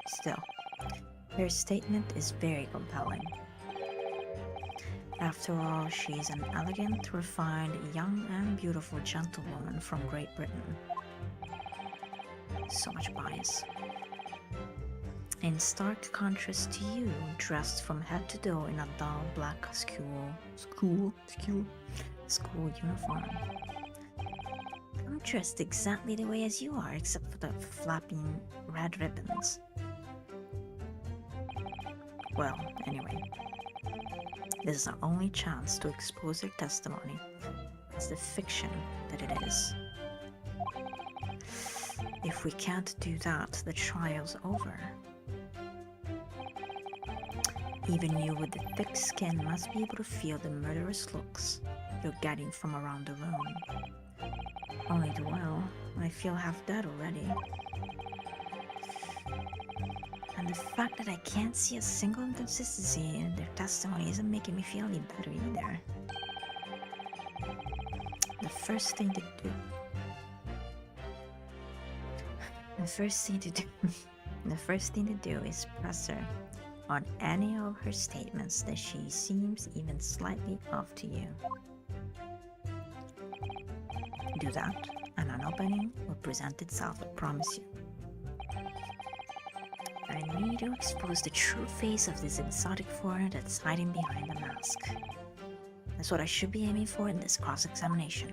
Still, her statement is very compelling. After all, she is an elegant, refined, young and beautiful gentlewoman from Great Britain. So much bias. In stark contrast to you, dressed from head to toe in a dull black school uniform. I'm dressed exactly the way as you are, except for the flapping red ribbons. Well, anyway, this is our only chance to expose her testimony as the fiction that it is. If we can't do that, the trial's over. Even you with the thick skin must be able to feel the murderous looks you're getting from around the room. Only too well, I feel half dead already. And the fact that I can't see a single inconsistency in their testimony isn't making me feel any better either. The first thing to do is press her on any of her statements that she seems even slightly off to you. Do that, and an opening will present itself, I promise you. I need to expose the true face of this exotic foreigner that's hiding behind the mask. That's what I should be aiming for in this cross-examination.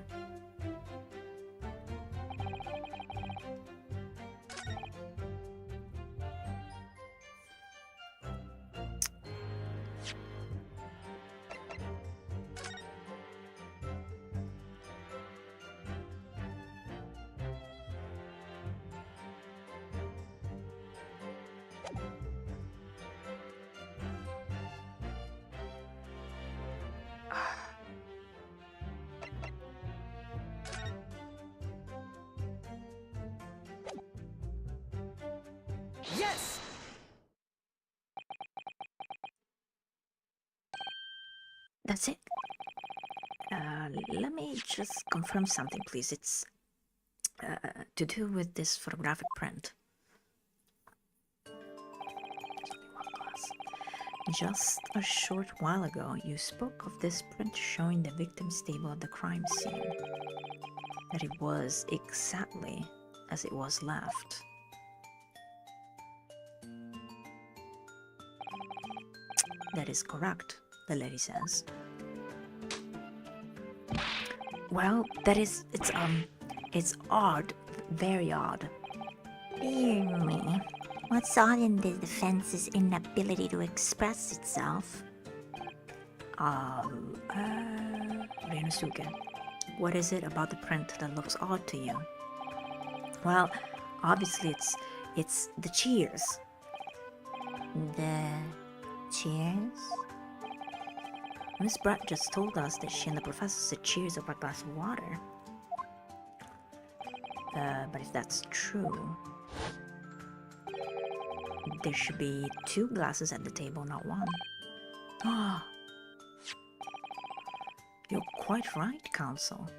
Yes!
That's it. Let me just confirm something, please. It's to do with this photographic print. There's only one glass. Just a short while ago, you spoke of this print showing the victim's table at the crime scene. That it was exactly as it was left. That is correct, the lady says. Well, it's odd, very odd.
Dear me. What's odd in the defense's inability to express itself?
Ryunosuke, what is it about the print that looks odd to you? Well, obviously it's the cheers.
The cheers?
Miss Brett just told us that she and the professor said cheers over a glass of water. But if that's true, there should be 2 glasses at the table, not 1. Ah, you're quite right, Counsel.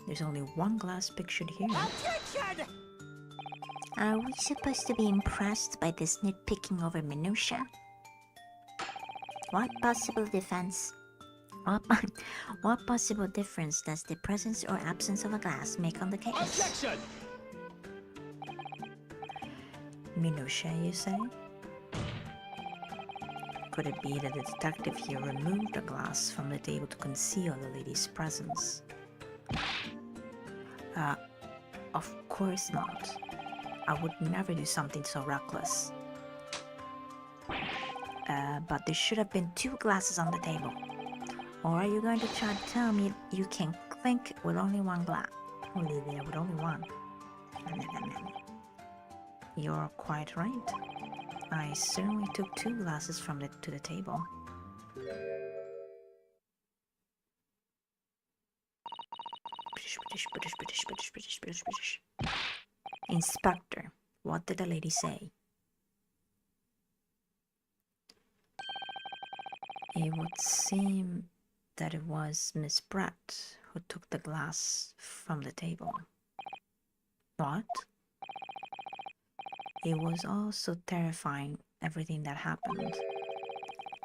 There's only 1 glass pictured here.
Attention!
Are we supposed to be impressed by this nitpicking over minutia? What possible defense? What, what possible difference does the presence or absence of a glass make on the case?
Objection!
Minutiae, you say? Could it be that the detective here removed the glass from the table to conceal the lady's presence? Of course not. I would never do something so reckless. But there should have been 2 glasses on the table. Or are you going to try to tell me you can clink with only 1 glass? Only there with only 1. You're quite right. I certainly took 2 glasses from to the table. British. Inspector, what did the lady say? It would seem that it was Miss Pratt who took the glass from the table. What? It was all so terrifying, everything that happened.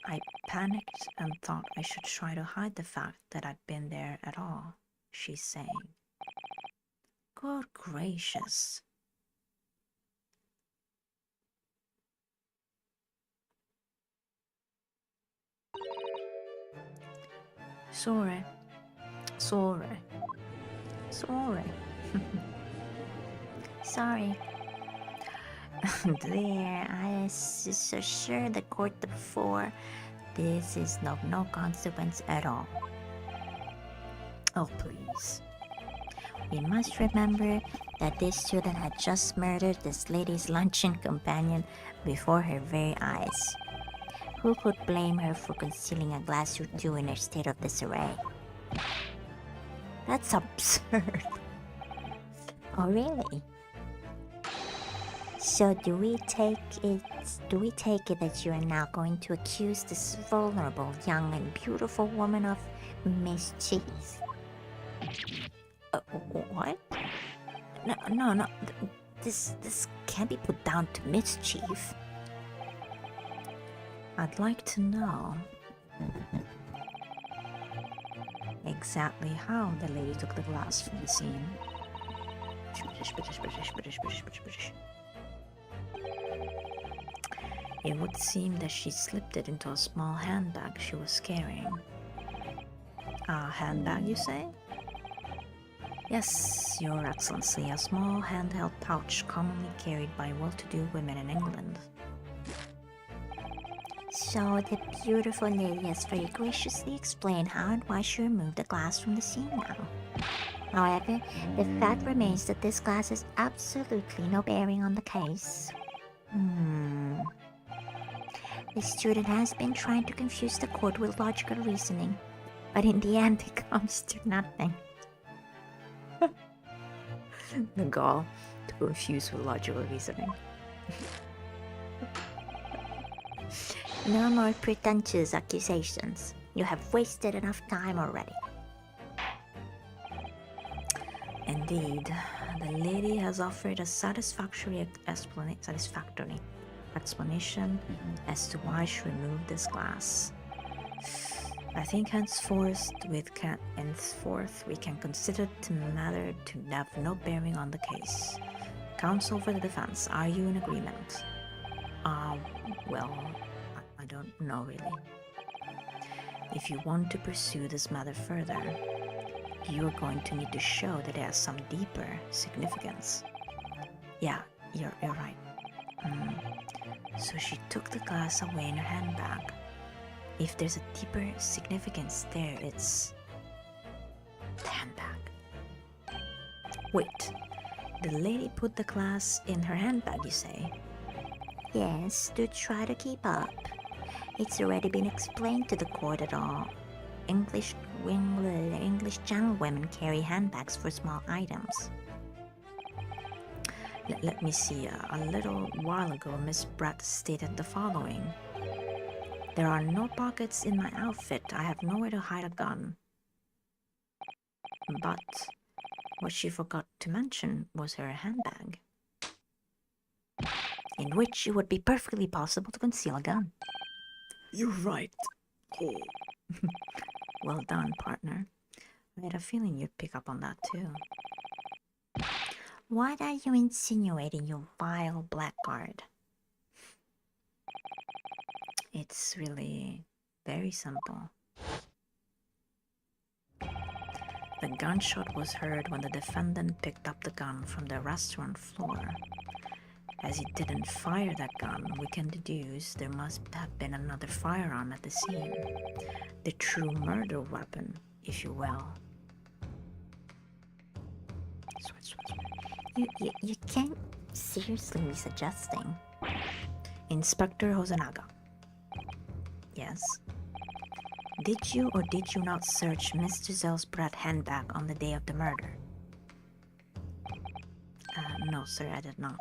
I panicked and thought I should try to hide the fact that I'd been there at all, she's saying. Good gracious. Sorry. Sorry.
There, I assure the court before, this is of no consequence at all.
Oh, please.
We must remember that this student had just murdered this lady's luncheon companion before her very eyes. Who could blame her for concealing a glass or 2 in a state of disarray?
That's absurd.
Oh, really? So do we take it that you are now going to accuse this vulnerable, young and beautiful woman of mischief?
What? No. This can't be put down to mischief. I'd like to know exactly how the lady took the glass from the scene. British. It would seem that she slipped it into a small handbag she was carrying. A handbag, you say? Yes, Your Excellency, a small handheld pouch commonly carried by well-to-do women in England.
So the beautiful lady has very graciously explained how and why she removed the glass from the scene now. However, the fact remains that this glass has absolutely no bearing on the case. The student has been trying to confuse the court with logical reasoning, but in the end it comes to nothing.
The gall to confuse with logical reasoning.
No more pretentious accusations. You have wasted enough time already.
Indeed, the lady has offered a satisfactory explanation as to why she removed this glass. I think henceforth we can consider the matter to have no bearing on the case. Counsel for the defense, are you in agreement? Well, I don't know really. If you want to pursue this matter further, you're going to need to show that it has some deeper significance. Yeah, you're right. So she took the glass away in her handbag. If there's a deeper significance there, it's the handbag. Wait, the lady put the glass in her handbag, you say?
Yes, to try to keep up. It's already been explained to the court that all English gentlewomen carry handbags for small items.
Let me see. A little while ago, Miss Pratt stated the following. There are no pockets in my outfit. I have nowhere to hide a gun. But what she forgot to mention was her handbag, in which it would be perfectly possible to conceal a gun. You're right. Oh. Well done, partner. I had a feeling you'd pick up on that too.
What are you insinuating, you vile blackguard?
It's really very simple. The gunshot was heard when the defendant picked up the gun from the restaurant floor. As he didn't fire that gun, we can deduce there must have been another firearm at the scene. The true murder weapon, if you will.
You can't seriously be suggesting.
Inspector Hosonaga. Yes? Did you or did you not search Mr. Zellsbrad's handbag on the day of the murder? No, sir, I did not.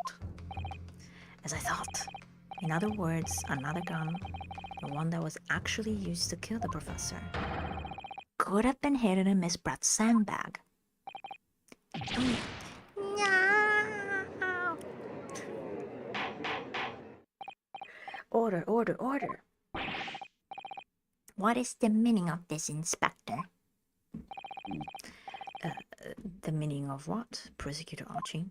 As I thought. In other words, another gun, the one that was actually used to kill the professor, could have been hidden in Miss Bratt's sandbag.
No.
Order, order, order.
What is the meaning of this, Inspector?
The meaning of what, Prosecutor Archie?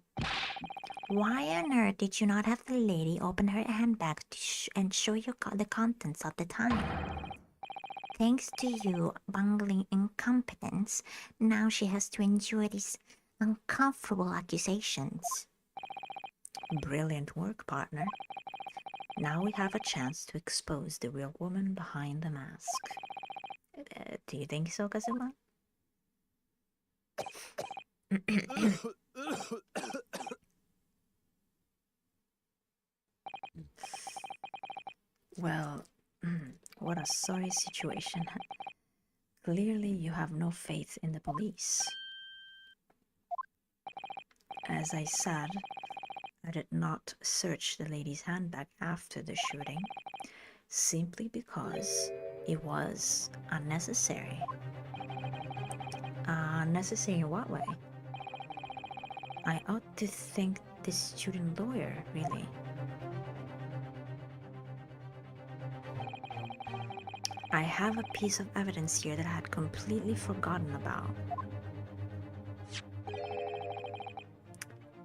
Why on earth did you not have the lady open her handbag and show you the contents at the time? Thanks to you bungling incompetence, now she has to endure these uncomfortable accusations.
Brilliant work, partner. Now we have a chance to expose the real woman behind the mask. Do you think so, Kazuma? Well, what a sorry situation. Clearly you have no faith in the police. As I said, I did not search the lady's handbag after the shooting, simply because it was unnecessary. Unnecessary in what way? I ought to thank the student lawyer, really. I have a piece of evidence here that I had completely forgotten about.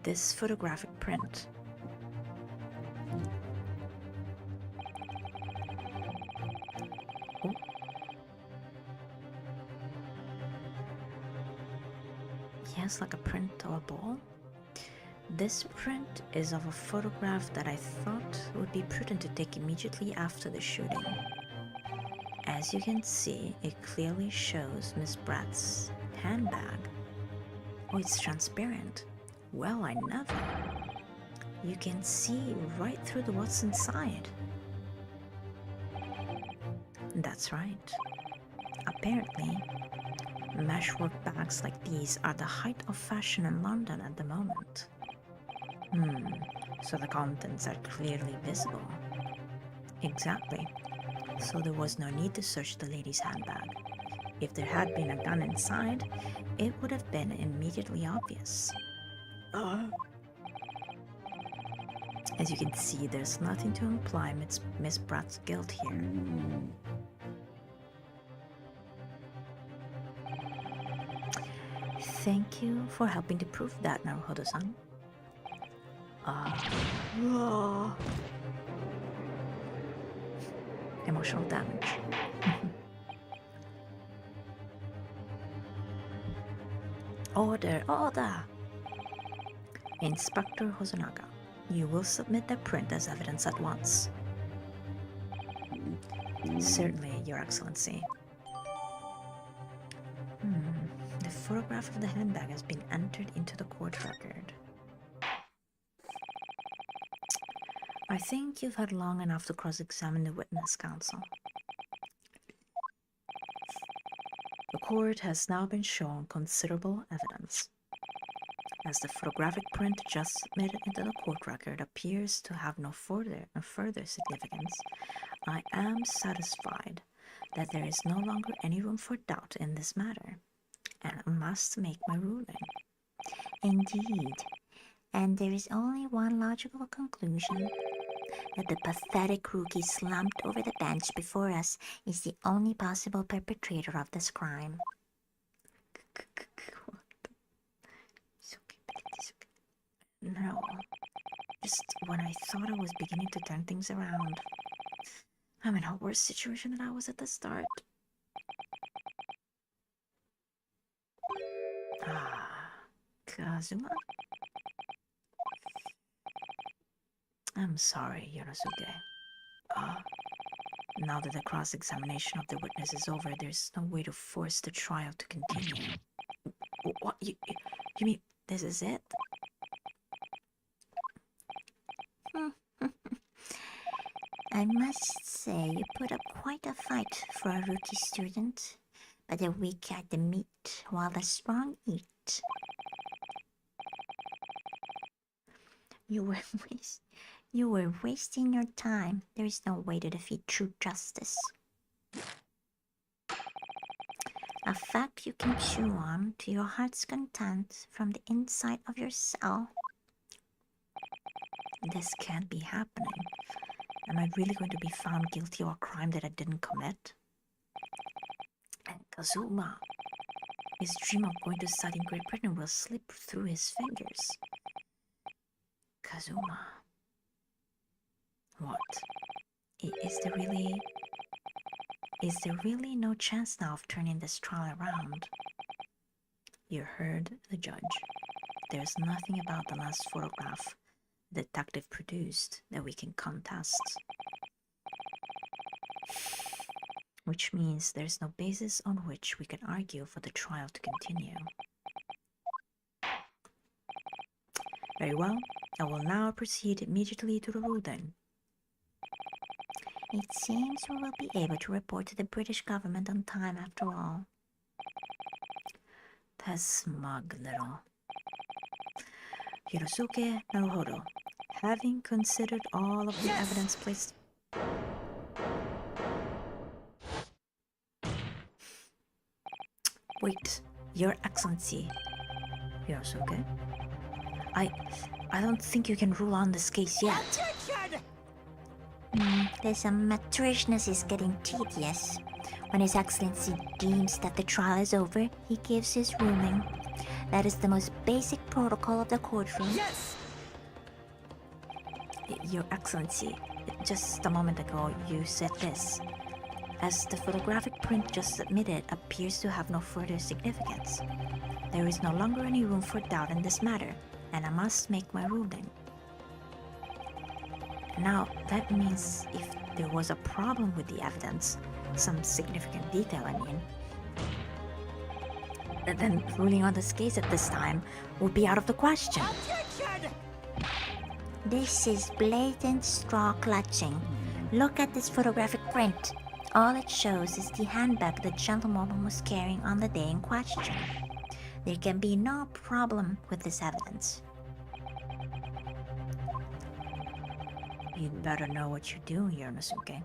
This photographic print. Oh. Yes, like a print of a ball. This print is of a photograph that I thought would be prudent to take immediately after the shooting. As you can see, it clearly shows Miss Bratt's handbag. Oh, it's transparent. Well, I never. You can see right through the what's inside. That's right. Apparently, meshwork bags like these are the height of fashion in London at the moment. So the contents are clearly visible. Exactly. So there was no need to search the lady's handbag. If there had been a gun inside, it would have been immediately obvious. As you can see, there's nothing to imply Miss Bratt's guilt here. Thank you for helping to prove that, Naruhodo-san. Emotional damage. Order, order! Inspector Hosonaga, you will submit the print as evidence at once. Certainly, Your Excellency. The photograph of the handbag has been entered into the court record. I think you've had long enough to cross-examine the witness, counsel. The court has now been shown considerable evidence. As the photographic print just submitted into the court record appears to have no further significance, I am satisfied that there is no longer any room for doubt in this matter, and I must make my ruling.
Indeed. And there is only one logical conclusion. that the pathetic rookie slumped over the bench before us is the only possible perpetrator of this crime. No. Just when I thought I was beginning to turn things around, I'm in a worse situation than I was at the start. Kazuma? I'm sorry, Yorosuke. Now that the cross-examination of the witness is over, there's no way to force the trial to continue. What? You mean this is it? I must say you put up quite a fight for a rookie student, but the weak at the meat while the strong eat. You were wasting your time. There is no way to defeat true justice. A fact you can chew on to your heart's content from the inside of your cell. This can't be happening. Am I really going to be found guilty of a crime that I didn't commit? And Kazuma, his dream of going to study in Great Britain will slip through his fingers. Kazuma. What? Is there really no chance now of turning this trial around? You heard the judge. There's nothing about the last photograph the detective produced that we can contest. Which means there's no basis on which we can argue for the trial to continue. Very well, I will now proceed immediately to the ruling. It seems we will be able to report to the British government on time after all. The smug little. Hirosuke Naruhodo, having considered all of the evidence placed... Wait, Your Excellency. Hirosuke? I don't think you can rule on this case yet. This amaterishness is getting tedious. When His Excellency deems that the trial is over, he gives his ruling. That is the most basic protocol of the courtroom.
Yes!
Your Excellency, just a moment ago you said this. As the photographic print just submitted appears to have no further significance, there is no longer any room for doubt in this matter, and I must make my ruling. Now, that means if there was a problem with the evidence, some significant detail I mean, then ruling on this case at this time would be out of the question. This is blatant straw clutching. Look at this photographic print. All it shows is the handbag the gentlewoman was carrying on the day in question. There can be no problem with this evidence. You'd better know what you're doing, Yorinosuke.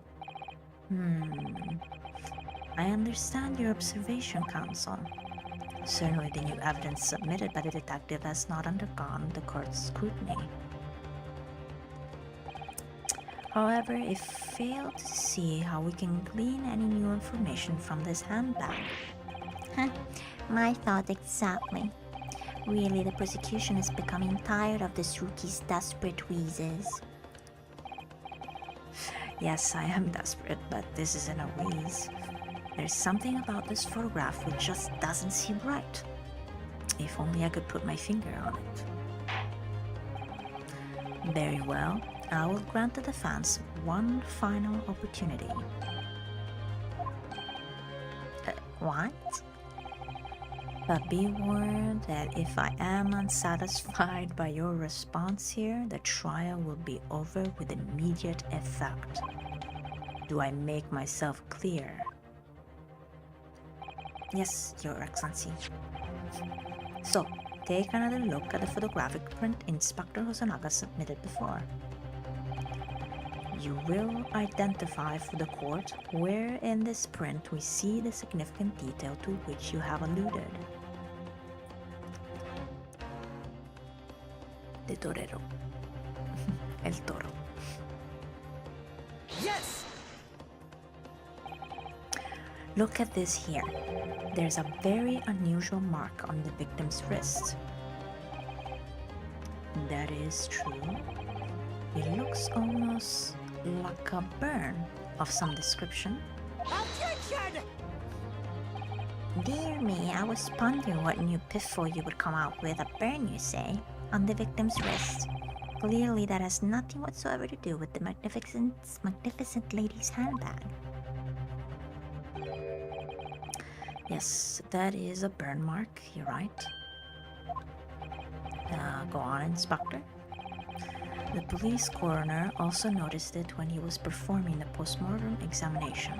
I understand your observation, Counsel. Certainly the new evidence submitted by the detective has not undergone the court's scrutiny. However, it failed to see how we can glean any new information from this handbag. My thought exactly. Really, the prosecution is becoming tired of this rookie's desperate wheezes. Yes, I am desperate, but this isn't a wheeze. There's something about this photograph which just doesn't seem right. If only I could put my finger on it. Very well. I will grant the defense one final opportunity. What? But be warned that if I am unsatisfied by your response here, the trial will be over with immediate effect. Do I make myself clear? Yes, Your Excellency. So, take another look at the photographic print Inspector Hosonaga submitted before. You will identify for the court where in this print we see the significant detail to which you have alluded. The torero. El toro.
Look at this here. There's a very unusual mark on the victim's wrist. That is true. It looks almost like a burn of some description.
Objection!
Dear me, I was pondering what new pitfall you would come out with. A burn, you say, on the victim's wrist. Clearly that has nothing whatsoever to do with the magnificent lady's handbag.
Yes, that is a burn mark, you're right. Go on, Inspector. The police coroner also noticed it when he was performing the postmortem examination.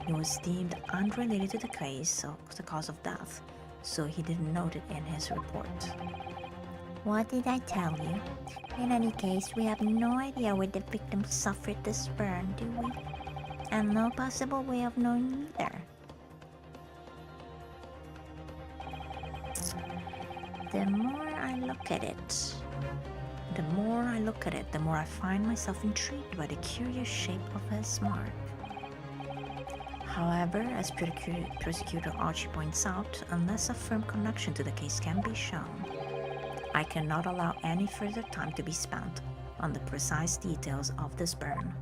It was deemed unrelated to the case of the cause of death, so he didn't note it in his report.
What did I tell you? In any case, we have no idea where the victim suffered this burn, do we? And no possible way of knowing either.
The more I look at it, the more I find myself intrigued by the curious shape of his mark. However, as Prosecutor Archie points out, unless a firm connection to the case can be shown, I cannot allow any further time to be spent on the precise details of this burn.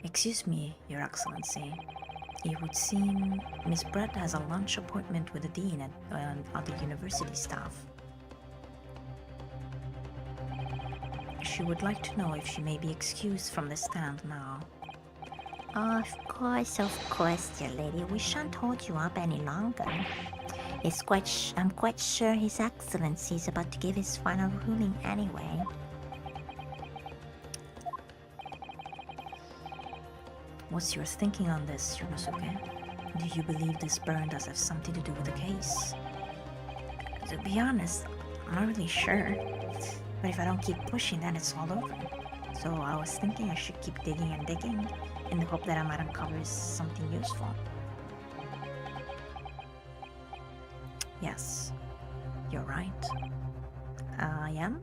Excuse me, Your Excellency. It would seem Miss Brett has a lunch appointment with the dean and other university staff. She would like to know if she may be excused from the stand now.
Of course, dear lady. We shan't hold you up any longer. I'm quite sure His Excellency is about to give his final ruling anyway.
What's your thinking on this, Yonosuke? Do you believe this burn does have something to do with the case? To be honest, I'm not really sure. But if I don't keep pushing, then it's all over. So I was thinking I should keep digging and digging in the hope that I might uncover something useful. Yes, you're right. I am.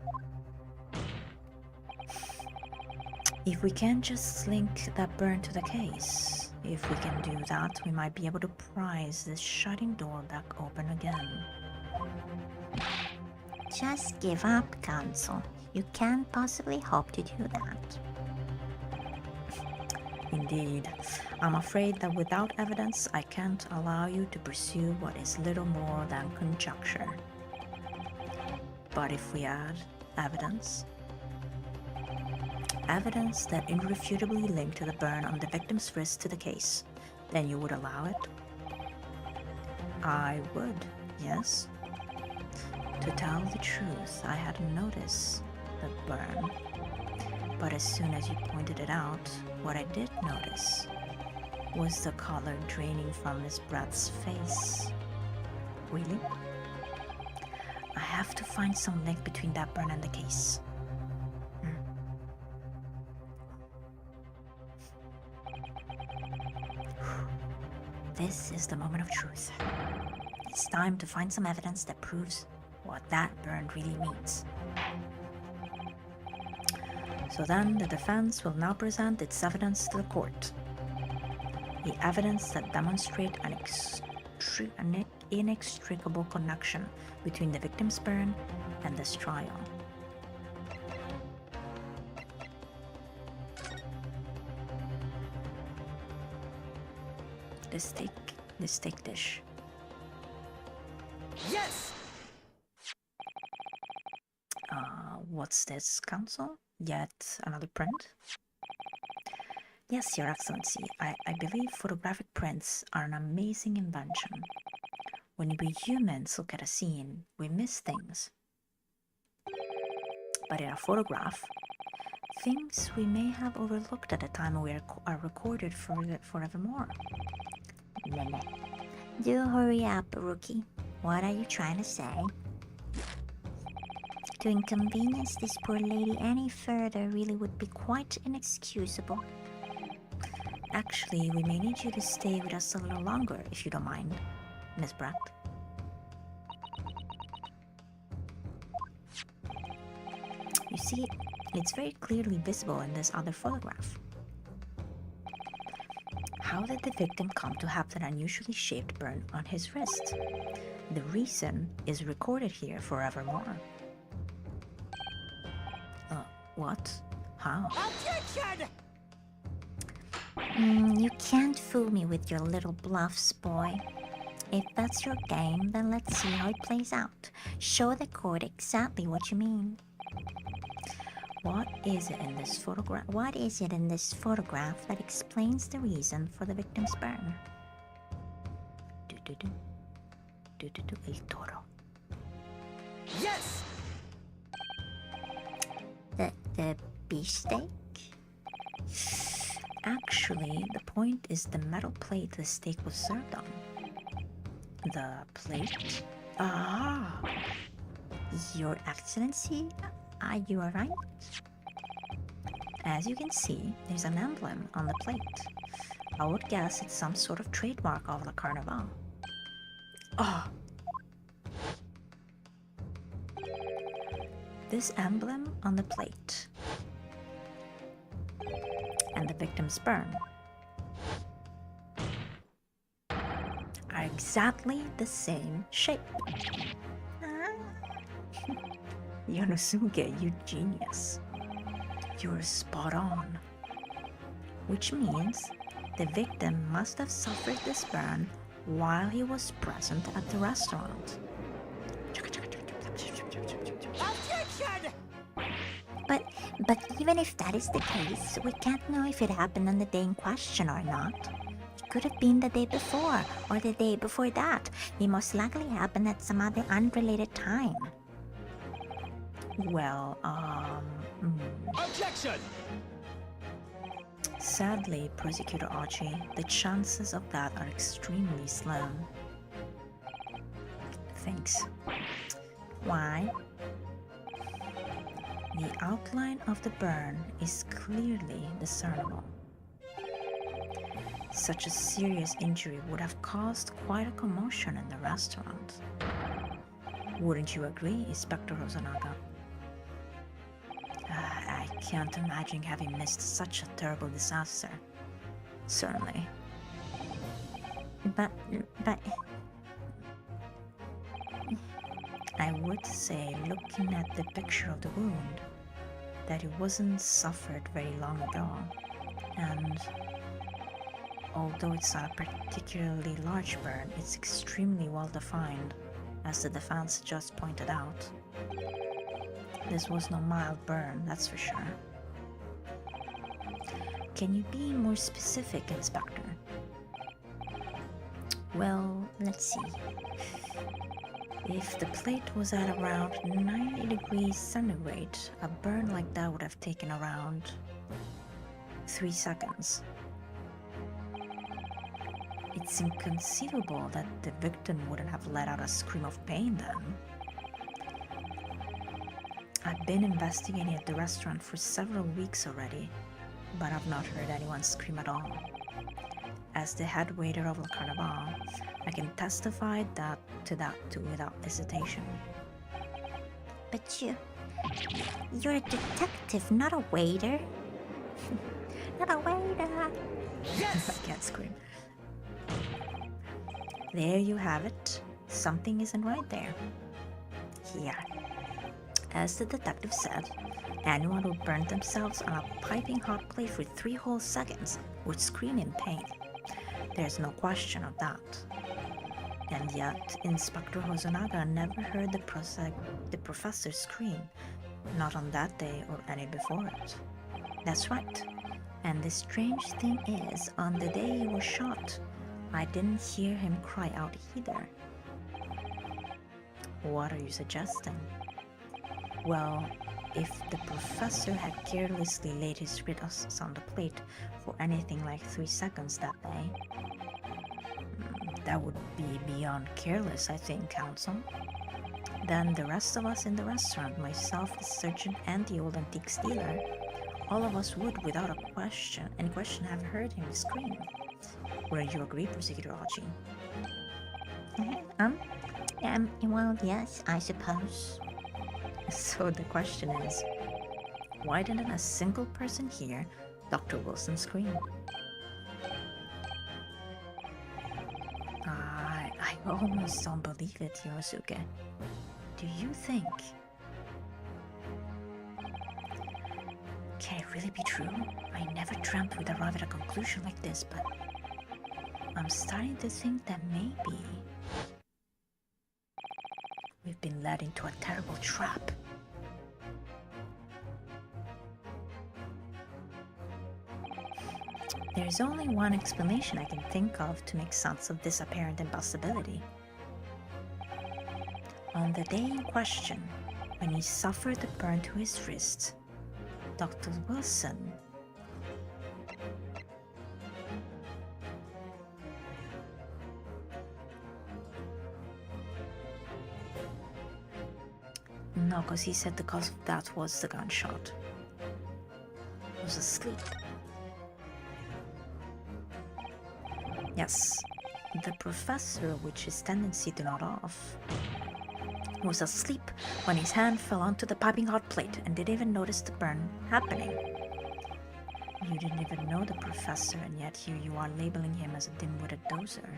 If we can just link that burn to the case, if we can do that, we might be able to prise this shutting door back open again.
Just give up, Counsel. You can't possibly hope to do that.
Indeed. I'm afraid that without evidence, I can't allow you to pursue what is little more than conjecture. But if we add evidence that irrefutably linked the burn on the victim's wrist to the case, then you would allow it? I would, yes. To tell the truth, I hadn't noticed the burn. But as soon as you pointed it out, what I did notice was the color draining from Miss Brett's face. Really? I have to find some link between that burn and the case. This is the moment of truth. It's time to find some evidence that proves what that burn really means. So then, the defense will now present its evidence to the court. The evidence that demonstrates an inextricable connection between the victim's burn and this trial. The steak dish.
Yes!
What's this, Counsel? Yet another print? Yes, Your Excellency. I believe photographic prints are an amazing invention. When we humans look at a scene, we miss things. But in a photograph, things we may have overlooked at the time are recorded forevermore.
Do hurry up, Rookie. What are you trying to say? To inconvenience this poor lady any further really would be quite inexcusable.
Actually, we may need you to stay with us a little longer, if you don't mind, Miss Brett.
You see, it's very clearly visible in this other photograph. How did the victim come to have that unusually shaped burn on his wrist? The reason is recorded here forevermore. What? How?
Objection!
You can't fool me with your little bluffs, boy. If that's your game, then let's see how it plays out. Show the court exactly what you mean.
What is it in this photograph?
What is it in this photograph that explains the reason for the victim's burn?
El toro.
Yes!
The beefsteak?
Actually, the point is the metal plate the steak was served on. The plate?
Ah! Your Excellency, are you alright?
As you can see, there's an emblem on the plate. I would guess it's some sort of trademark of the Carnival.
Oh!
This emblem on the plate and the victim's burn are exactly the same shape. Yonosuke, you genius. You're spot on. Which means the victim must have suffered this burn while he was present at the restaurant.
Objection!
But even if that is the case, we can't know if it happened on the day in question or not. It could have been the day before, or the day before that. It most likely happened at some other unrelated time.
Well,
Objection!
Sadly, Prosecutor Archie, the chances of that are extremely slim. Thanks.
Why?
The outline of the burn is clearly discernible. Such a serious injury would have caused quite a commotion in the restaurant. Wouldn't you agree, Inspector Rosanaga? I can't imagine having missed such a terrible disaster. Certainly.
But...
I would say, looking at the picture of the wound, that it wasn't suffered very long ago, and although it's not a particularly large burn, it's extremely well defined, as the defense just pointed out. This was no mild burn, that's for sure. Can you be more specific, Inspector?
well, let's see.
If the plate was at around 90 degrees centigrade, a burn like that would have taken around 3 seconds. It's inconceivable that the victim wouldn't have let out a scream of pain then. I've been investigating at the restaurant for several weeks already, but I've not heard anyone scream at all. As the head waiter of the Carnival, I can testify to that without hesitation.
But you're a detective, not a waiter. Not a waiter.
Yes! I can't scream. There you have it. Something isn't right there. Here. As the detective said, anyone who burned themselves on a piping hot plate for 3 whole seconds would scream in pain. There's no question of that. And yet, Inspector Hosonaga never heard the professor scream, not on that day or any before it. That's right. And the strange thing is, on the day he was shot, I didn't hear him cry out either. What are you suggesting? Well, if the professor had carelessly laid his wrists on the plate for anything like 3 seconds that day, that would be beyond careless, I think, counsel. Then the rest of us in the restaurant, myself, the surgeon, and the old antiques dealer, all of us would, without any question, have heard him scream. Wouldn't you agree, Prosecutor Archie?
Well, yes, I suppose.
So the question is,
Why didn't a single person hear Dr. Wilson scream? I almost don't believe it, Yosuke. Do you think? Can it really be true? I never dreamt we'd arrive at a conclusion like this, but I'm starting to think that maybe we've been led into a terrible trap. There's only one explanation I can think of to make sense of this apparent impossibility. On the day in question, when he suffered a burn to his wrist, Dr. Wilson No, because he said the cause of that was the gunshot. He was asleep. Yes, the professor, which his tendency to nod off, was asleep when his hand fell onto the piping hot plate and didn't even notice the burn happening. You didn't even know the professor, and yet here you are labeling him as a dim-witted dozer.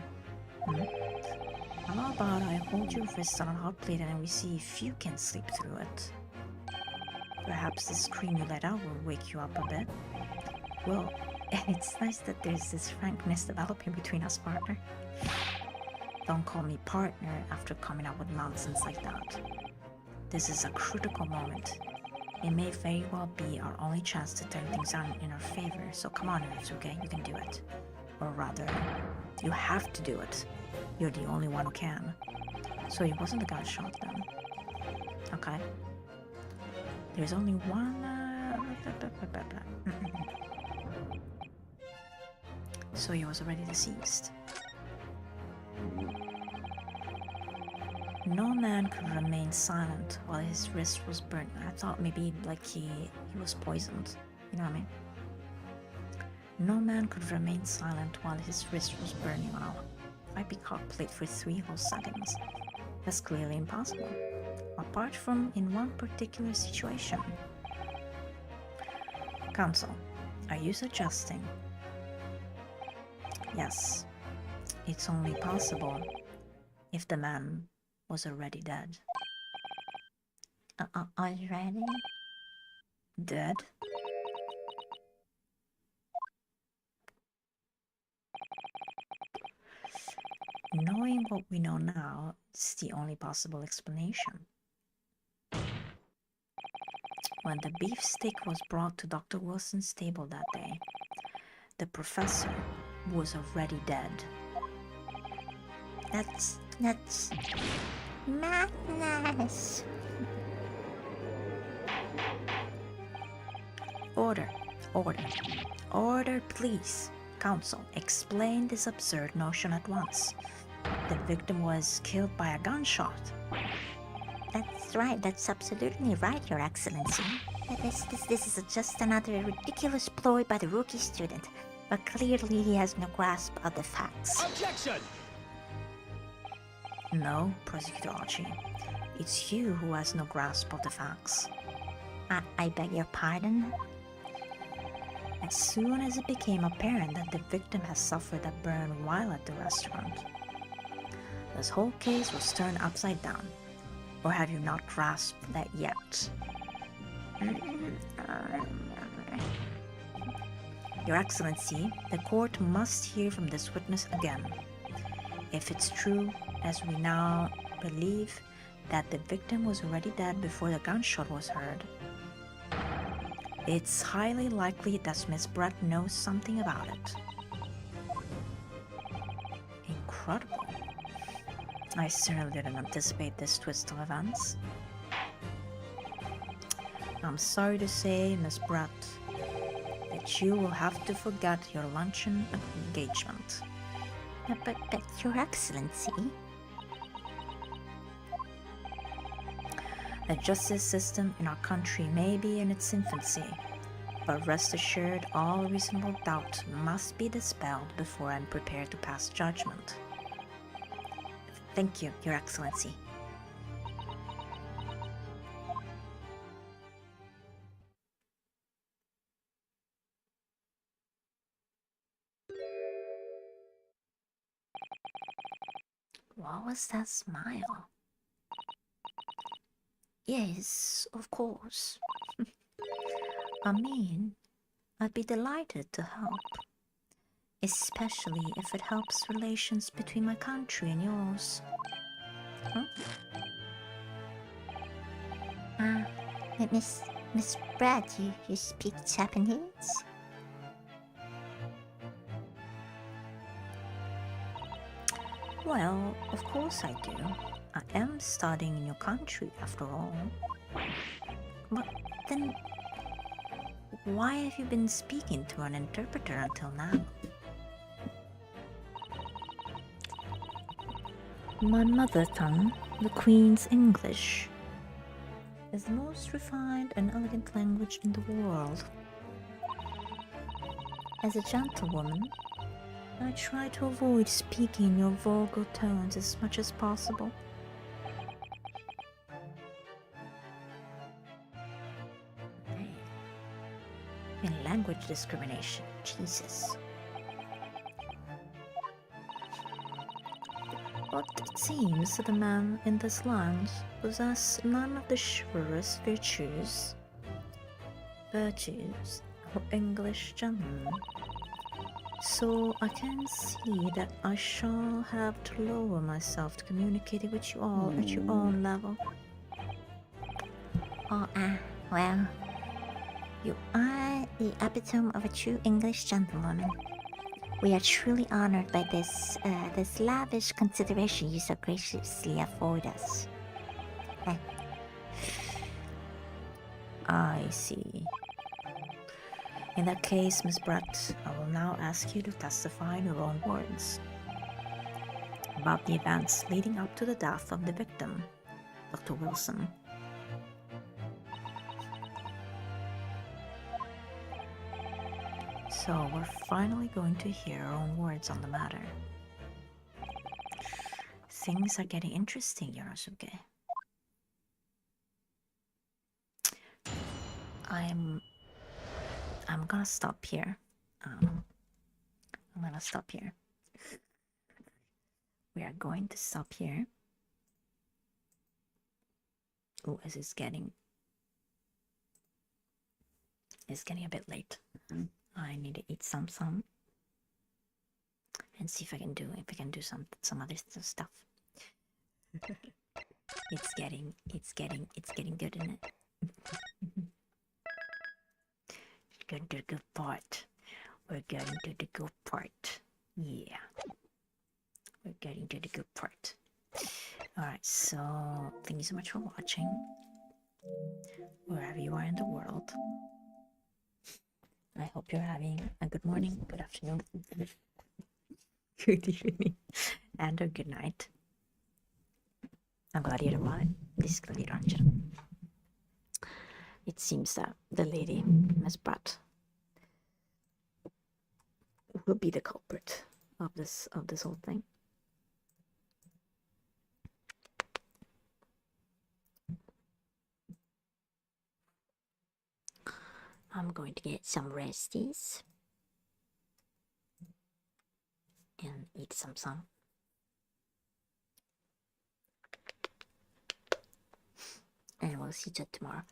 How about I hold your wrist on a hot plate and we see if you can sleep through it? Perhaps the scream you let out will wake you up a bit. Well, it's nice that there's this frankness developing between us, partner. Don't call me partner after coming up with nonsense like that. This is a critical moment. It may very well be our only chance to turn things on in our favor, so come on, Ritsuke, you can do it. Or rather, you have to do it. You're the only one who can. So it wasn't a gunshot then. Okay. There's only one... So he was already deceased. No man could remain silent while his wrist was burnt. I thought maybe like he was poisoned. You know what I mean? No man could remain silent while his wrist was burning on a piping hot plate for 3 whole seconds. That's clearly impossible. Apart from in one particular situation. Counsel, are you suggesting? Yes, it's only possible if the man was already dead.
Already?
Dead? Knowing what we know now, it's the only possible explanation. When the beefsteak was brought to Dr. Wilson's table that day, the professor was already dead.
That's madness.
Order, please. Counsel, explain this absurd notion at once. The victim was killed by a gunshot.
That's right, that's absolutely right, Your Excellency. This is just another ridiculous ploy by the rookie student, but clearly he has no grasp of the facts.
Objection!
No, Prosecutor Archie. It's you who has no grasp of the facts.
I beg your pardon?
As soon as it became apparent that the victim has suffered a burn while at the restaurant, this whole case was turned upside down. Or have you not grasped that yet? Your Excellency, the court must hear from this witness again. If it's true, as we now believe, that the victim was already dead before the gunshot was heard, it's highly likely that Miss Brett knows something about it. Incredible. I certainly didn't anticipate this twist of events. I'm sorry to say, Miss Brett, that you will have to forget your luncheon engagement.
But Your Excellency...
The justice system in our country may be in its infancy, but rest assured all reasonable doubt must be dispelled before I'm prepared to pass judgment. Thank you, Your Excellency.
What was that smile? Yes, of course. I mean, I'd be delighted to help. Especially if it helps relations between my country and yours. Huh?
Miss Brad, you speak Japanese?
Well, of course I do. I am studying in your country after all. But then, why have you been speaking through an interpreter until now? My mother tongue, the Queen's English, is the most refined and elegant language in the world. As a gentlewoman, I try to avoid speaking in your vulgar tones as much as possible. In language discrimination, Jesus. But it seems that the man in this land possesses none of the chivalrous virtues of English gentlemen. So I can see that I shall have to lower myself to communicating with you all at your own level.
Oh, well, you are the epitome of a true English gentlewoman. We are truly honored by this lavish consideration you so graciously afford us.
I see. In that case, Miss Brett, I will now ask you to testify in your own words about the events leading up to the death of the victim, Dr. Wilson. So we're finally going to hear our own words on the matter. Things are getting interesting, Yorosuke. I'm gonna stop here. I'm gonna stop here. We are going to stop here. Oh, it's getting a bit late. I need to eat some and see if I can do some other stuff. It's getting good, isn't it? Getting to the good part. We're getting to the good part. Yeah. We're getting to the good part. Alright, so thank you so much for watching. Wherever you are in the world. I hope you're having a good morning, good afternoon, good evening, and a good night. I'm glad you're about it. This is glad you're. It seems that the lady, Miss Pratt, will be the culprit of this whole thing. I'm going to get some resties and eat some sun. And we'll see you tomorrow.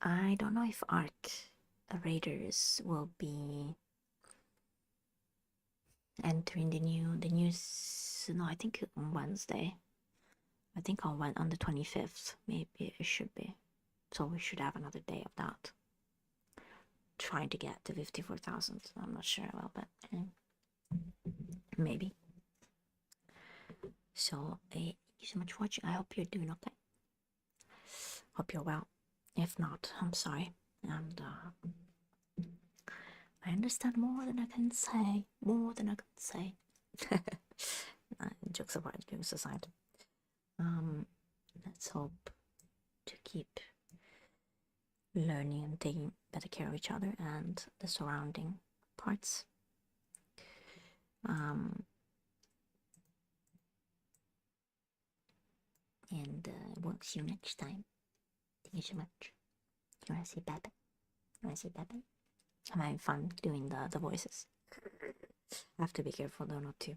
I don't know if Ark Raiders will be entering the new no, I think on Wednesday. I think on the 25th, maybe it should be. So we should have another day of that. Trying to get to 54,000. I'm not sure about that. Maybe. So thank you so much for watching. I hope you're doing okay. Hope you're well. If not, I'm sorry. And I understand more than I can say. Jokes aside. Let's hope to keep learning and taking better care of each other and the surrounding parts. And we'll see you next time. Thank you so much. You wanna say bye-bye? I'm having fun doing the voices. I have to be careful though not to